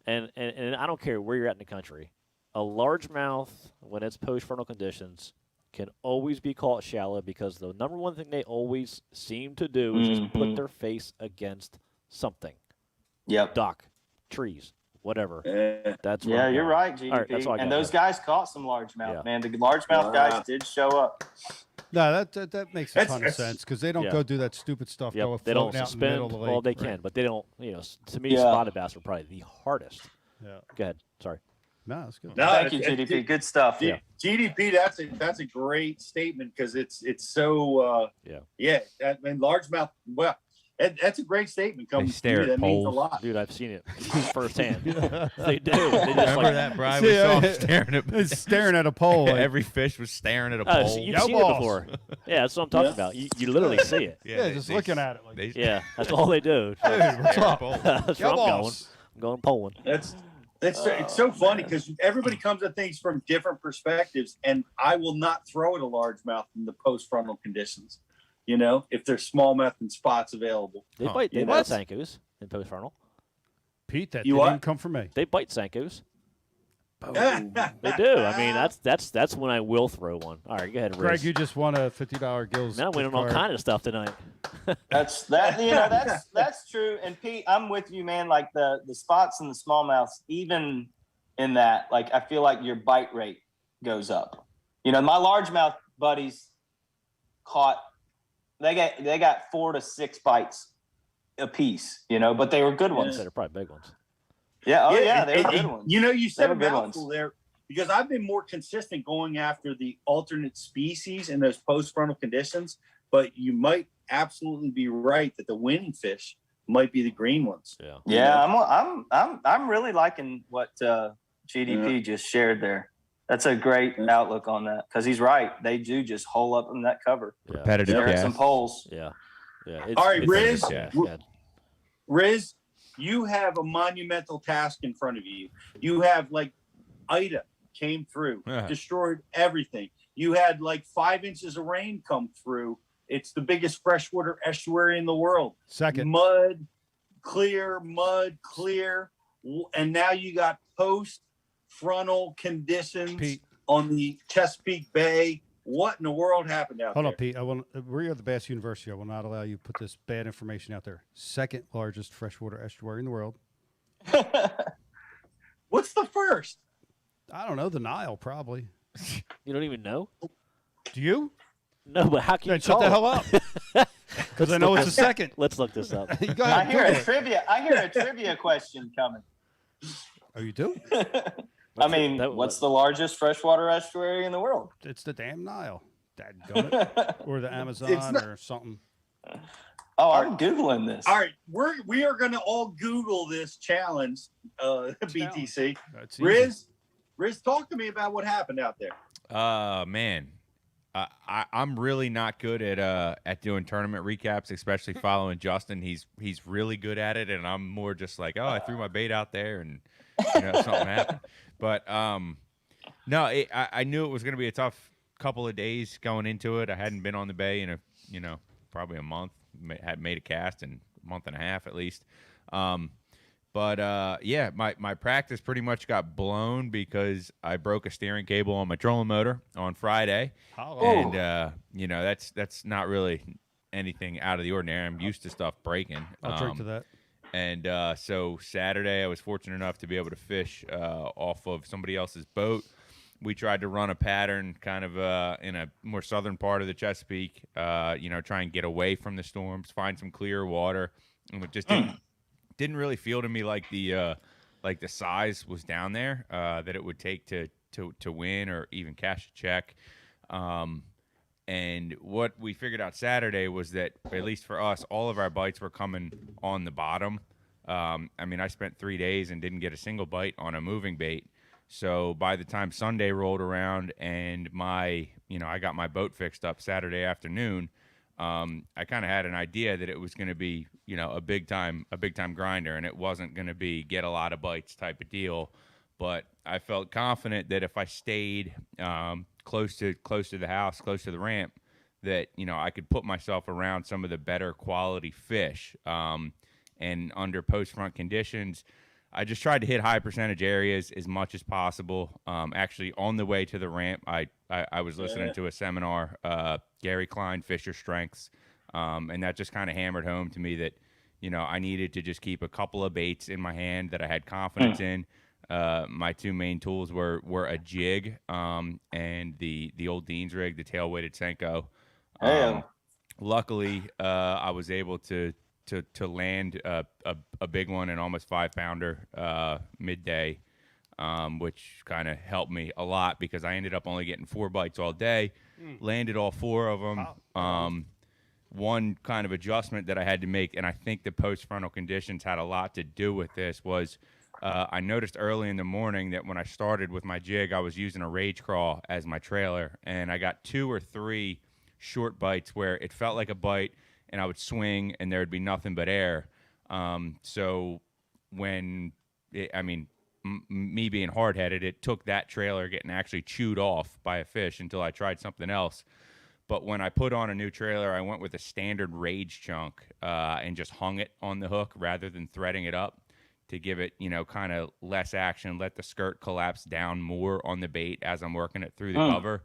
and I don't care where you're at in the country. A largemouth, when it's post frontal conditions, can always be caught shallow because the number one thing they always seem to do is just put their face against something. Yep. Dock, trees, whatever. That's you're right, GDP. Right, that's all I got. Those guys caught some largemouth, man. The largemouth guys did show up. No, that makes a ton of sense because they don't go do that stupid stuff. Yep. They don't suspend all they can, but they don't. You know, to me, spotted bass are probably the hardest. Yeah. Go ahead. Sorry. No, that's good. No, thank you, GDP. Good stuff. GDP, that's a great statement because it's so and largemouth. Well, that's a great statement coming from you. That means a lot. Dude, I've seen it firsthand. They do. Remember that, Brian? We saw him staring at a pole. Every fish was staring at a pole. You've seen it before. Yeah, that's what I'm talking about. You literally see it. Yeah, just looking at it. That's all they do. Hey, what's up? That's where I'm going. I'm going Poland. It's so funny because everybody comes at things from different perspectives, and I will not throw at a largemouth in the post-frontal conditions. You know, if there's smallmouth and spots available. They bite Sankos in post-frontal. Pete, that You didn't what? come from me. They bite Sankos. They do. I mean, that's when I will throw one. All right, go ahead, Riz. Greg, you just won a $50 Gills. Man, I'm winning all kind of stuff tonight. That's true. And Pete, I'm with you, man. Like the spots and the smallmouths, even in that, like I feel like your bite rate goes up. You know, my largemouth buddies caught they got 4 to 6 bites a piece, you know, but they were good ones. They're probably big ones. Yeah, they were good ones. You know, you said They a were good mouthful there because I've been more consistent going after the alternate species in those post-frontal conditions, but you might absolutely be right that the winning fish might be the green ones. Yeah, I'm really liking what GDP just shared there. That's a great outlook on that because he's right. They do just hole up in that cover. Repetitive There are cast. some poles. Yeah. All right, Riz. Yeah. Riz, you have a monumental task in front of you. You have like Ida came through, destroyed everything. You had like 5 inches of rain come through. It's the biggest freshwater estuary in the world. Second. Mud clear. And now you got post-frontal conditions on the Chesapeake Bay. What in the world happened out Hold there? on, Pete. We are the Bass University. I will not allow you to put this bad information out there. Second largest freshwater estuary in the world. What's the first? I don't know. The Nile, probably. You don't even know? Do you? No, but how can Then you shut the hell up. Because I know it's a second. Let's look this up. Go ahead, I hear a trivia question coming. Oh, you do? I mean, what's the largest freshwater estuary in the world? It's the damn Nile. Dadgummit. Or the Amazon or something. Oh, I'm Googling this. All right, we are going to all Google this challenge, BTC. That's Riz, talk to me about what happened out there. Man, I'm really not good at doing tournament recaps, especially following Justin. He's really good at it, and I'm more just like, I threw my bait out there and something happened. But no, I knew it was going to be a tough couple of days going into it. I hadn't been on the bay in probably a month. Had made a cast in a month and a half at least. But my practice pretty much got blown because I broke a steering cable on my trolling motor on Friday. And that's not really anything out of the ordinary. I'm used to stuff breaking. I'll drink to that. And so Saturday, I was fortunate enough to be able to fish off of somebody else's boat. We tried to run a pattern kind of in a more southern part of the Chesapeake, try and get away from the storms, find some clear water. And it just didn't really feel to me like the size was down there that it would take to win or even cash a check. And what we figured out Saturday was that, at least for us, all of our bites were coming on the bottom. I spent 3 days and didn't get a single bite on a moving bait. So by the time Sunday rolled around and I got my boat fixed up Saturday afternoon, I kind of had an idea that it was going to be, a big time grinder, and it wasn't going to be get a lot of bites type of deal. But I felt confident that if I stayed close to the house, close to the ramp, that I could put myself around some of the better quality fish. And under post-front conditions, I just tried to hit high percentage areas as much as possible. Actually, on the way to the ramp, I was listening to a seminar, Gary Klein, Fisher Strengths, and that just kind of hammered home to me that, I needed to just keep a couple of baits in my hand that I had confidence in. My two main tools were a jig and the old Dean's rig, the tail-weighted Senko. Luckily, I was able to land a big one, an almost 5-pounder midday, which kind of helped me a lot because I ended up only getting 4 bites all day, landed all 4 of them. One kind of adjustment that I had to make, and I think the post-frontal conditions had a lot to do with this, was I noticed early in the morning that when I started with my jig, I was using a Rage Crawl as my trailer, and I got 2 or 3 short bites where it felt like a bite, and I would swing, and there would be nothing but air. So when me being hard-headed, it took that trailer getting actually chewed off by a fish until I tried something else. But when I put on a new trailer, I went with a standard Rage chunk and just hung it on the hook rather than threading it up to give it, kind of less action, let the skirt collapse down more on the bait as I'm working it through the cover.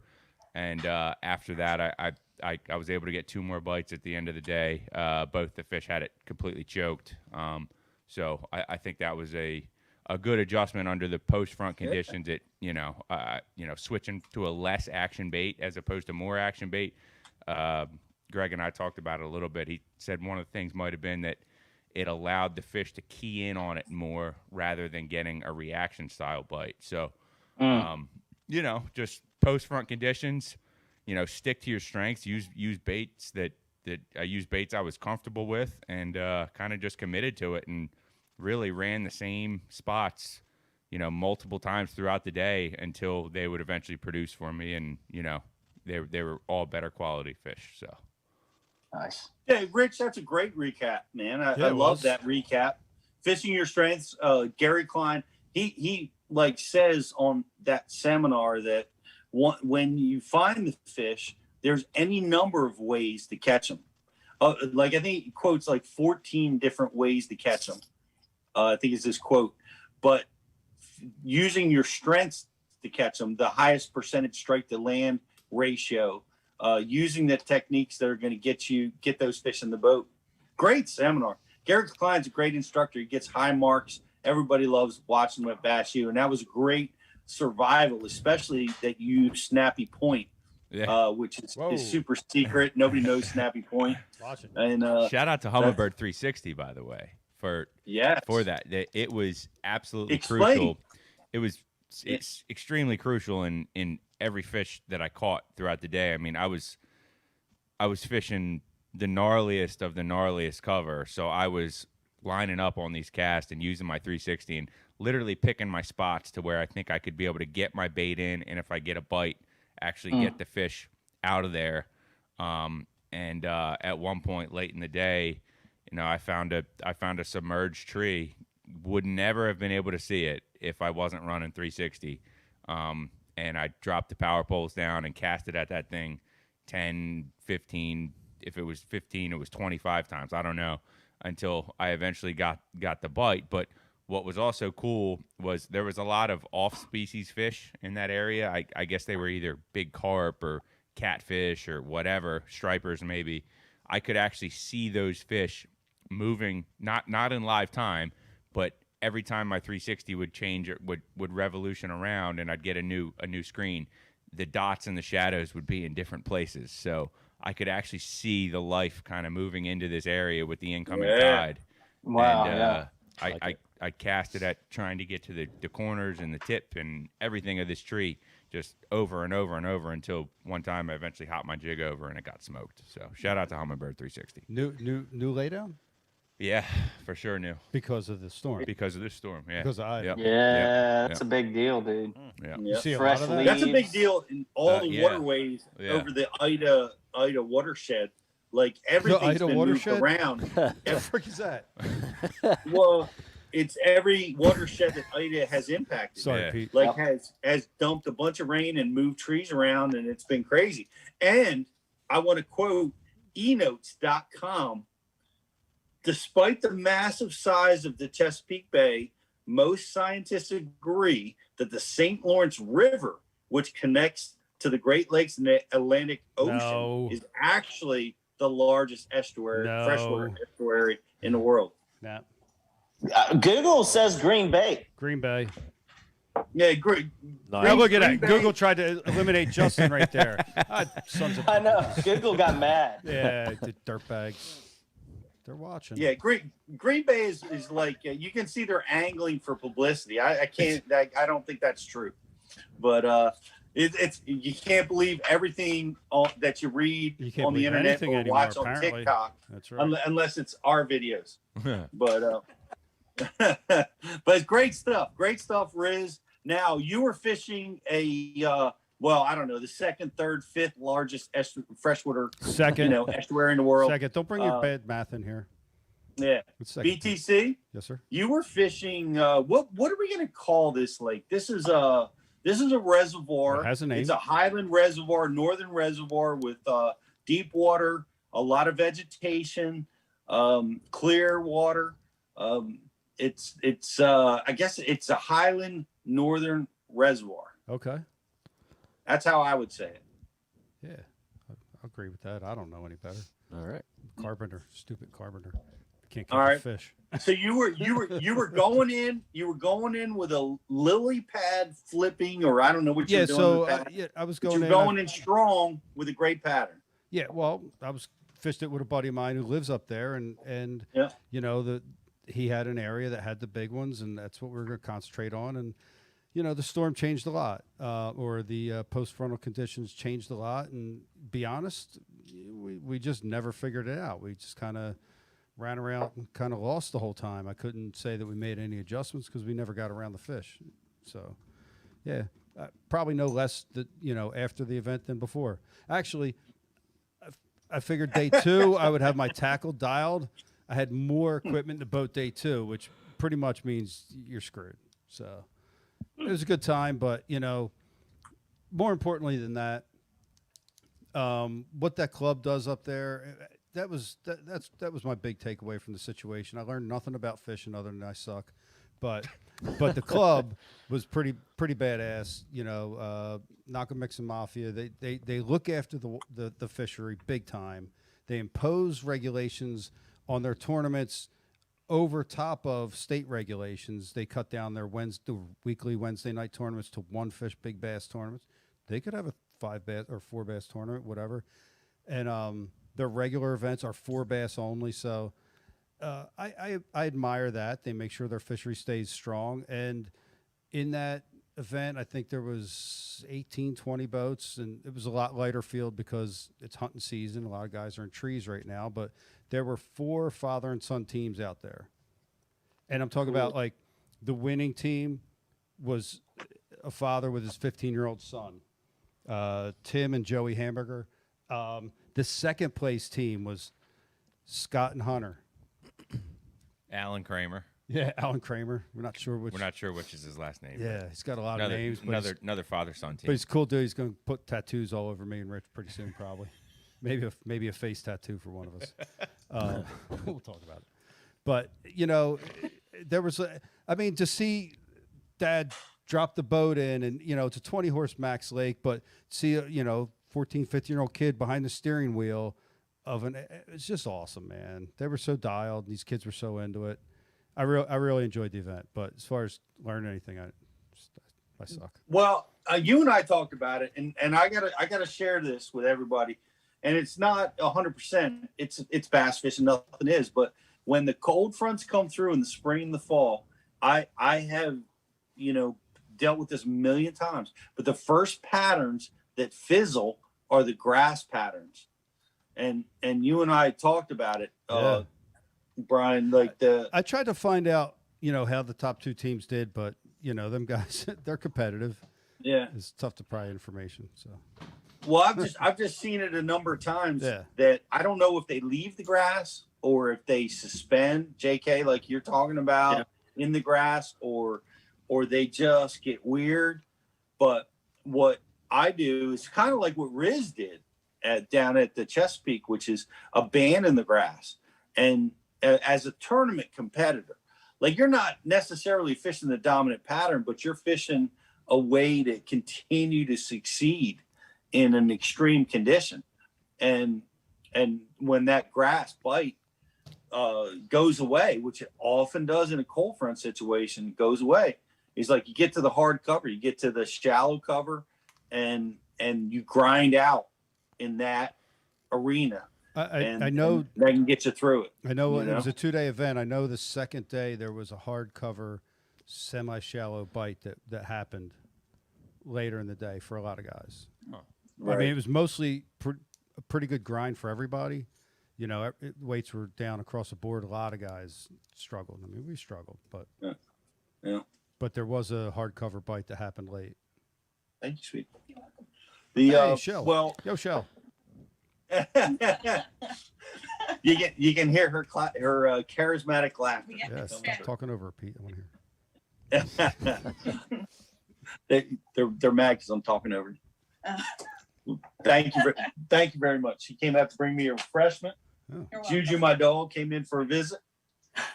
And after that, I was able to get 2 more bites at the end of the day. Both the fish had it completely choked. So I think that was a good adjustment under the post-front conditions. It, switching to a less action bait as opposed to more action bait. Greg and I talked about it a little bit. He said one of the things might have been that it allowed the fish to key in on it more rather than getting a reaction style bite. So, just post-front conditions, stick to your strengths, use baits that I use baits I was comfortable with, and kind of just committed to it and really ran the same spots, multiple times throughout the day until they would eventually produce for me. And, they were all better quality fish. So nice. Yeah, Rich, that's a great recap, man. I love that recap. Fishing your strengths. Gary Klein, he says on that seminar that when you find the fish, there's any number of ways to catch them. I think he quotes 14 different ways to catch them. I think it's this quote. But using your strengths to catch them, the highest percentage strike to land ratio, using the techniques that are going to get those fish in the boat. Great seminar. Gary Klein's a great instructor. He gets high marks. Everybody loves watching him at Bass U, and that was great survival, especially that you use Snappy Point, which is super secret. Nobody knows Snappy Point. And shout out to Humminbird 360, by the way, for that. It was absolutely crucial. It's extremely crucial in every fish that I caught throughout the day. I mean, I was fishing the gnarliest of the gnarliest cover, so I was lining up on these casts and using my 360 and literally picking my spots to where I think I could be able to get my bait in, and if I get a bite, actually get the fish out of there. And at one point late in the day, I found a submerged tree. Would never have been able to see it if I wasn't running 360. And I dropped the power poles down and cast it at that thing 10, 15. If it was 15, it was 25 times. I don't know, until I eventually got the bite. But what was also cool was there was a lot of off-species fish in that area. I guess they were either big carp or catfish or whatever, stripers maybe. I could actually see those fish moving, not in live time, but every time my 360 would change, it would revolution around, and I'd get a new screen. The dots and the shadows would be in different places, so I could actually see the life kind of moving into this area with the incoming tide. Wow! And, I cast it at trying to get to the corners and the tip and everything of this tree, just over and over and over, until one time I eventually hopped my jig over and it got smoked. So shout out to Humminbird 360. New laydown. Yeah, for sure new. Because of the storm. Because of this storm, yeah. Because I. Yep. Yeah, that's a big deal, dude. Yeah. You see a Fresh lot of that? leaves. that's a big deal in all the waterways over the Ida watershed. Everything's Ida been watershed? moved around. What the frick is that? Well, it's every watershed that Ida has impacted. Sorry, Pete. Has dumped a bunch of rain and moved trees around, and it's been crazy. And I want to quote enotes.com. Despite the massive size of the Chesapeake Bay, most scientists agree that the St. Lawrence River, which connects to the Great Lakes and the Atlantic Ocean, is actually the largest freshwater estuary in the world. Nah. Google says Green Bay. Green Bay. Yeah, great. Now look at that. Google tried to eliminate Justin right there. Sons of I know. Google got mad. Yeah, the dirtbags. They're watching. Yeah, Green Bay is you can see they're angling for publicity. I don't think that's true, but it's you can't believe everying that you read on the internet or watch on TikTok. That's right. Unless it's our videos. But but it's great stuff. Great stuff, Riz. Now you were fishing the second, third, fifth largest freshwater estuary in the world. Second. Don't bring your bad math in here. Yeah. BTC. Yes, sir. You were fishing. What are we going to call this lake? This is a reservoir. It has a name. It's a highland reservoir, northern reservoir with deep water, a lot of vegetation, clear water. It's I guess it's a highland northern reservoir. Okay. That's how I would say it. Yeah, I agree with that. I don't know any better. All right. Carpenter, stupid carpenter. Can't All catch right. a fish. So you were going in with a lily pad flipping, or I don't know what you're doing. So with that. yeah, I was But going you're in. going in strong with a great pattern. Yeah, well, I was fished it with a buddy of mine who lives up there, and Yeah. you know, he had an area that had the big ones, and that's what we were going to concentrate on. And you know, the storm changed a lot, or the post-frontal conditions changed a lot. And be honest, we just never figured it out. We just kind of ran around and kind of lost the whole time. I couldn't say that we made any adjustments because we never got around the fish. So, yeah, probably no less after the event than before. Actually, I figured day 2 I would have my tackle dialed. I had more equipment in the boat day 2, which pretty much means you're screwed. So it was a good time, but more importantly than that, what that club does up there, that was my big takeaway from the situation. I learned nothing about fishing other than I suck, but the club was pretty badass. Nakamixon Mafia, they look after the fishery big time. They impose regulations on their tournaments over top of state regulations. They cut down their weekly Wednesday night tournaments to 1 fish big bass tournaments. They could have a 5 bass or 4 bass tournament, whatever. And their regular events are 4 bass only. So I admire that. They make sure their fishery stays strong. And in that event, I think there was 18, 20 boats, and it was a lot lighter field because it's hunting season. A lot of guys are in trees right now, but there were 4 father and son teams out there. And I'm talking about, like, the winning team was a father with his 15-year-old son, Tim and Joey Hamburger. The second place team was Scott and Hunter. Alan Kramer. Yeah, Alan Kramer. We're not sure which is his last name. Yeah, he's got a lot of names. But another father-son team. But he's a cool dude. He's going to put tattoos all over me and Rich pretty soon, probably. Maybe a face tattoo for one of us. We'll talk about it. But, there was to see Dad drop the boat in, and, it's a 20-horse max lake, but see a, 14, 15-year-old kid behind the steering wheel it's just awesome, man. They were so dialed. And these kids were so into it. I really enjoyed the event, but as far as learning anything, I suck. Well, you and I talked about it, and I gotta share this with everybody. And it's not 100%. It's bass fishing. Nothing is. But when the cold fronts come through in the spring and the fall, I have dealt with this a million times. But the first patterns that fizzle are the grass patterns, and you and I talked about it. Yeah. Brian, I tried to find out, how the top 2 teams did, but them guys, they're competitive. Yeah, it's tough to pry information. So, well, I've just seen it a number of times. Yeah. That I don't know if they leave the grass or if they suspend JK like you're talking about in the grass, or they just get weird. But what I do is kind of like what Riz did down at the Chesapeake, which is abandon the grass. And as a tournament competitor, like, you're not necessarily fishing the dominant pattern, but you're fishing a way to continue to succeed in an extreme condition. And when that grass bite goes away, which it often does in a cold front situation, goes away, is like you get to the hard cover, you get to the shallow cover, and you grind out in that arena. I know that can get you through it. I know it was a 2-day event. I know the second day there was a hardcover, semi-shallow bite that happened later in the day for a lot of guys. Huh. Right. I mean, it was mostly a pretty good grind for everybody. Weights were down across the board. A lot of guys struggled. I mean, we struggled, but But there was a hardcover bite that happened late. Thank you, sweet. Hey, Shell. Well, yo, Shell. You can hear her charismatic laughter. Yes, I'm talking over her, Pete. I want to hear. They're mad because I'm talking over you. Thank you very much. She came out to bring me a refreshment. Oh. Juju, my dog, came in for a visit,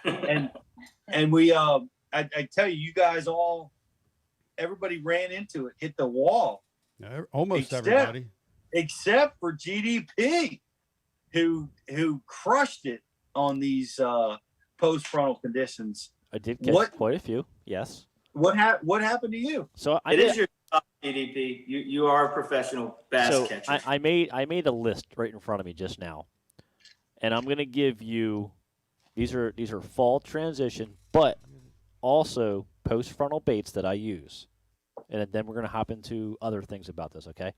and we I tell you, you guys everybody ran into it, hit the wall. Almost everybody, except for GDP, who crushed it on these post frontal conditions. I did catch quite a few. Yes. What happened to you? So it is your job, GDP. You are a professional bass catcher. I made a list right in front of me just now, and I'm going to give you these are fall transition, but also post frontal baits that I use, and then we're going to hop into other things about this. Okay,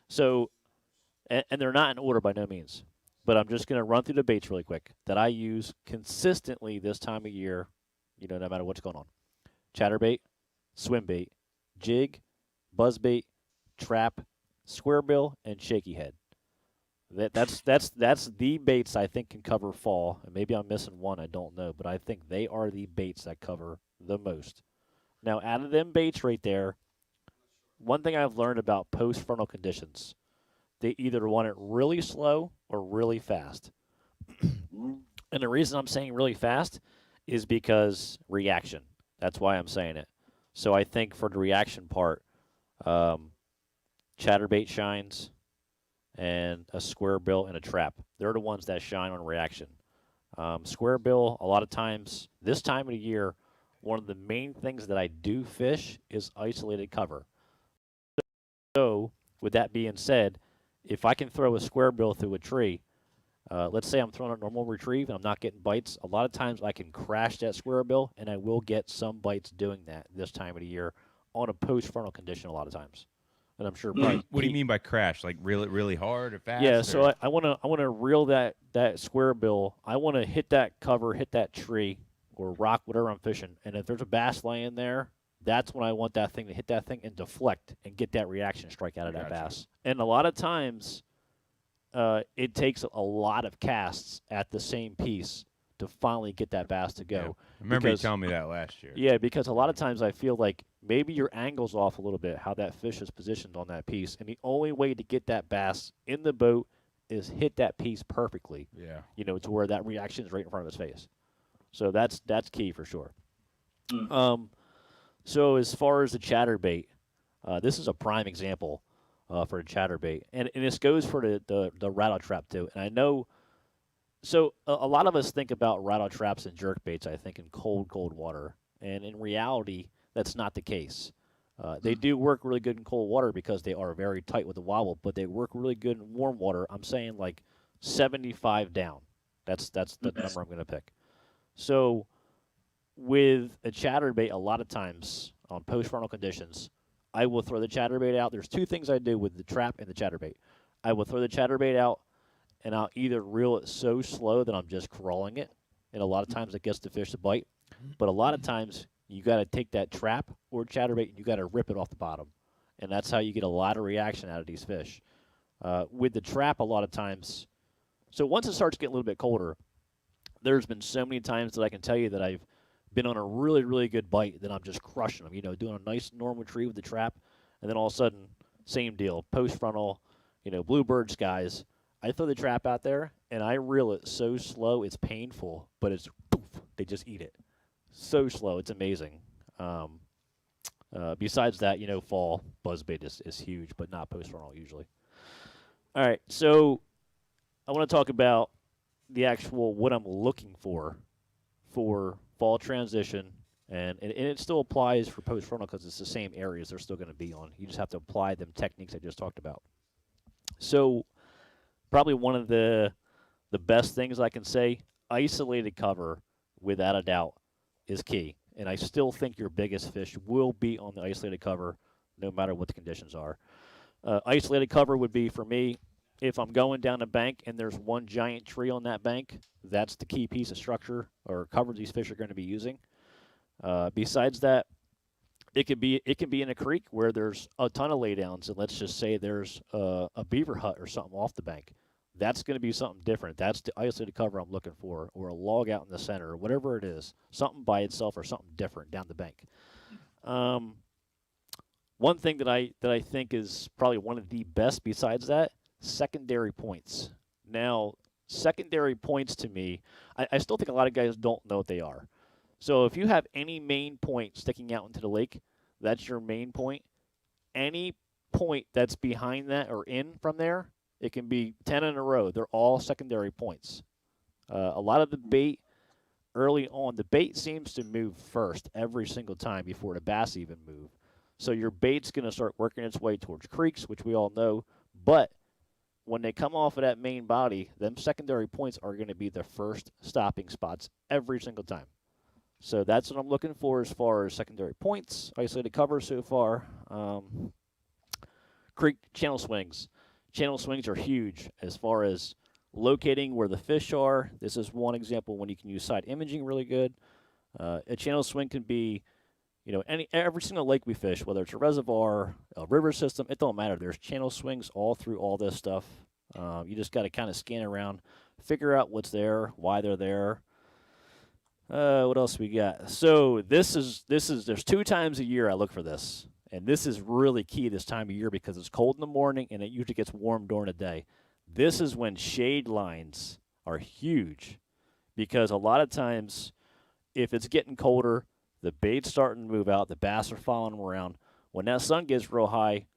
so and they're not in order by no means, but I'm just going to run through the baits really quick that I use consistently this time of year. No matter what's going on: chatterbait, swim bait, jig, buzzbait, trap, square bill, and shaky head. That's the baits I think can cover fall. And maybe I'm missing one, I don't know, but I think they are the baits that cover the most. Now, out of them baits right there, one thing I've learned about post frontal conditions, they either want it really slow or really fast. And the reason I'm saying really fast is because reaction. That's why I'm saying it. So I think for the reaction part, chatterbait shines and a square bill and a trap. They're the ones that shine on reaction. Square bill, a lot of times, this time of the year, one of the main things that I do fish is isolated cover. So with that being said, if I can throw a square bill through a tree, let's say I'm throwing a normal retrieve and I'm not getting bites, a lot of times I can crash that square bill and I will get some bites doing that this time of the year on a post frontal condition a lot of times. And I'm sure. What do you mean by crash? Like really hard or fast? Yeah, so I want to reel that square bill. I want to hit that cover, hit that tree or rock, whatever I'm fishing. And if there's a bass laying there, that's when I want that thing to hit that thing and deflect and get that reaction strike out of that bass. And a lot of times, it takes a lot of casts at the same piece to finally get that bass to go. Yeah. I remember you telling me that last year. Yeah, because a lot of times I feel like maybe your angle's off a little bit, how that fish is positioned on that piece, and the only way to get that bass in the boat is hit that piece perfectly. Yeah. To where that reaction is right in front of his face. So that's key for sure. So as far as the chatterbait, this is a prime example for a chatterbait, and this goes for the rattle trap too. And I know, so a lot of us think about rattle traps and jerk baits, I think, in cold water, and in reality, that's not the case. They do work really good in cold water because they are very tight with the wobble, but they work really good in warm water. I'm saying like 75 down. That's the number I'm going to pick. So with a chatterbait, a lot of times on post-frontal conditions, I will throw the chatterbait out. There's two things I do with the trap and the chatterbait. I will throw the chatterbait out, and I'll either reel it so slow that I'm just crawling it, and a lot of times it gets the fish to bite. But a lot of times you got to take that trap or chatterbait and you got to rip it off the bottom, and that's how you get a lot of reaction out of these fish. With the trap, a lot of times, so once it starts getting a little bit colder, there's been so many times that I can tell you that I've been on a really, really good bite that I'm just crushing them, doing a nice normal tree with the trap, and then all of a sudden, same deal, post-frontal, bluebird skies. I throw the trap out there, and I reel it so slow, it's painful, but it's poof, they just eat it. So slow, it's amazing. Besides that, fall buzzbait is huge, but not post-frontal usually. All right, so I want to talk about the actual what I'm looking for fall transition, and it still applies for post-frontal because it's the same areas they're still going to be on. You just have to apply them techniques I just talked about. So probably one of the best things I can say, isolated cover, without a doubt, is key. And I still think your biggest fish will be on the isolated cover no matter what the conditions are. Isolated cover would be, for me, if I'm going down a bank and there's one giant tree on that bank, that's the key piece of structure or cover these fish are going to be using. Besides that, it can be in a creek where there's a ton of laydowns, and let's just say there's a beaver hut or something off the bank. That's going to be something different. That's the isolated cover I'm looking for, or a log out in the center, or whatever it is. Something by itself or something different down the bank. One thing that I think is probably one of the best besides that, secondary points. Now, secondary points to me, I still think a lot of guys don't know what they are. So if you have any main point sticking out into the lake, that's your main point. Any point that's behind that or in from there, it can be 10 in a row. They're all secondary points. A lot of the bait early on, the bait seems to move first every single time before the bass even move. So your bait's going to start working its way towards creeks, which we all know. But when they come off of that main body, them secondary points are going to be the first stopping spots every single time. So that's what I'm looking for as far as secondary points. Isolated cover so far. Creek channel swings. Channel swings are huge as far as locating where the fish are. This is one example when you can use side imaging really good. A channel swing can be, every single lake we fish, whether it's a reservoir, a river system, it don't matter. There's channel swings all through all this stuff. You just got to kind of scan around, figure out what's there, why they're there. What else we got? So there's 2 times a year I look for this. And this is really key this time of year because it's cold in the morning and it usually gets warm during the day. This is when shade lines are huge because a lot of times if it's getting colder, the bait's starting to move out, the bass are following them around. When that sun gets real high,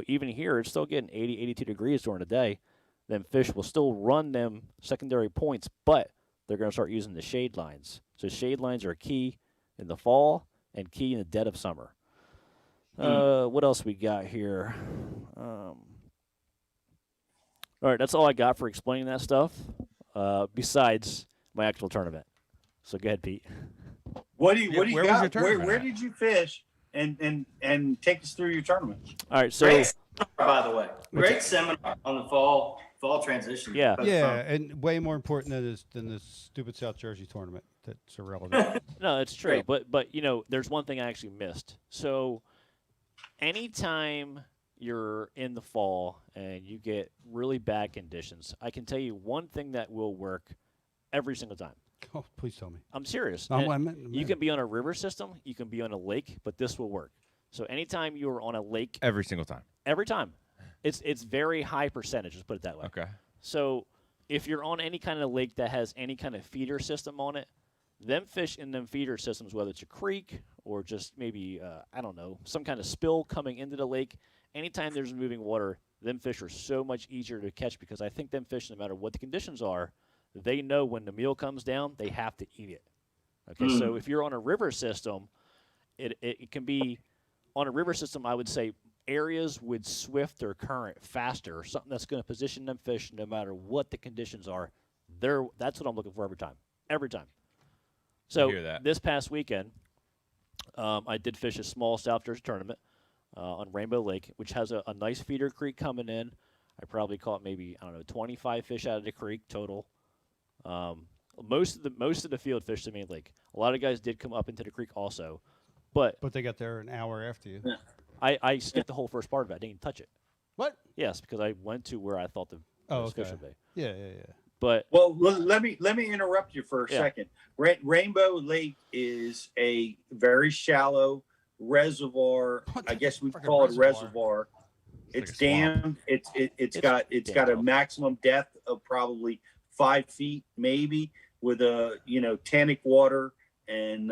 even here it's still getting 80, 82 degrees during the day, then fish will still run them secondary points, but they're going to start using the shade lines. So shade lines are key in the fall and key in the dead of summer. What else we got here? All right, that's all I got for explaining that stuff, besides my actual tournament. So go ahead, Pete. What do you where was got? your tournament Where at? did you fish? And take us through your tournament. All right, so Great seminar, by the way. Great seminar on the fall transition. Yeah. And way more important than the stupid South Jersey tournament. That's irrelevant. No, it's true. But there's one thing I actually missed. So anytime you're in the fall and you get really bad conditions, I can tell you one thing that will work every single time. Oh, please tell me. I'm serious. You can be on a river system, you can be on a lake, but this will work. So anytime you're on a lake, Every single time. every time, it's very high percentage. Let's put it that way. Okay. So if you're on any kind of lake that has any kind of feeder system on it, them fish in them feeder systems, whether it's a creek or just maybe, some kind of spill coming into the lake, anytime there's moving water, them fish are so much easier to catch because I think them fish, no matter what the conditions are, they know when the meal comes down, they have to eat it. Okay, so if you're on a river system, it can be, on a river system, I would say areas with swift or current faster, something that's going to position them fish no matter what the conditions are. That's what I'm looking for every time. Every time. So hear that. this past weekend, I did fish a small South Jersey tournament on Rainbow Lake, which has a nice feeder creek coming in. I probably caught maybe 25 fish out of the creek total. Most of the field fished the main lake. A lot of guys did come up into the creek also, but they got there an hour after you. I skipped the whole first part of it. I didn't touch it. What? Yes, because I went to where I thought the fish would be. Yeah. But let me interrupt you for a second. Rainbow Lake is a very shallow reservoir. I guess we call it reservoir. It's dammed. It's got a maximum depth of probably 5 feet, maybe, with a tannic water and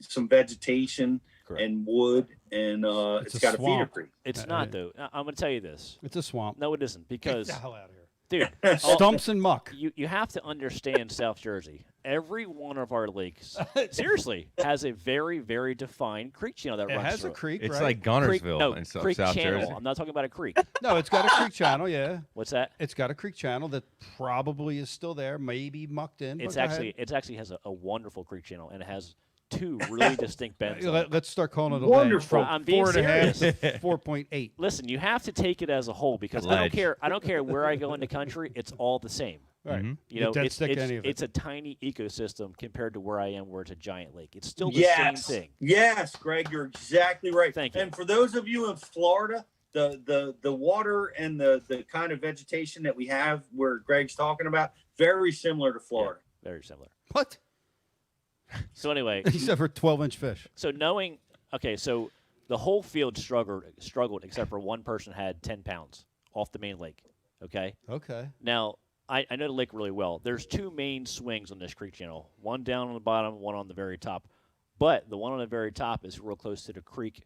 some vegetation and wood, and it's got a feeder creek. It's not though. I'm going to tell you this. It's a swamp. No, it isn't, because Get the hell out of here. Dude, stumps and muck. You have to understand South Jersey. Every one of our lakes, seriously, has a very, very defined creek channel that runs has through a creek, It's right? like Gunnersville in creek South channel. Jersey. I'm not talking about a creek. No, it's got a creek channel, yeah. What's that? It's got a creek channel that probably is still there, maybe mucked in. It's but go actually ahead. it actually has a wonderful creek channel, and it has 2 really distinct bends. Let's start calling it a Wonderful. ledge. I'm being 4.5 serious. to 4.8. Listen, you have to take it as a whole because Ledge. I don't care where I go in the country. It's all the same. Right. You know, Dead stick to any of it. it's a tiny ecosystem compared to where I am, where it's a giant lake. It's still the Yes, same thing. yes, Greg, you're exactly right. Thank you. And for those of you in Florida, the water and the kind of vegetation that we have where Greg's talking about, very similar to Florida. Yeah, very similar. What? So anyway, except for 12-inch fish. So knowing, okay, so the whole field struggled except for one person had 10 pounds off the main lake. Okay. Okay. Now I know the lake really well. There's two main swings on this creek channel. One down on the bottom, one on the very top. But the one on the very top is real close to the creek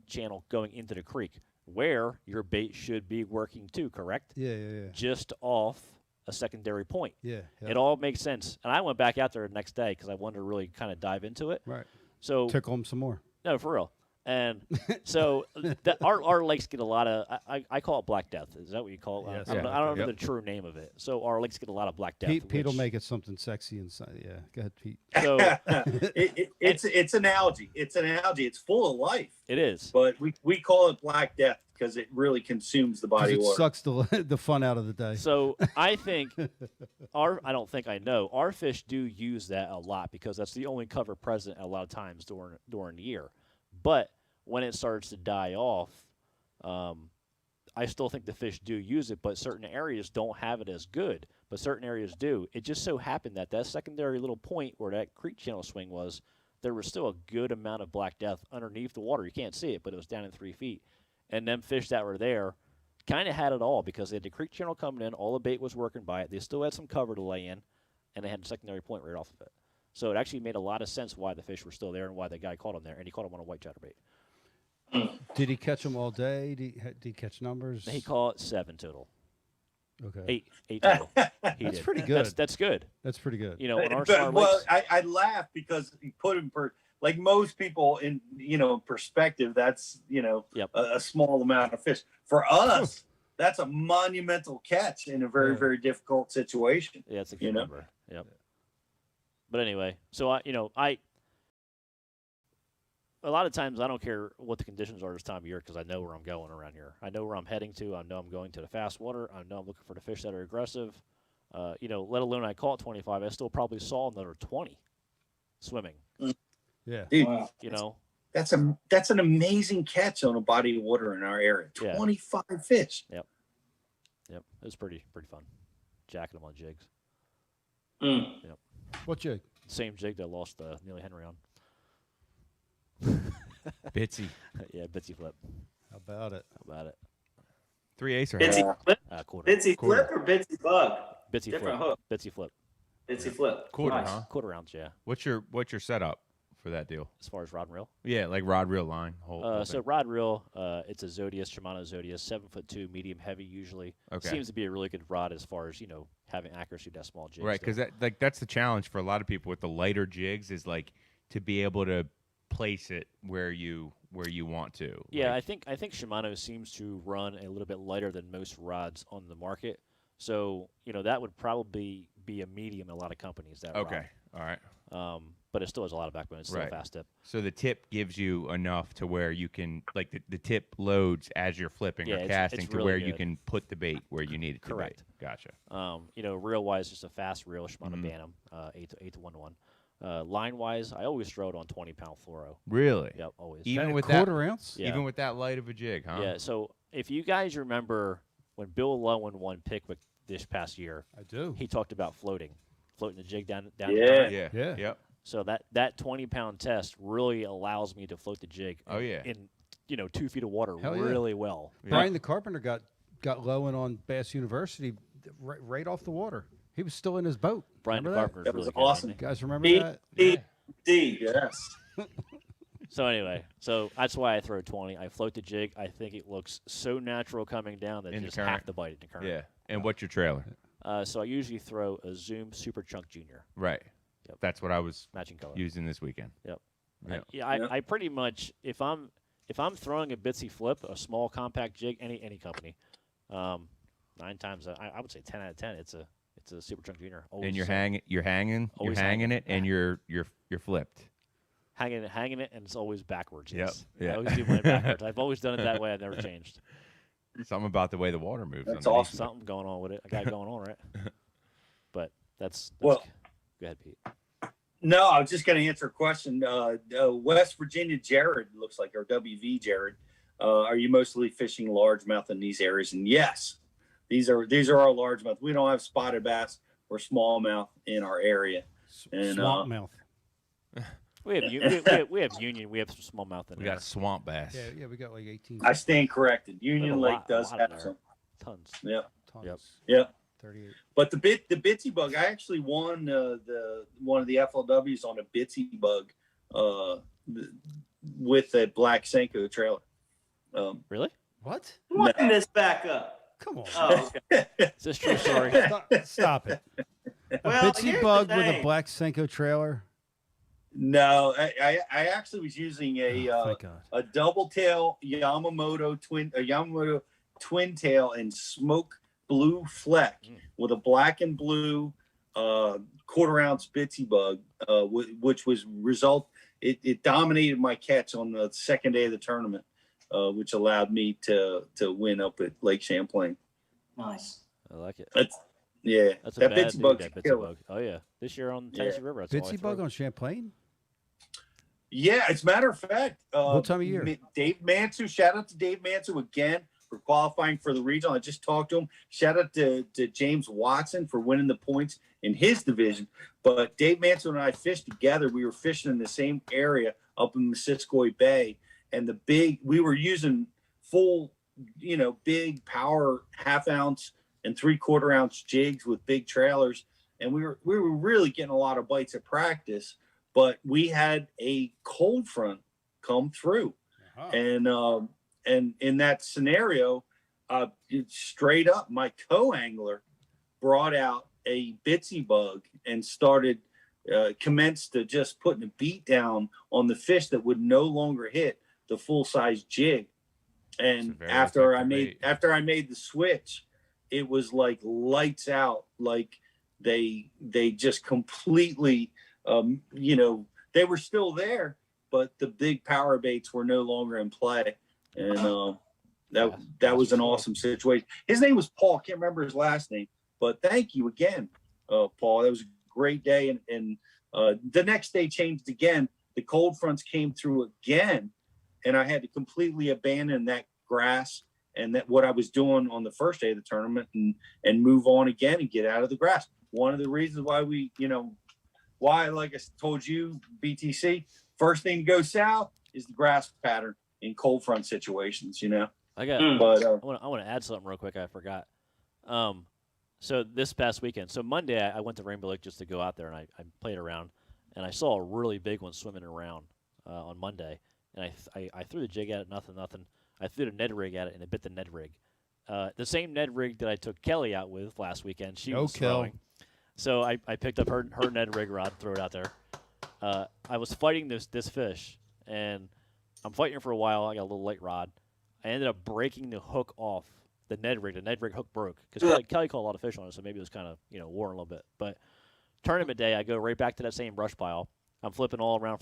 channel going into the creek, where your bait should be working too. Correct? Yeah. Just off a secondary point. Yeah. It all makes sense. And I went back out there the next day because I wanted to really kind of dive into it. Right. So tickle them some more. No, for real. And so our lakes get a lot of, I call it black death. Is that what you call it? Yes. I don't know the true name of it. So our lakes get a lot of black death. Pete will make it something sexy inside. Yeah, go ahead, Pete. So it's analogy. It's an analogy. It's full of life. It is. But we call it black death because it really consumes the body It water. sucks the fun out of the day. So I think I don't think I know. Our fish do use that a lot because that's the only cover present a lot of times during the year. But when it starts to die off, I still think the fish do use it, but certain areas don't have it as good, but certain areas do. It just so happened that secondary little point where that creek channel swing was, there was still a good amount of black death underneath the water. You can't see it, but it was down in 3 feet. And them fish that were there kind of had it all because they had the creek channel coming in, all the bait was working by it. They still had some cover to lay in, and they had a secondary point right off of it. So it actually made a lot of sense why the fish were still there and why the guy caught them there, and he caught them on a white chatterbait. Did he catch them all day? Did he catch numbers? He caught 7 total. Okay. 8 total. That's pretty good. That's good. That's pretty good. You know, on our Well, I laugh because he put him like most people in perspective. That's a small amount of fish. For us, that's a monumental catch in a very very difficult situation. Yeah, it's a good number. Yep. But anyway, so I a lot of times I don't care what the conditions are this time of year because I know where I'm going around here. I know where I'm heading to. I know I'm going to the fast water. I know I'm looking for the fish that are aggressive. Let alone I caught 25, I still probably saw another 20 swimming. Yeah. Dude, Wow. that's an amazing catch on a body of water in our area. 25 fish. Yep. It was pretty fun. Jacking them on jigs. Yep. What jig? Same jig that lost Neely Henry on. Bitsy. Yeah, Bitsy flip. How about it? 3/8 or Bitsy half? flip? Quarter. Bitsy flip or Bitsy bug? Bitsy Different flip. hook. Bitsy flip. Bitsy flip. Quarter, Nice. huh? Quarter rounds, yeah. What's your setup for that deal? As far as rod and reel? Yeah, like rod reel line. Whole So thing. rod reel, it's a Zodius, Shimano Zodius, 7'2", medium heavy usually. Okay. Seems to be a really good rod as far as having accuracy to that small jig. Right, because that's the challenge for a lot of people with the lighter jigs is like to be able to place it where you want to. Yeah, I think Shimano seems to run a little bit lighter than most rods on the market. So that would probably be a medium in a lot of companies. That Okay, all right. But it still has a lot of backbone. It's still a fast tip. So the tip gives you enough to where you can the tip loads as you're flipping or casting it's to really where you good. can put the bait where you need it Correct. to be. Gotcha. Reel wise, just a fast reel Shimano Bantam, 8 to 1 to 1. Line wise, I always throw it on 20-pound fluoro. Really? Yep, always. Even with quarter ounce? Yeah. Even with that light of a jig, huh? Yeah. So if you guys remember when Bill Lowen won Pickwick this past year, I do. He talked about floating the jig down. Yeah. The current. Yeah. Yep. So that 20-pound test really allows me to float the jig. Oh, yeah. In 2 feet of water Hell yeah. really well. Brian the Carpenter got low in on Bass University right off the water. He was still in his boat. Brian the Remember Carpenter's That was really awesome. good. You guys remember that? Yes. So anyway, that's why I throw 20. I float the jig. I think it looks so natural coming down that In the just current. have to bite it in the current. Yeah. And what's your trailer? So I usually throw a Zoom Super Chunk Junior. Right. Yep. That's what I was Matching color. using this weekend. Yep. Yep. I pretty much if I'm throwing a Bitsy flip, a small compact jig, any company, 9 times I would say 10 out of 10. It's a Super Chunk Junior. Always, And you're hanging it, and you're flipped. hanging it, and it's always backwards. Yep. Yes. Yeah. I always do mine backwards. I've always done it that way. I've never changed. Something about the way the water moves. That's underneath. awesome. Something going on with it. I got it going on, right? But that's Well- go ahead, Pete. No, I was just going to answer a question. West Virginia Jared looks like, or WV Jared, Are you mostly fishing largemouth in these areas? And yes, these are our largemouth. We don't have spotted bass or smallmouth in our area. And Swamp mouth. We have Union. We have some smallmouth in We there. got swamp bass. Yeah, we got like 18. I stand corrected. Union Lake a does lot have in there. some. Tons. Yep. Tons. Yep. 38. But the Bitsy bug, I actually won one of the FLWs on a Bitsy bug with a black Senko trailer. Really? What? Wind this back up. Come on. Oh, okay. Is this true story? Stop it. A Well, Bitsy here's the bug with a thing. black Senko trailer. No, I actually was using Thank God. a double tail Yamamoto twin tail and smoke blue fleck with a black and blue quarter-ounce Bitsy bug, which was it dominated my catch on the second day of the tournament, which allowed me to win up at Lake Champlain. Nice. I like it. That's That's a that bad Bitsy dude, bug that could Bitsy kill bug. it. Oh yeah, this year on Tennessee River. That's all I Bitsy throw. bug on Champlain? Yeah, as a matter of fact, What time of year? Dave Mansu, shout out to Dave Mansu again for qualifying for the regional. I just talked to him. Shout out to James Watson for winning the points in his division. But Dave Mansu and I fished together. We were fishing in the same area up in Missisquoi Bay, and we were using full, big power 1/2 ounce and 3/4 ounce jigs with big trailers, and we were really getting a lot of bites at practice. But we had a cold front come through, and in that scenario, straight up, my co-angler brought out a Bitsy bug and commenced to just putting a beat down on the fish that would no longer hit the full size jig. And after I made the switch, it was like lights out. Like they just completely. They were still there, but the big power baits were no longer in play. And that was an awesome situation. His name was Paul. Can't remember his last name, but thank you again, Paul. That was a great day. And the next day changed again. The cold fronts came through again, and I had to completely abandon that grass and that what I was doing on the first day of the tournament and move on again and get out of the grass. One of the reasons why like I told you, BTC, first thing to go south is the grass pattern in cold front situations, I got. But I want to add something real quick. I forgot. So this past weekend, so Monday I went to Rainbow Lake just to go out there and I played around, and I saw a really big one swimming around on Monday, and I threw the jig at it, nothing. I threw the Ned rig at it, and it bit the Ned rig. The same Ned rig that I took Kelly out with last weekend. She was throwing. So I picked up her Ned rig rod, threw it out there. I was fighting this fish, and I'm fighting her for a while. I got a little light rod. I ended up breaking the hook off the Ned rig. The Ned rig hook broke because Kelly caught a lot of fish on it, so maybe it was kind of worn a little bit. But tournament day, I go right back to that same brush pile. I'm flipping all around.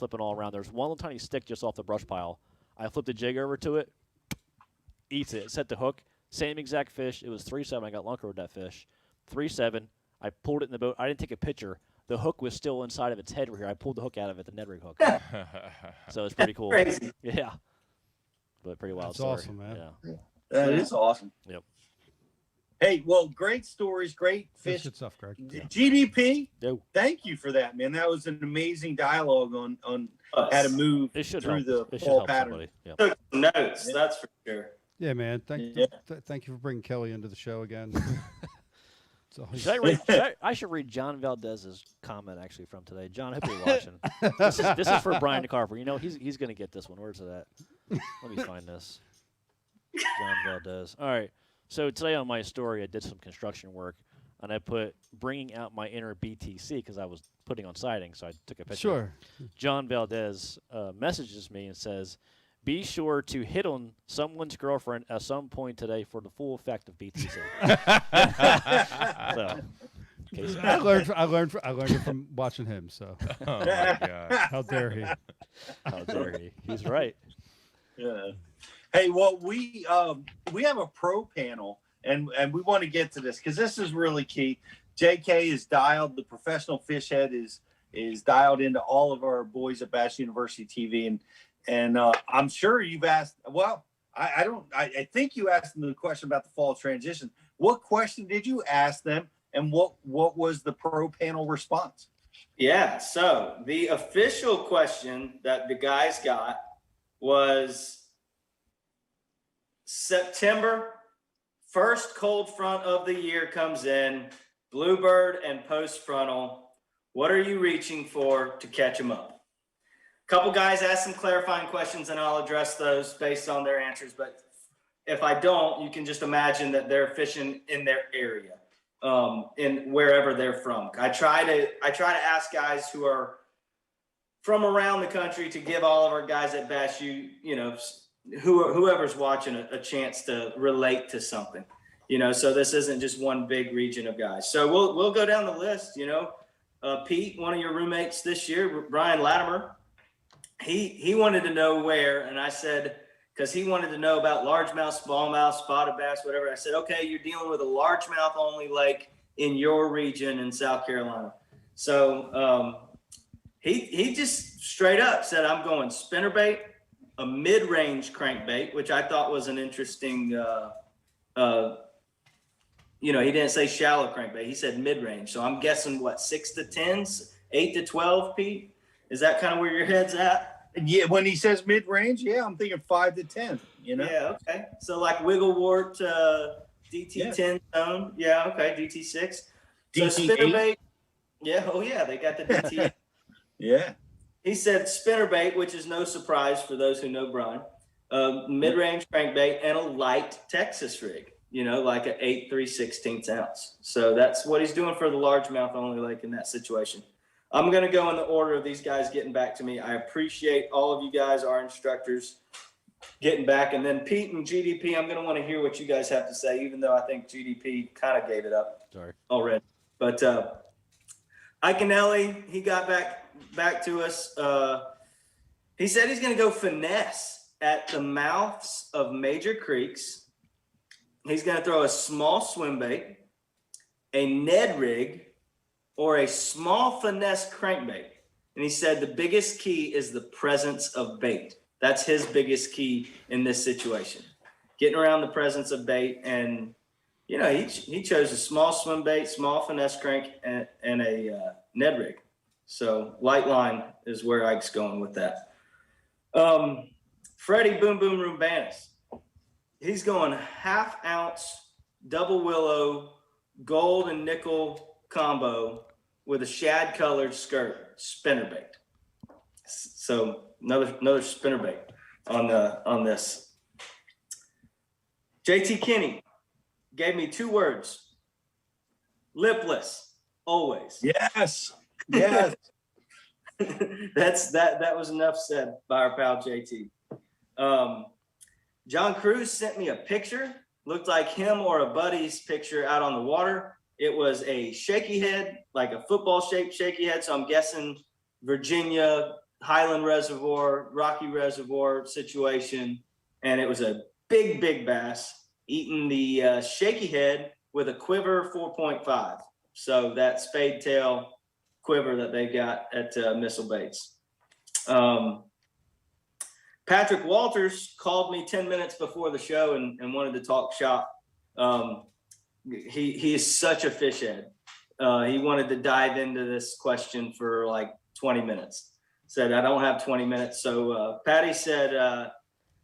There's one little tiny stick just off the brush pile. I flip the jig over to it, eats it. Set the hook. Same exact fish. It was 3.7. I got lunker with that fish. 3.7. I pulled it in the boat. I didn't take a picture. The hook was still inside of its head right here. I pulled the hook out of it, the Ned rig hook. So it's pretty cool. Crazy. Yeah. But pretty wild That's story. awesome, man. Yeah. that is awesome. Yep. Hey, well, great stories, great fish. Good stuff, Greg. GDP, Yo. thank you for that, man. That was an amazing dialogue on how to move through the fall pattern. Yep. Took some notes, that's for sure. Yeah, man. Thank you for bringing Kelly into the show again. I should read John Valdez's comment actually from today. John, I hope you're watching. This is for Brian DeCarver. He's going to get this one. Where's it at? Let me find this. John Valdez. All right. So today on my story, I did some construction work, and I put bringing out my inner BTC because I was putting on siding, so I took a picture. Sure. John Valdez messages me and says, "Be sure to hit on someone's girlfriend at some point today for the full effect of BTC." So, I learned it from watching him. So, oh my God, how dare he? How dare he? He's right. Yeah. Hey, well, we have a pro panel, and we want to get to this because this is really key. JK is dialed. The professional fish head is dialed into all of our boys at Bass University TV, and I'm sure you've asked. Well, I think you asked them the question about the fall transition. What question did you ask them, and what was the pro panel response? Yeah, so the official question that the guys got was September, first cold front of the year comes in, bluebird and post frontal. What are you reaching for to catch them up? A couple guys asked some clarifying questions, and I'll address those based on their answers. But if I don't, you can just imagine that they're fishing in their area, in wherever they're from. I try to ask guys who are from around the country to give all of our guys at Bass U, whoever's watching a chance to relate to something, so this isn't just one big region of guys. So we'll go down the list. Pete, one of your roommates this year, Brian Latimer, he wanted to know where, and I said, because he wanted to know about largemouth, smallmouth, spotted bass, whatever. I said, okay, you're dealing with a largemouth only lake in your region in South Carolina. So he just straight up said, I'm going spinnerbait, a mid-range crankbait, which I thought was an interesting, he didn't say shallow crankbait. He said mid-range. So I'm guessing, 6 to 10s, 8 to 12, Pete? Is that kind of where your head's at? Yeah, when he says mid-range, I'm thinking 5 to 10, Yeah, okay. So like Wigglewort, DT10 zone. Yeah, okay, DT6. So spinnerbait. Yeah, they got the DT. Yeah. He said spinnerbait, which is no surprise for those who know Brian. Mid-range crankbait and a light Texas rig, like an 8 3/16 ounce. So that's what he's doing for the largemouth only lake in that situation. I'm going to go in the order of these guys getting back to me. I appreciate all of you guys, our instructors, getting back. And then Pete and GDP, I'm going to want to hear what you guys have to say, even though I think GDP kind of gave it up already. But Iconelli, he got back to us. He said he's going to go finesse at the mouths of major creeks. He's going to throw a small swim bait, a Ned rig, or a small finesse crankbait. And he said the biggest key is the presence of bait. That's his biggest key in this situation. Getting around the presence of bait. And, he chose a small swim bait, small finesse crank, and a Ned rig. So light line is where Ike's going with that. Freddie Boom Boom Rumbanis. He's going 1/2 ounce double willow gold and nickel combo with a shad colored skirt spinnerbait. So another spinnerbait on this. JT Kinney gave me 2 words: lipless, always. Yes. That was enough said by our pal JT. John Cruz sent me a picture, looked like him or a buddy's picture out on the water. It was a shaky head, like a football-shaped shaky head. So I'm guessing Virginia, Highland Reservoir, Rocky Reservoir situation. And it was a big, big bass eating the shaky head with a quiver 4.5. So that spade tail quiver that they got at Missile Baits. Patrick Walters called me 10 minutes before the show and wanted to talk shop. He is such a fish head. He wanted to dive into this question for like 20 minutes. Said, I don't have 20 minutes. So Patty said,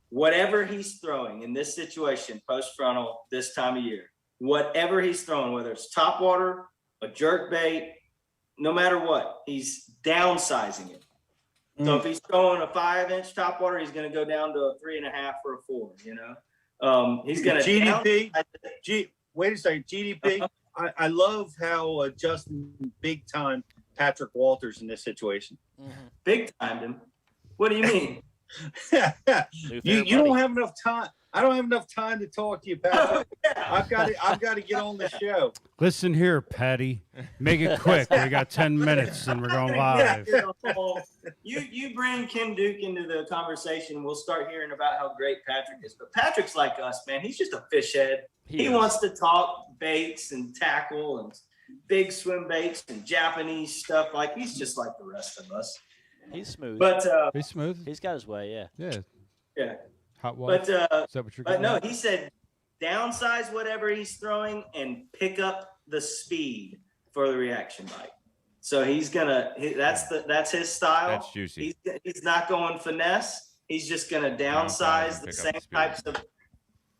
whatever he's throwing in this situation, post frontal, this time of year, whatever he's throwing, whether it's top water, a jerk bait, no matter what, he's downsizing it. So if he's throwing a 5-inch top water, he's going to go down to a 3.5 or a 4, he's going to GDP. Wait a second, GDP. I love how Justin big time Patrick Walters in this situation. Big timed him. What do you mean? you don't have enough time. I don't have enough time to talk to you, Patrick. I've got to get on the show. Listen here, Patty. Make it quick. We got 10 minutes and we're going live. You bring Kim Duke into the conversation, we'll start hearing about how great Patrick is. But Patrick's like us, man. He's just a fish head. He wants to talk baits and tackle and big swim baits and Japanese stuff. Like, he's just like the rest of us. He's smooth. But he's smooth. He's got his way, yeah. Yeah. Yeah. Hot water. But Is that what you're but getting no, at? he said downsize whatever he's throwing and pick up the speed for the reaction bite. So that's his style. That's juicy. He's not going finesse. He's just going to downsize the same types of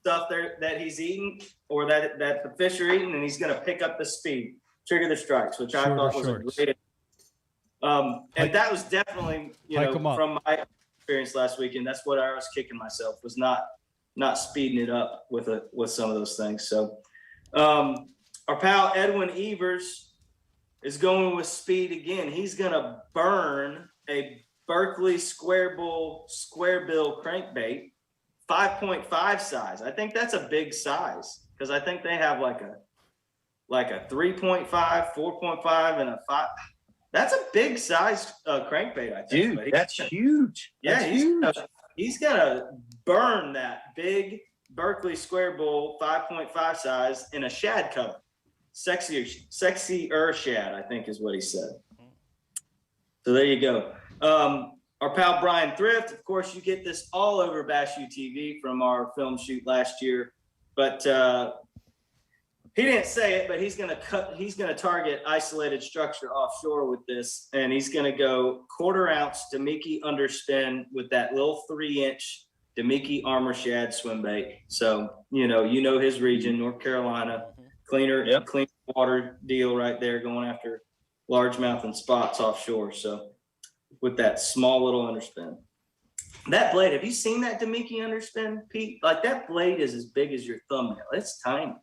stuff that he's eating or that the fish are eating, and he's going to pick up the speed, trigger the strikes, which I thought was a great. And that was definitely, from my experience last weekend, that's what I was kicking myself, was not speeding it up with some of those things. So our pal Edwin Evers is going with speed again. He's going to burn a Berkeley square bill crankbait, 5.5 size. I think that's a big size because I think they have like a 3.5, 4.5, and a 5. That's a big size crankbait, I think. Dude, that's huge. Yeah, That's huge. he's gonna burn that big Berkeley square bull 5.5 size in a shad color. Sexier shad, I think is what he said. So there you go. Our pal Brian Thrift, of course, you get this all over Bash UTV from our film shoot last year, but he didn't say it, but he's gonna target isolated structure offshore with this, and he's gonna go 1/4 ounce Damiki underspin with that little 3-inch Damiki Armor Shad swim bait. So you know his region, North Carolina, clean water deal right there, going after largemouth and spots offshore. So with that small little underspin, that blade, have you seen that Damiki underspin, Pete? Like that blade is as big as your thumbnail. It's tiny.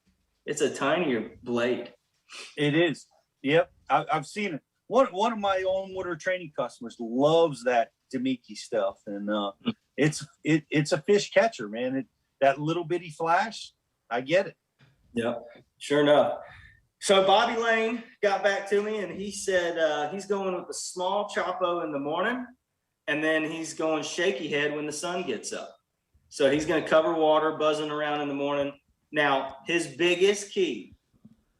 It's a tinier blade. It is. Yep. I've seen it. One of my own water training customers loves that Damiki stuff. And it's a fish catcher, man. That little bitty flash, I get it. Yeah, sure enough. So Bobby Lane got back to me and he said he's going with the small Chopo in the morning, and then he's going shaky head when the sun gets up. So he's going to cover water, buzzing around in the morning. Now, his biggest key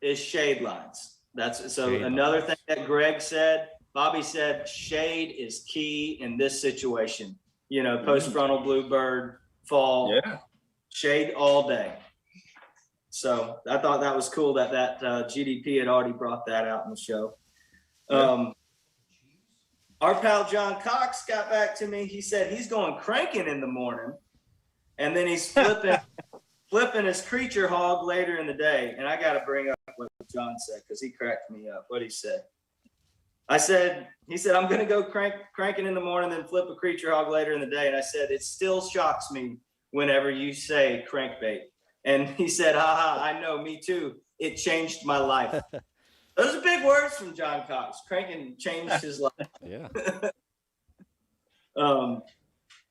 is shade lines. Another thing that Greg said, Bobby said, shade is key in this situation. Post frontal bluebird, fall, shade all day. So I thought that was cool that GDP had already brought that out in the show. Our pal John Cox got back to me. He said he's going cranking in the morning, and then he's flipping his creature hog later in the day. And I got to bring up what John said because he cracked me up. What he said. He said, I'm going to go cranking in the morning, then flip a creature hog later in the day. And I said, it still shocks me whenever you say crankbait. And he said, haha, I know, me too. It changed my life. Those are big words from John Cox. Cranking changed his life. Yeah. It's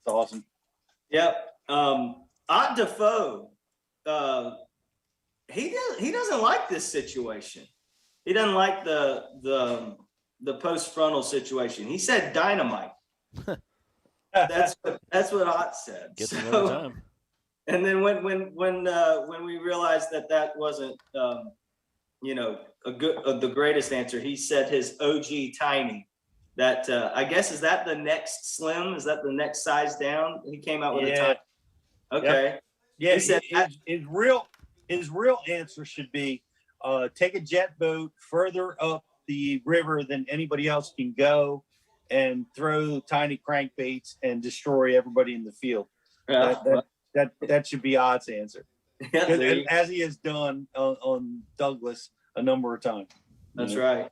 awesome. Yep. Ott Defoe, he doesn't like this situation. He doesn't like the post frontal situation. He said dynamite. That's what Ott said. Gets him every time. And then when we realized that wasn't the greatest answer, he said his OG tiny. That I guess, is that the next slim? Is that the next size down? He came out with a tiny. Okay. Yep. Yeah. He said his real answer should be take a jet boat further up the river than anybody else can go and throw tiny crankbaits and destroy everybody in the field. That should be Odd's answer. As he has done on Douglas a number of times. That's right.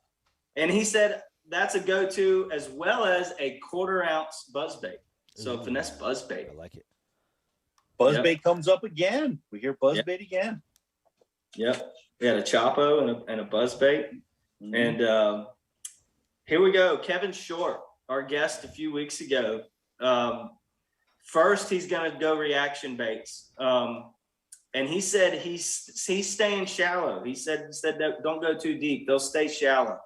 And he said that's a go-to, as well as a 1/4 ounce buzzbait. So finesse buzzbait. I like it. Buzzbait comes up again. We hear buzzbait again. Yep. We had a Chopo and a buzzbait. Mm-hmm. And here we go. Kevin Short, our guest a few weeks ago. First, he's going to go reaction baits. And he said he's staying shallow. He said don't go too deep. They'll stay shallow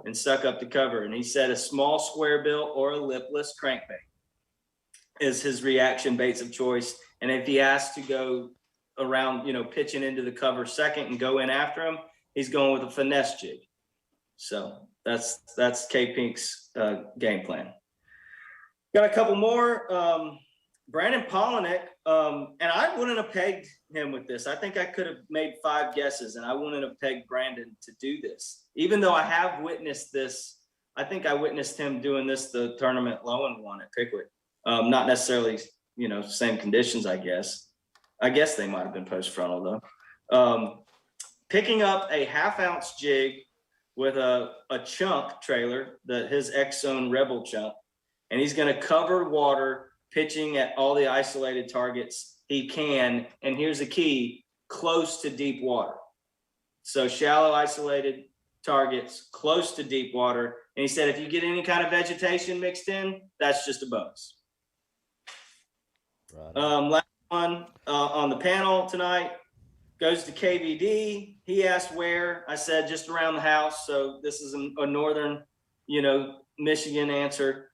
and suck up the cover. And he said a small square bill or a lipless crankbait is his reaction baits of choice. And if he has to go around, pitching into the cover second and go in after him, he's going with a finesse jig. So that's K Pink's game plan. Got a couple more. Brandon Polinick, and I wouldn't have pegged him with this. I think I could have made 5 guesses, and I wouldn't have pegged Brandon to do this. Even though I have witnessed this, I think I witnessed him doing this the tournament low and one at Pickwick. Not necessarily, same conditions, I guess. I guess they might have been post frontal though. Picking up a 1/2 ounce jig with a chunk trailer, his X-Zone Rebel chunk, and he's going to cover water, pitching at all the isolated targets he can. And here's the key: close to deep water. So shallow isolated targets, close to deep water. And he said, if you get any kind of vegetation mixed in, that's just a bonus. Right. Last one on the panel tonight goes to KVD. He asked where. I said just around the house. So this is a northern, Michigan answer.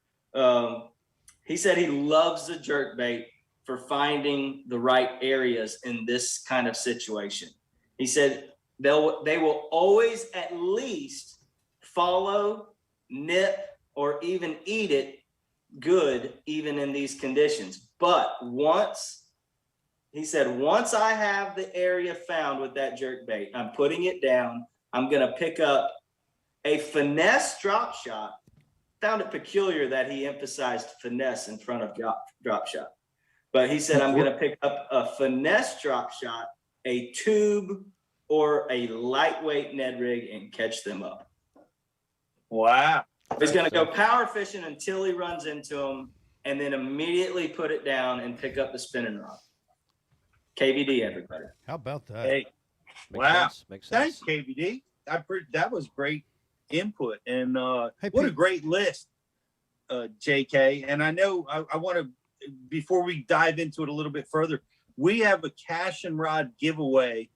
He said he loves the jerkbait for finding the right areas in this kind of situation. He said they will always at least follow, nip, or even eat it good, even in these conditions. But once I have the area found with that jerkbait, I'm putting it down. I'm going to pick up a finesse drop shot. Found it peculiar that he emphasized finesse in front of drop shot. But he said, I'm going to pick up a finesse drop shot, a tube, or a lightweight Ned rig and catch them up. Wow. He's going to go power fishing until he runs into them and then immediately put it down and pick up the spinning rod. KVD, everybody. How about that? Hey, wow. Thanks, KVD. That was great input. And what a great list, JK. And I know I want to, before we dive into it a little bit further, we have a Cashion Rod giveaway.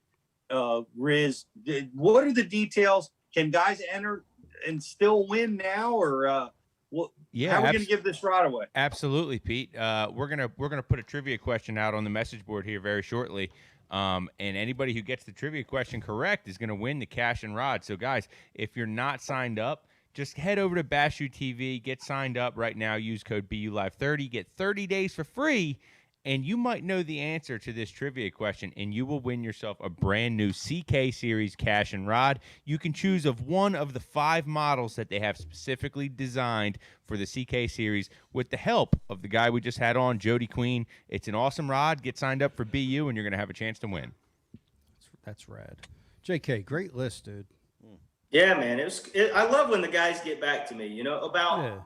Riz, what are the details? Can guys enter and still win now, or how are we going to give this rod away? Absolutely, Pete. We're gonna put a trivia question out on the message board here very shortly. And anybody who gets the trivia question correct is going to win the Cashion Rod. So, guys, if you're not signed up, just head over to Bass U TV, get signed up right now. Use code BULive30, get 30 days for free, and you might know the answer to this trivia question, and you will win yourself a brand new CK Series Cashion Rod. You can choose of one of the 5 models that they have specifically designed for the CK Series with the help of the guy we just had on, Jody Queen. It's an awesome rod. Get signed up for BU, and you're going to have a chance to win. That's rad. JK, great list, dude. Yeah, man. I love when the guys get back to me, about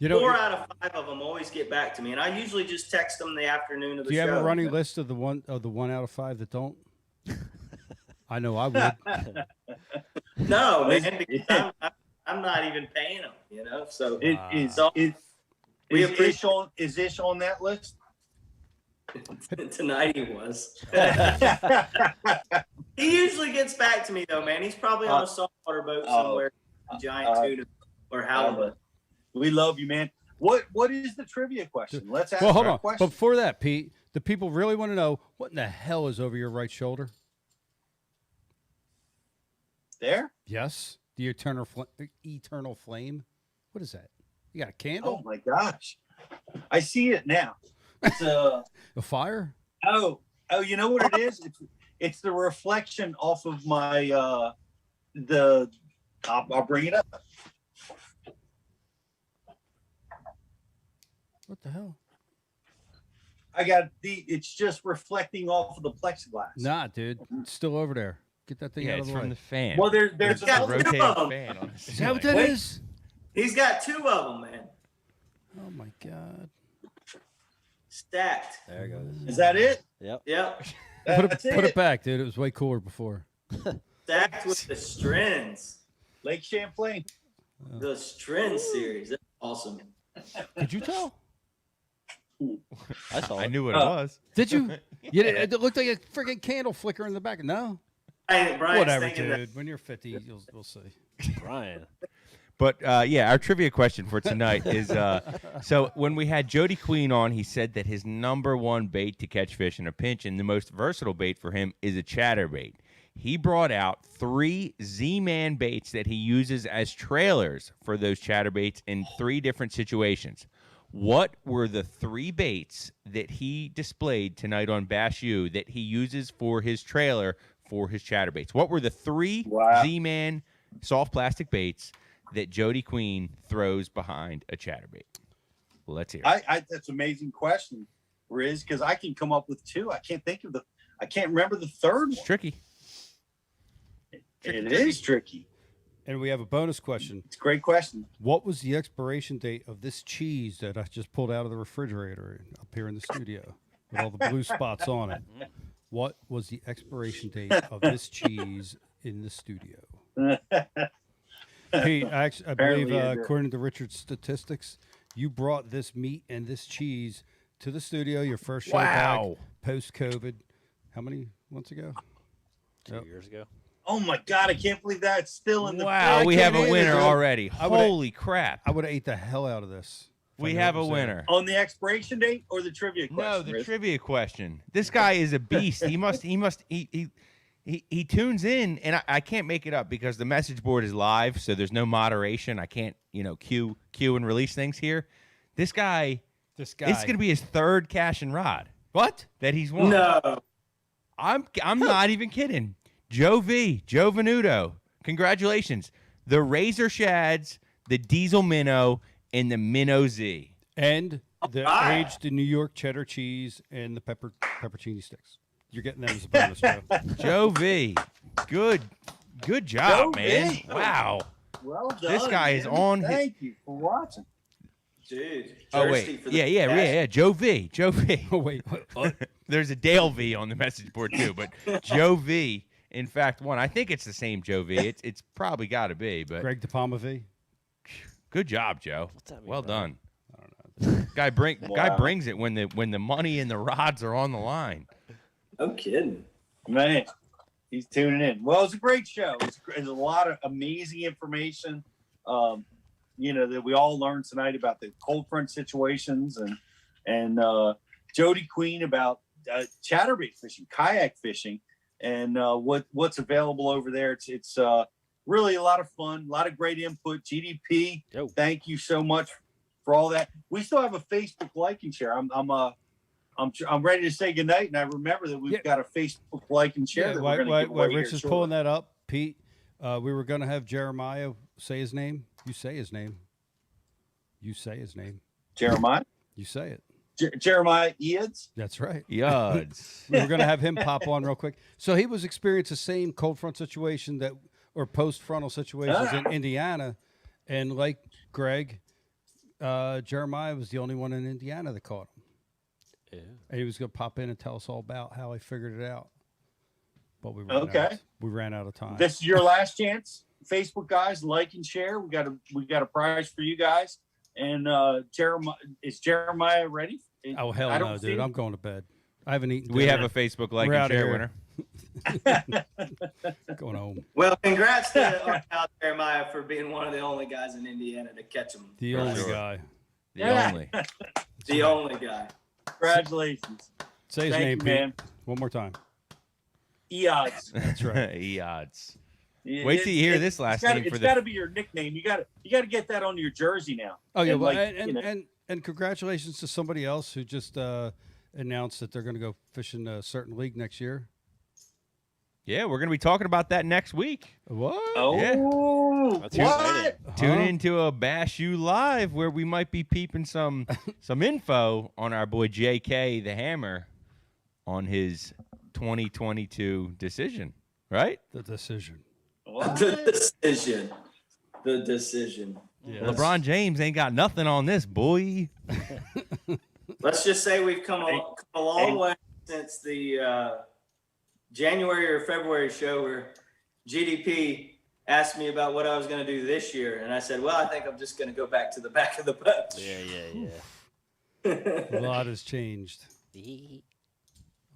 4 out of 5 of them always get back to me. And I usually just text them the afternoon of the show. Do you have a running list of the 1 out of 5 that don't? I know I would. No, man, because I'm not even paying them, So is Ish on that list? Tonight he was. He usually gets back to me though, man. He's probably on a saltwater boat somewhere, giant tuna or halibut. We love you, man. What is the trivia question? Let's ask hold our on. question. But before that, Pete, the people really want to know what in the hell is over your right shoulder? There? Yes. The eternal flame. What is that? You got a candle? Oh my gosh. I see it now. It's a fire? Oh, you know what it is? It's the reflection off of my I'll bring it up. What the hell? I got it's just reflecting off of the plexiglass. Nah, dude. It's still over there. Get that thing out of the way. from the fan. Well, there's got a rotating fan on the Is that what that is? He's got 2 of them, man. Oh my God. Stacked. There it goes. Is that it? Yep. Yep. Put it back, dude. It was way cooler before. Stacked with the Strins. Lake Champlain. The Strin series. That's awesome. Could you tell? I saw it. I knew what it was. Did you? Yeah, it looked like a freaking candle flicker in the back. No. Brian's Whatever, thinking dude. When you're 50, we'll see. Brian. But, our trivia question for tonight is, so when we had Jody Queen on, he said that his #1 bait to catch fish in a pinch and the most versatile bait for him is a chatterbait. He brought out 3 Z-Man baits that he uses as trailers for those chatterbaits in 3 different situations. What were the 3 baits that he displayed tonight on Bash U that he uses for his trailer for his chatterbaits? What were the 3 Z-Man soft plastic baits that Jody Queen throws behind a chatterbait? Let's hear it. That's an amazing question, Riz, because I can come up with 2. I can't remember the third one. Tricky. It is tricky. And we have a bonus question. It's a great question. What was the expiration date of this cheese that I just pulled out of the refrigerator up here in the studio with all the blue spots on it? What was the expiration date of this cheese in the studio? Pete, I believe, according to Richard's statistics, you brought this meat and this cheese to the studio, your first show back post-COVID. How many months ago? 2 years ago. Oh my God! I can't believe that's still in the. Wow, we have a winner already. Holy crap! I would have ate the hell out of this. We have a winner on the expiration date or the trivia question. No, the trivia question. This guy is a beast. He tunes in, and I can't make it up because the message board is live, so there's no moderation. I can't queue and release things here. This guy. It's going to be his 3rd Cashion Rod. What? That he's won. No. I'm not even kidding. Joe Venuto, congratulations. The Razor Shads, the Diesel Minnow, and the Minnow Z. And the aged New York cheddar cheese and the peppercini sticks. You're getting them as a bonus, Joe. Joe V. Good job, Joe man. V. Wow. Well done. This guy is on. Thank you for watching. Dude. Oh, wait. Yeah. Joe V. Oh, wait. There's a Dale V on the message board, too. But Joe V, in fact, won. I think it's the same Joe V. It's probably got to be. But Greg DePalma V. Good job, Joe. Well done. I don't know. Guy brings it when the money and the rods are on the line. No kidding. Man, he's tuning in. Well, it's a great show. It's a lot of amazing information. That we all learned tonight about the cold front situations and Jody Queen about chatterbait fishing, kayak fishing, and what's available over there. It's really a lot of fun, a lot of great input. GDP, thank you so much for all that. We still have a Facebook like and share. I'm ready to say goodnight, and I remember that we've got a Facebook like and share. While Rich is pulling that up, Pete, we were going to have Jeremiah say his name. You say his name. Jeremiah? You say it. Jeremiah Eads? That's right. Eads. We were going to have him pop on real quick. So he was experiencing the same cold front situation or post-frontal situations in Indiana. And like Greg, Jeremiah was the only one in Indiana that caught him. Yeah. And he was going to pop in and tell us all about how he figured it out. But we ran out of time. This is your last chance. Facebook guys, like and share. We got a prize for you guys. And is Jeremiah ready? Oh hell no, dude! I'm going to bed. I haven't eaten. We have a Facebook like and share winner. Going home. Well, congrats to Jeremiah for being one of the only guys in Indiana to catch him. The only guy. The only guy. Congratulations. Say his name, Pete. Man. One more time. Eads. That's right. Eads. Wait till you hear this last name. It's got to be your nickname. You got to get that on your jersey now. Oh yeah, and congratulations to somebody else who just announced that they're going to go fishing a certain league next year. Yeah, we're going to be talking about that next week. What? Oh, yeah. What? Tune into a Bash U Live where we might be peeping some info on our boy JK the Hammer on his 2022 decision, right? The decision. What? The decision. Yes. LeBron James ain't got nothing on this, boy. Let's just say we've come a long way since the January or February show where GDP asked me about what I was going to do this year. And I said, well, I think I'm just going to go back to the back of the boat. Yeah. A lot has changed.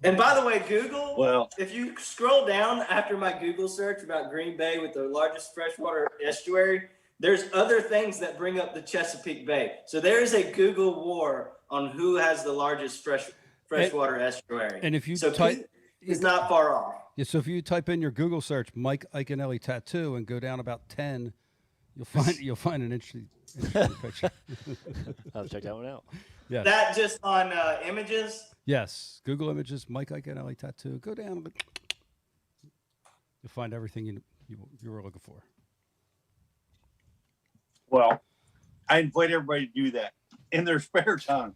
And by the way, Google, well, if you scroll down after my Google search about Green Bay with the largest freshwater estuary, there's other things that bring up the Chesapeake Bay. So there is a Google war on who has the largest freshwater estuary. And if you type, it's not far off. Yeah, so if you type in your Google search Mike Iaconelli tattoo and go down about 10 You'll find an interesting picture. I'll check that one out. Yeah. That just on images. Yes. Google images, Mike Iaconelli tattoo. Go down. You'll find everything you were looking for. Well, I invite everybody to do that in their spare time.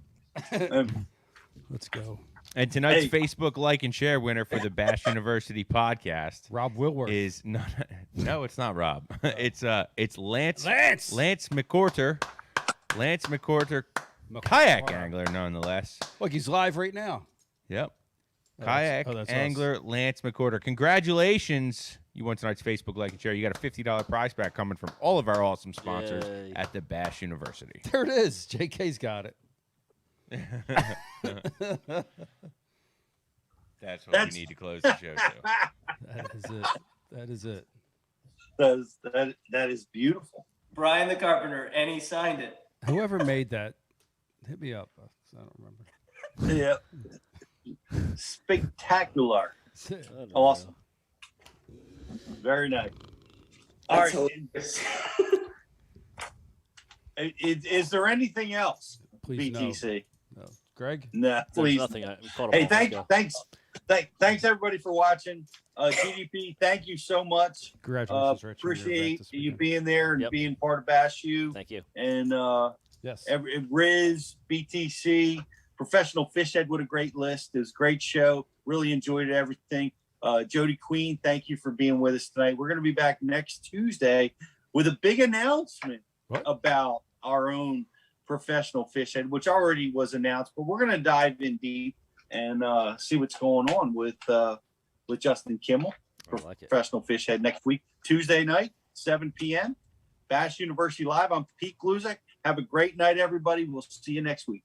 Let's go. And tonight's Facebook like and share winner for the Bash University podcast, Rob Wilworth, is not. No, it's not Rob. It's Lance. Lance McCorter. Lance McCorter, kayak angler, nonetheless. Look, he's live right now. Yep. Oh, Kayak that's angler Lance McCorter. Congratulations. You won tonight's Facebook like and share. You got a $50 prize back coming from all of our awesome sponsors at the Bash University. There it is. JK's got it. That's what we need to close the show to. That is it. That is beautiful. Brian the Carpenter, and he signed it. Whoever made that, hit me up. I don't remember. Yeah. Spectacular. Awesome. Very nice. All right. Is there anything else? Please, BTC. No. Greg? Nah, please. Nothing. Hey, thanks everybody for watching. GDP, thank you so much. Congratulations, Rich. Appreciate you being there and being part of Bash U. Thank you. And yes, Riz, BTC, Professional Fish Head, what a great list. It was a great show. Really enjoyed everything. Jody Queen, thank you for being with us tonight. We're going to be back next Tuesday with a big announcement about our own Professional Fish Head, which already was announced, but we're going to dive in deep and see what's going on with Justin Kimmel, Professional Fish Head, next week, Tuesday night, 7 p.m. Bash University Live. I'm Pete Gluzek. Have a great night, everybody. We'll see you next week.